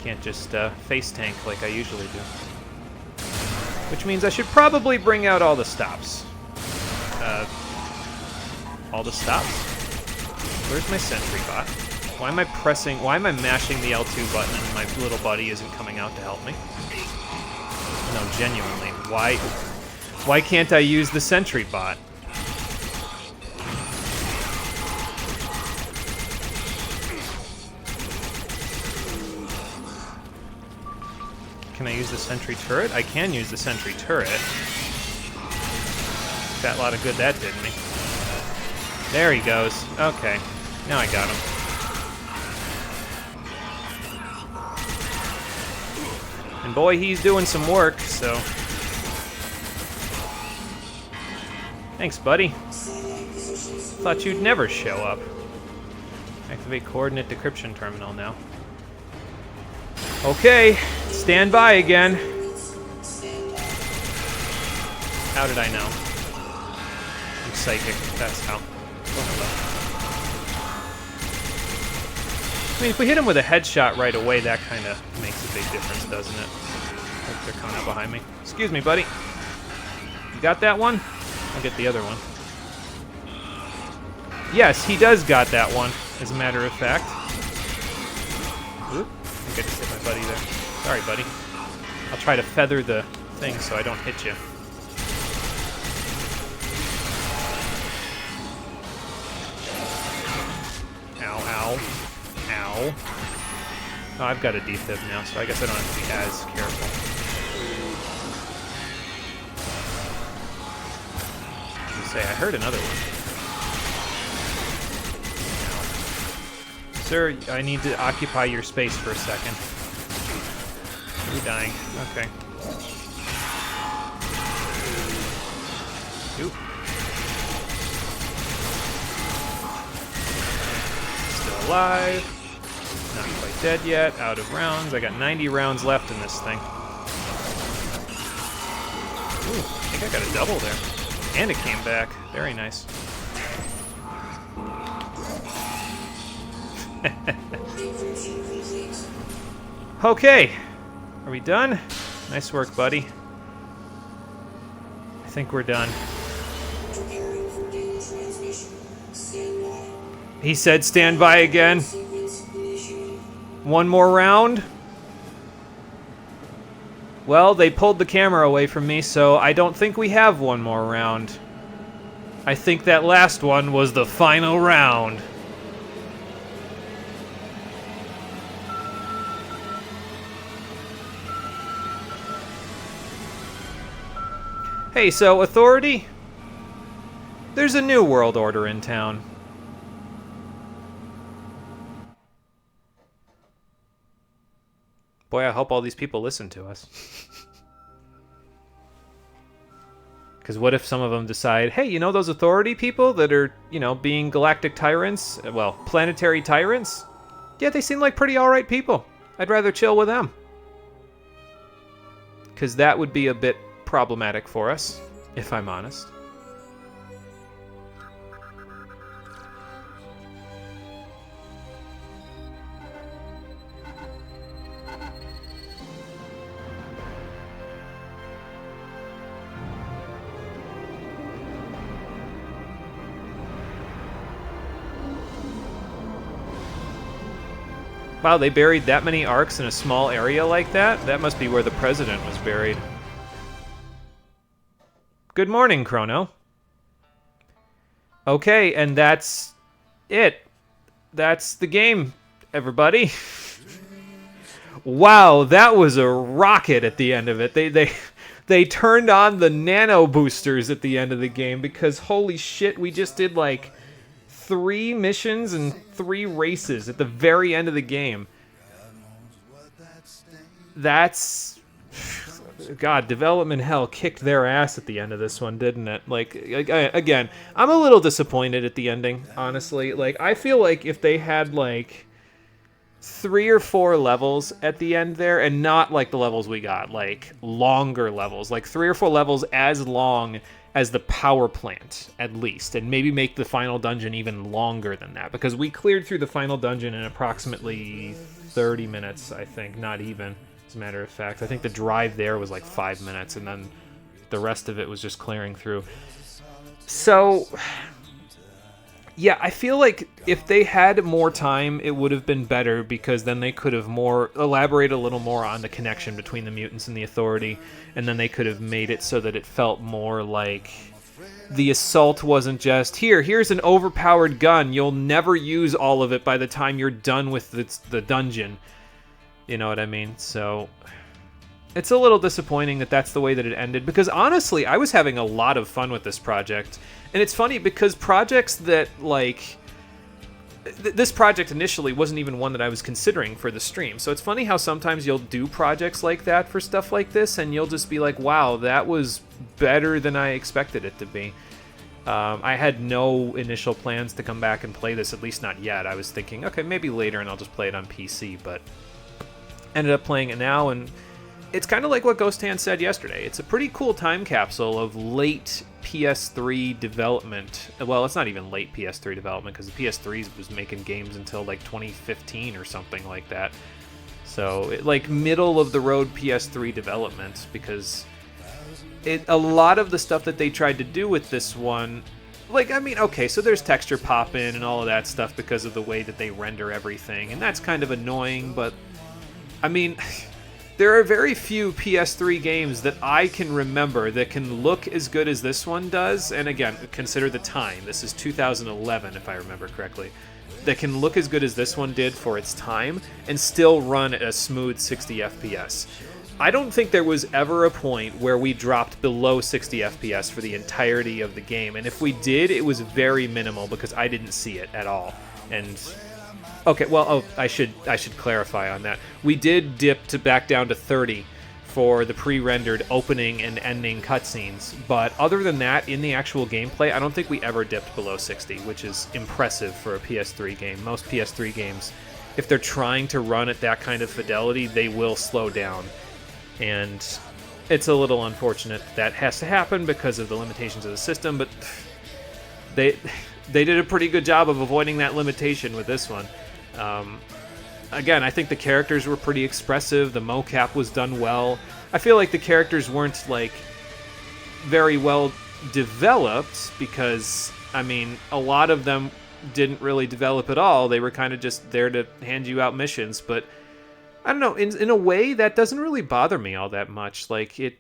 Can't just face tank like I usually do. Which means I should probably bring out all the stops. All the stops? Where's my sentry bot? Why am I mashing the L2 button and my little buddy isn't coming out to help me? No, genuinely, why can't I use the sentry bot? Can I use the sentry turret? I can use the sentry turret. Got a lot of good that did me. There he goes. Okay, now I got him. And boy, he's doing some work, so... Thanks, buddy. Thought you'd never show up. Activate coordinate decryption terminal now. Okay, stand by again. How did I know? I'm psychic, that's how. I mean, if we hit him with a headshot right away, that kind of makes a big difference, doesn't it? Oh, they're coming up behind me. Excuse me, buddy. You got that one? I'll get the other one. Yes, he does got that one, as a matter of fact. Oop, I think I just hit my buddy there. Sorry, buddy. I'll try to feather the thing so I don't hit you. Ow, ow. Ow. Oh, I've got a defib now, so I guess I don't have to be as careful. Say, I heard another one. Sir, I need to occupy your space for a second. You're dying. Okay. Oop. Still alive. Not quite dead yet. Out of rounds. I got 90 rounds left in this thing. Ooh, I think I got a double there. And it came back. Very nice. Okay. Are we done? Nice work, buddy. I think we're done. He said stand by again. One more round? Well, they pulled the camera away from me, so I don't think we have one more round. I think that last one was the final round. Hey, so, Authority? There's a new world order in town. Boy, I hope all these people listen to us. Because what if some of them decide, hey, you know those Authority people that are, you know, being galactic tyrants? Well, planetary tyrants? Yeah, they seem like pretty alright people. I'd rather chill with them. Because that would be a bit problematic for us, if I'm honest. Wow, they buried that many arcs in a small area like that? That must be where the president was buried. Good morning, Chrono. Okay, and that's it. That's the game, everybody. Wow, that was a rocket at the end of it. They turned on the nano boosters at the end of the game because holy shit, we just did like 3 missions and 3 races at the very end of the game. That's... God, development hell kicked their ass at the end of this one, didn't it? Like, again, I'm a little disappointed at the ending, honestly. Like, I feel like if they had, like, 3 or 4 levels at the end there, and not like the levels we got, like, longer levels, like 3 or 4 levels as long as the power plant, at least, and maybe make the final dungeon even longer than that, because we cleared through the final dungeon in approximately 30 minutes, I think, not even. As a matter of fact, I think the drive there was like 5 minutes, and then the rest of it was just clearing through. So, yeah, I feel like if they had more time, it would have been better, because then they could have elaborated a little more on the connection between the mutants and the Authority, and then they could have made it so that it felt more like the assault wasn't just, here's an overpowered gun, you'll never use all of it by the time you're done with the dungeon. You know what I mean? So it's a little disappointing that that's the way that it ended, because honestly, I was having a lot of fun with this project. And it's funny because projects that, like, this project initially wasn't even one that I was considering for the stream. So it's funny how sometimes you'll do projects like that for stuff like this, and you'll just be like, wow, that was better than I expected it to be. I had no initial plans to come back and play this, at least not yet. I was thinking, okay, maybe later and I'll just play it on PC, but ended up playing it now, and it's kind of like what Ghost Hand said yesterday. It's a pretty cool time capsule of late PS3 development. Well, it's not even late PS3 development, because the PS3 was making games until like 2015 or something like that. So, like middle of the road PS3 development, because a lot of the stuff that they tried to do with this one, like, I mean, okay, so there's texture pop-in and all of that stuff because of the way that they render everything, and that's kind of annoying, but I mean, there are very few PS3 games that I can remember that can look as good as this one does, and again, consider the time. This is 2011, if I remember correctly. That can look as good as this one did for its time and still run at a smooth 60 FPS. I don't think there was ever a point where we dropped below 60 FPS for the entirety of the game, and if we did, it was very minimal because I didn't see it at all. And okay, well, I should clarify on that. We did dip back down to 30 for the pre-rendered opening and ending cutscenes, but other than that, in the actual gameplay, I don't think we ever dipped below 60, which is impressive for a PS3 game. Most PS3 games, if they're trying to run at that kind of fidelity, they will slow down, and it's a little unfortunate that has to happen because of the limitations of the system, but they did a pretty good job of avoiding that limitation with this one. Again, I think the characters were pretty expressive. The mocap was done well. I feel like the characters weren't, like, very well developed because, I mean, a lot of them didn't really develop at all. They were kind of just there to hand you out missions, but I don't know, in a way, that doesn't really bother me all that much. Like, it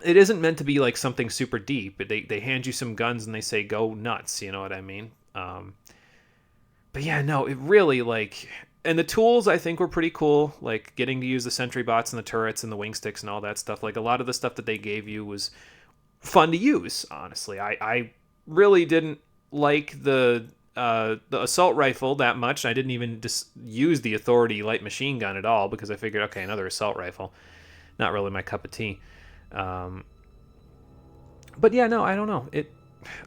isn't meant to be, like, something super deep. They hand you some guns and they say, go nuts, you know what I mean? But yeah, no, it really, like... And the tools, I think, were pretty cool. Like, getting to use the sentry bots and the turrets and the wing sticks and all that stuff. Like, a lot of the stuff that they gave you was fun to use, honestly. I really didn't like the assault rifle that much. I didn't even use the Authority light machine gun at all because I figured, okay, another assault rifle. Not really my cup of tea. But yeah, no, I don't know.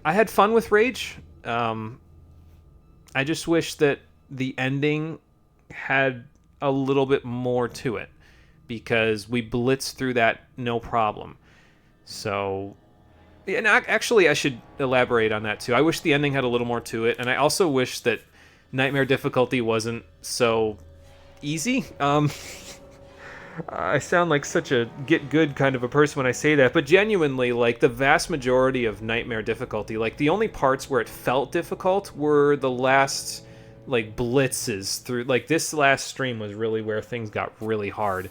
I had fun with Rage. I just wish that the ending had a little bit more to it because we blitzed through that no problem. So, and actually I should elaborate on that too. I wish the ending had a little more to it, and I also wish that Nightmare difficulty wasn't so easy. I sound like such a get good kind of a person when I say that, but genuinely, like, the vast majority of Nightmare difficulty, like, the only parts where it felt difficult were the last, like blitzes through. Like this last stream was really where things got really hard.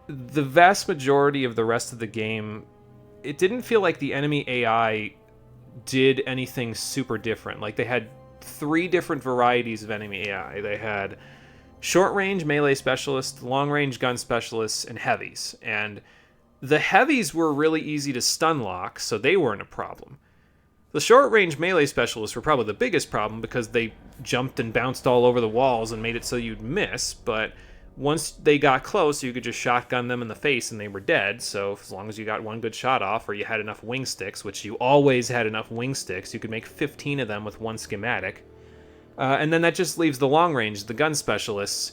The vast majority of the rest of the game, it didn't feel like the enemy AI did anything super different. Like they had 3 different varieties of enemy AI. They had short range melee specialists, long range gun specialists, and heavies. And the heavies were really easy to stun lock, so they weren't a problem. The short range melee specialists were probably the biggest problem because they jumped and bounced all over the walls and made it so you'd miss, but once they got close, you could just shotgun them in the face and they were dead. So as long as you got one good shot off, or you had enough wing sticks, which you always had enough wing sticks, you could make 15 of them with one schematic. And then that just leaves the long range, the gun specialists.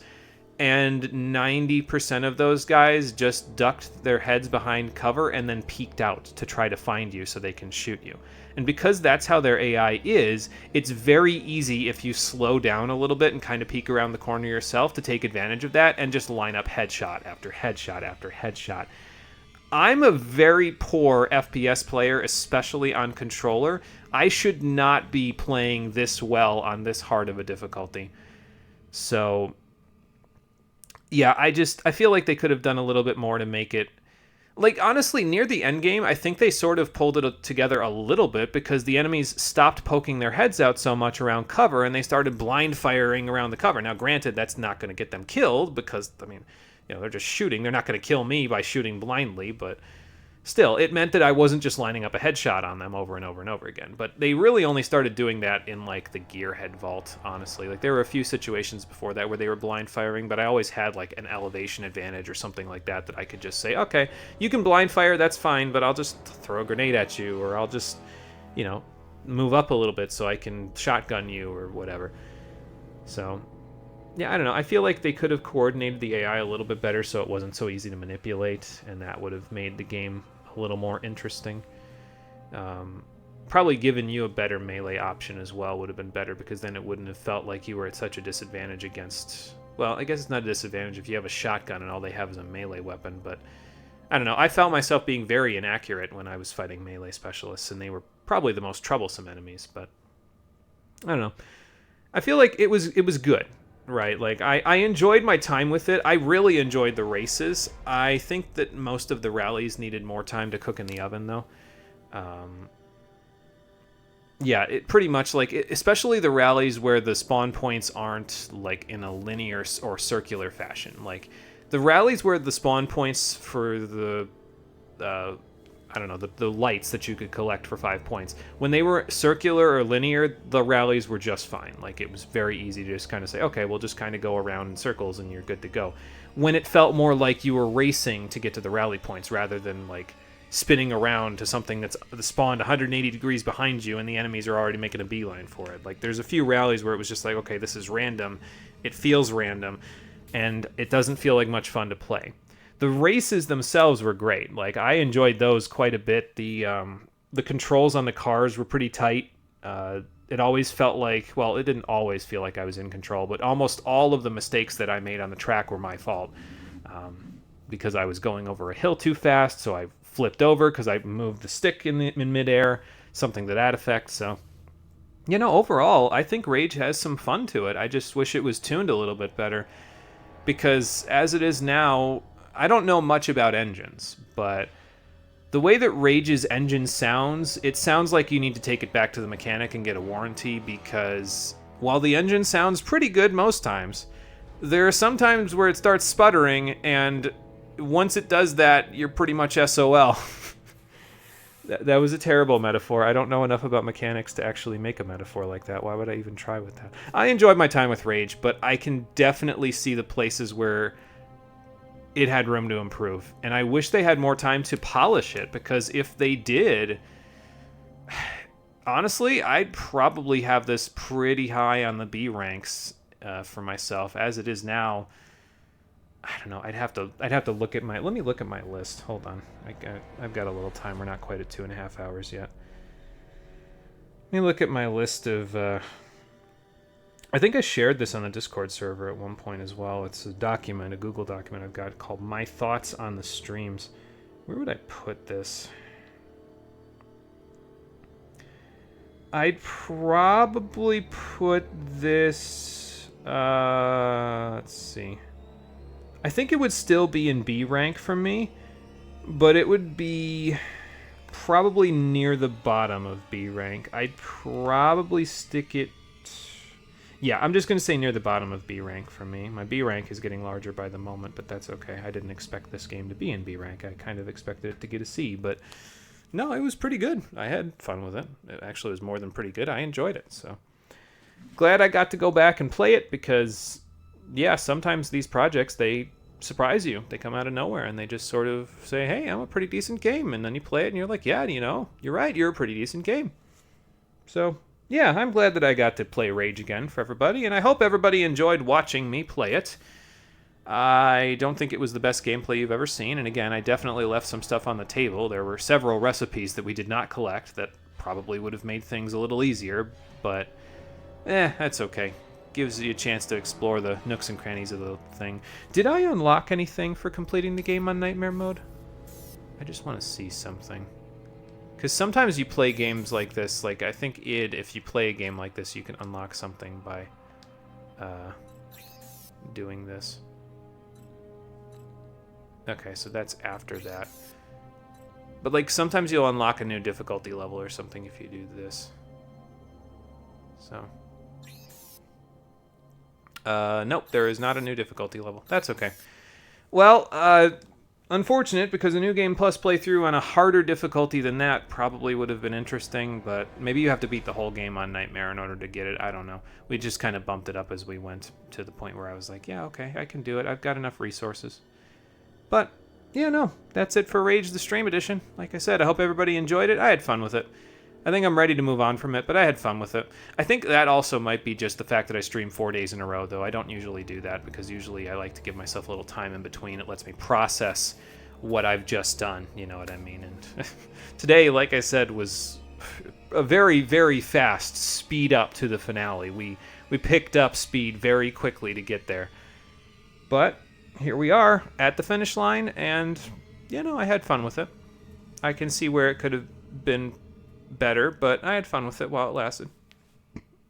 And 90% of those guys just ducked their heads behind cover and then peeked out to try to find you so they can shoot you. And because that's how their AI is, it's very easy if you slow down a little bit and kind of peek around the corner yourself to take advantage of that and just line up headshot after headshot after headshot. I'm a very poor FPS player, especially on controller. I should not be playing this well on this hard of a difficulty. So yeah, I feel like they could have done a little bit more to make it... Like, honestly, near the end game, I think they sort of pulled it together a little bit because the enemies stopped poking their heads out so much around cover and they started blind firing around the cover. Now, granted, that's not going to get them killed because, I mean, you know, they're just shooting. They're not going to kill me by shooting blindly, but still, it meant that I wasn't just lining up a headshot on them over and over and over again. But they really only started doing that in, like, the Gearhead Vault, honestly. Like, there were a few situations before that where they were blind firing, but I always had, like, an elevation advantage or something like that that I could just say, okay, you can blind fire, that's fine, but I'll just throw a grenade at you, or I'll just, you know, move up a little bit so I can shotgun you or whatever. So, yeah, I don't know. I feel like they could have coordinated the AI a little bit better so it wasn't so easy to manipulate, and that would have made the game a little more interesting. Probably giving you a better melee option as well would have been better, because then it wouldn't have felt like you were at such a disadvantage against... Well, I guess it's not a disadvantage if you have a shotgun and all they have is a melee weapon, but I don't know. I felt myself being very inaccurate when I was fighting melee specialists, and they were probably the most troublesome enemies, but I don't know. I feel like it was good. Right, like, I enjoyed my time with it. I really enjoyed the races. I think that most of the rallies needed more time to cook in the oven, though. Yeah, it pretty much, like, especially the rallies where the spawn points aren't, like, in a linear or circular fashion. Like, the rallies where the spawn points for the, I don't know, the lights that you could collect for 5 points, when they were circular or linear, the rallies were just fine. Like, it was very easy to just kind of say, okay, we'll just kind of go around in circles and you're good to go. When it felt more like you were racing to get to the rally points rather than, like, spinning around to something that's spawned 180 degrees behind you and the enemies are already making a beeline for it. Like, there's a few rallies where it was just like, okay, this is random, it feels random, and it doesn't feel like much fun to play. The races themselves were great. Like, I enjoyed those quite a bit. The controls on the cars were pretty tight. It always felt like, well, it didn't always feel like I was in control, but almost all of the mistakes that I made on the track were my fault. Because I was going over a hill too fast, so I flipped over because I moved the stick in midair, something to that effect. So, you know, overall, I think Rage has some fun to it. I just wish it was tuned a little bit better. Because as it is now, I don't know much about engines, but the way that Rage's engine sounds, it sounds like you need to take it back to the mechanic and get a warranty, because while the engine sounds pretty good most times, there are some times where it starts sputtering, and once it does that, you're pretty much SOL. That was a terrible metaphor. I don't know enough about mechanics to actually make a metaphor like that. Why would I even try with that? I enjoyed my time with Rage, but I can definitely see the places where it had room to improve. And I wish they had more time to polish it, because if they did, honestly, I'd probably have this pretty high on the B ranks for myself. As it is now, I don't know. I'd have to look at my... Let me look at my list. Hold on. I've got a little time. We're not quite at 2.5 hours yet. Let me look at my list of... I think I shared this on the Discord server at one point as well. It's a document, a Google document I've got called My Thoughts on the Streams. Where would I put this? I'd probably put this... let's see. I think it would still be in B rank for me, but it would be probably near the bottom of B rank. I'd probably stick it... Yeah, I'm just going to say near the bottom of B rank for me. My B rank is getting larger by the moment, but that's okay. I didn't expect this game to be in B rank. I kind of expected it to get a C, but no, it was pretty good. I had fun with it. It actually was more than pretty good. I enjoyed it, so glad I got to go back and play it because, yeah, sometimes these projects, they surprise you. They come out of nowhere and they just sort of say, hey, I'm a pretty decent game, and then you play it and you're like, yeah, you know, you're right, you're a pretty decent game. So yeah, I'm glad that I got to play Rage again for everybody, and I hope everybody enjoyed watching me play it. I don't think it was the best gameplay you've ever seen, and again, I definitely left some stuff on the table. There were several recipes that we did not collect that probably would have made things a little easier, but that's okay. Gives you a chance to explore the nooks and crannies of the thing. Did I unlock anything for completing the game on Nightmare Mode? I just want to see something. Because sometimes you play games like this, like I think if you play a game like this, you can unlock something by doing this. Okay, so that's after that. But like sometimes you'll unlock a new difficulty level or something if you do this. So. Nope, there is not a new difficulty level. That's okay. Well, unfortunate, because a New Game Plus playthrough on a harder difficulty than that probably would have been interesting, but maybe you have to beat the whole game on Nightmare in order to get it. I don't know. We just kind of bumped it up as we went to the point where I was like, yeah, okay, I can do it. I've got enough resources. But, yeah, no, that's it for Rage the Stream Edition. Like I said, I hope everybody enjoyed it. I had fun with it. I think I'm ready to move on from it, but I had fun with it. I think that also might be just the fact that I stream 4 days in a row, though. I don't usually do that because usually I like to give myself a little time in between. It lets me process what I've just done, you know what I mean? And today, like I said, was a very, very fast speed up to the finale. We picked up speed very quickly to get there. But here we are at the finish line, and, you know, I had fun with it. I can see where it could have been better, but I had fun with it while it lasted.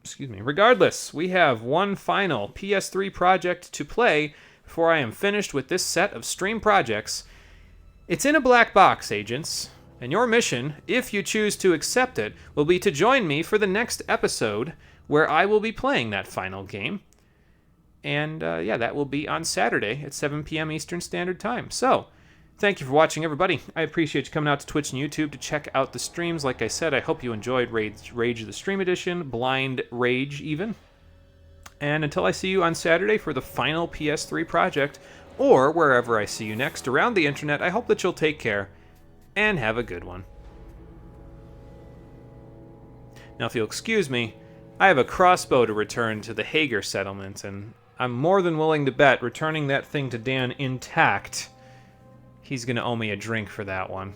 Excuse me. Regardless, we have one final PS3 project to play before I am finished with this set of stream projects. It's in a black box, agents, and your mission, if you choose to accept it, will be to join me for the next episode where I will be playing that final game. And yeah, that will be on Saturday at 7 p.m. Eastern Standard Time. So, thank you for watching, everybody. I appreciate you coming out to Twitch and YouTube to check out the streams. Like I said, I hope you enjoyed Rage the Stream Edition, Blind Rage even. And until I see you on Saturday for the final PS3 project, or wherever I see you next around the internet, I hope that you'll take care and have a good one. Now, if you'll excuse me, I have a crossbow to return to the Hager settlement, and I'm more than willing to bet returning that thing to Dan intact, he's going to owe me a drink for that one.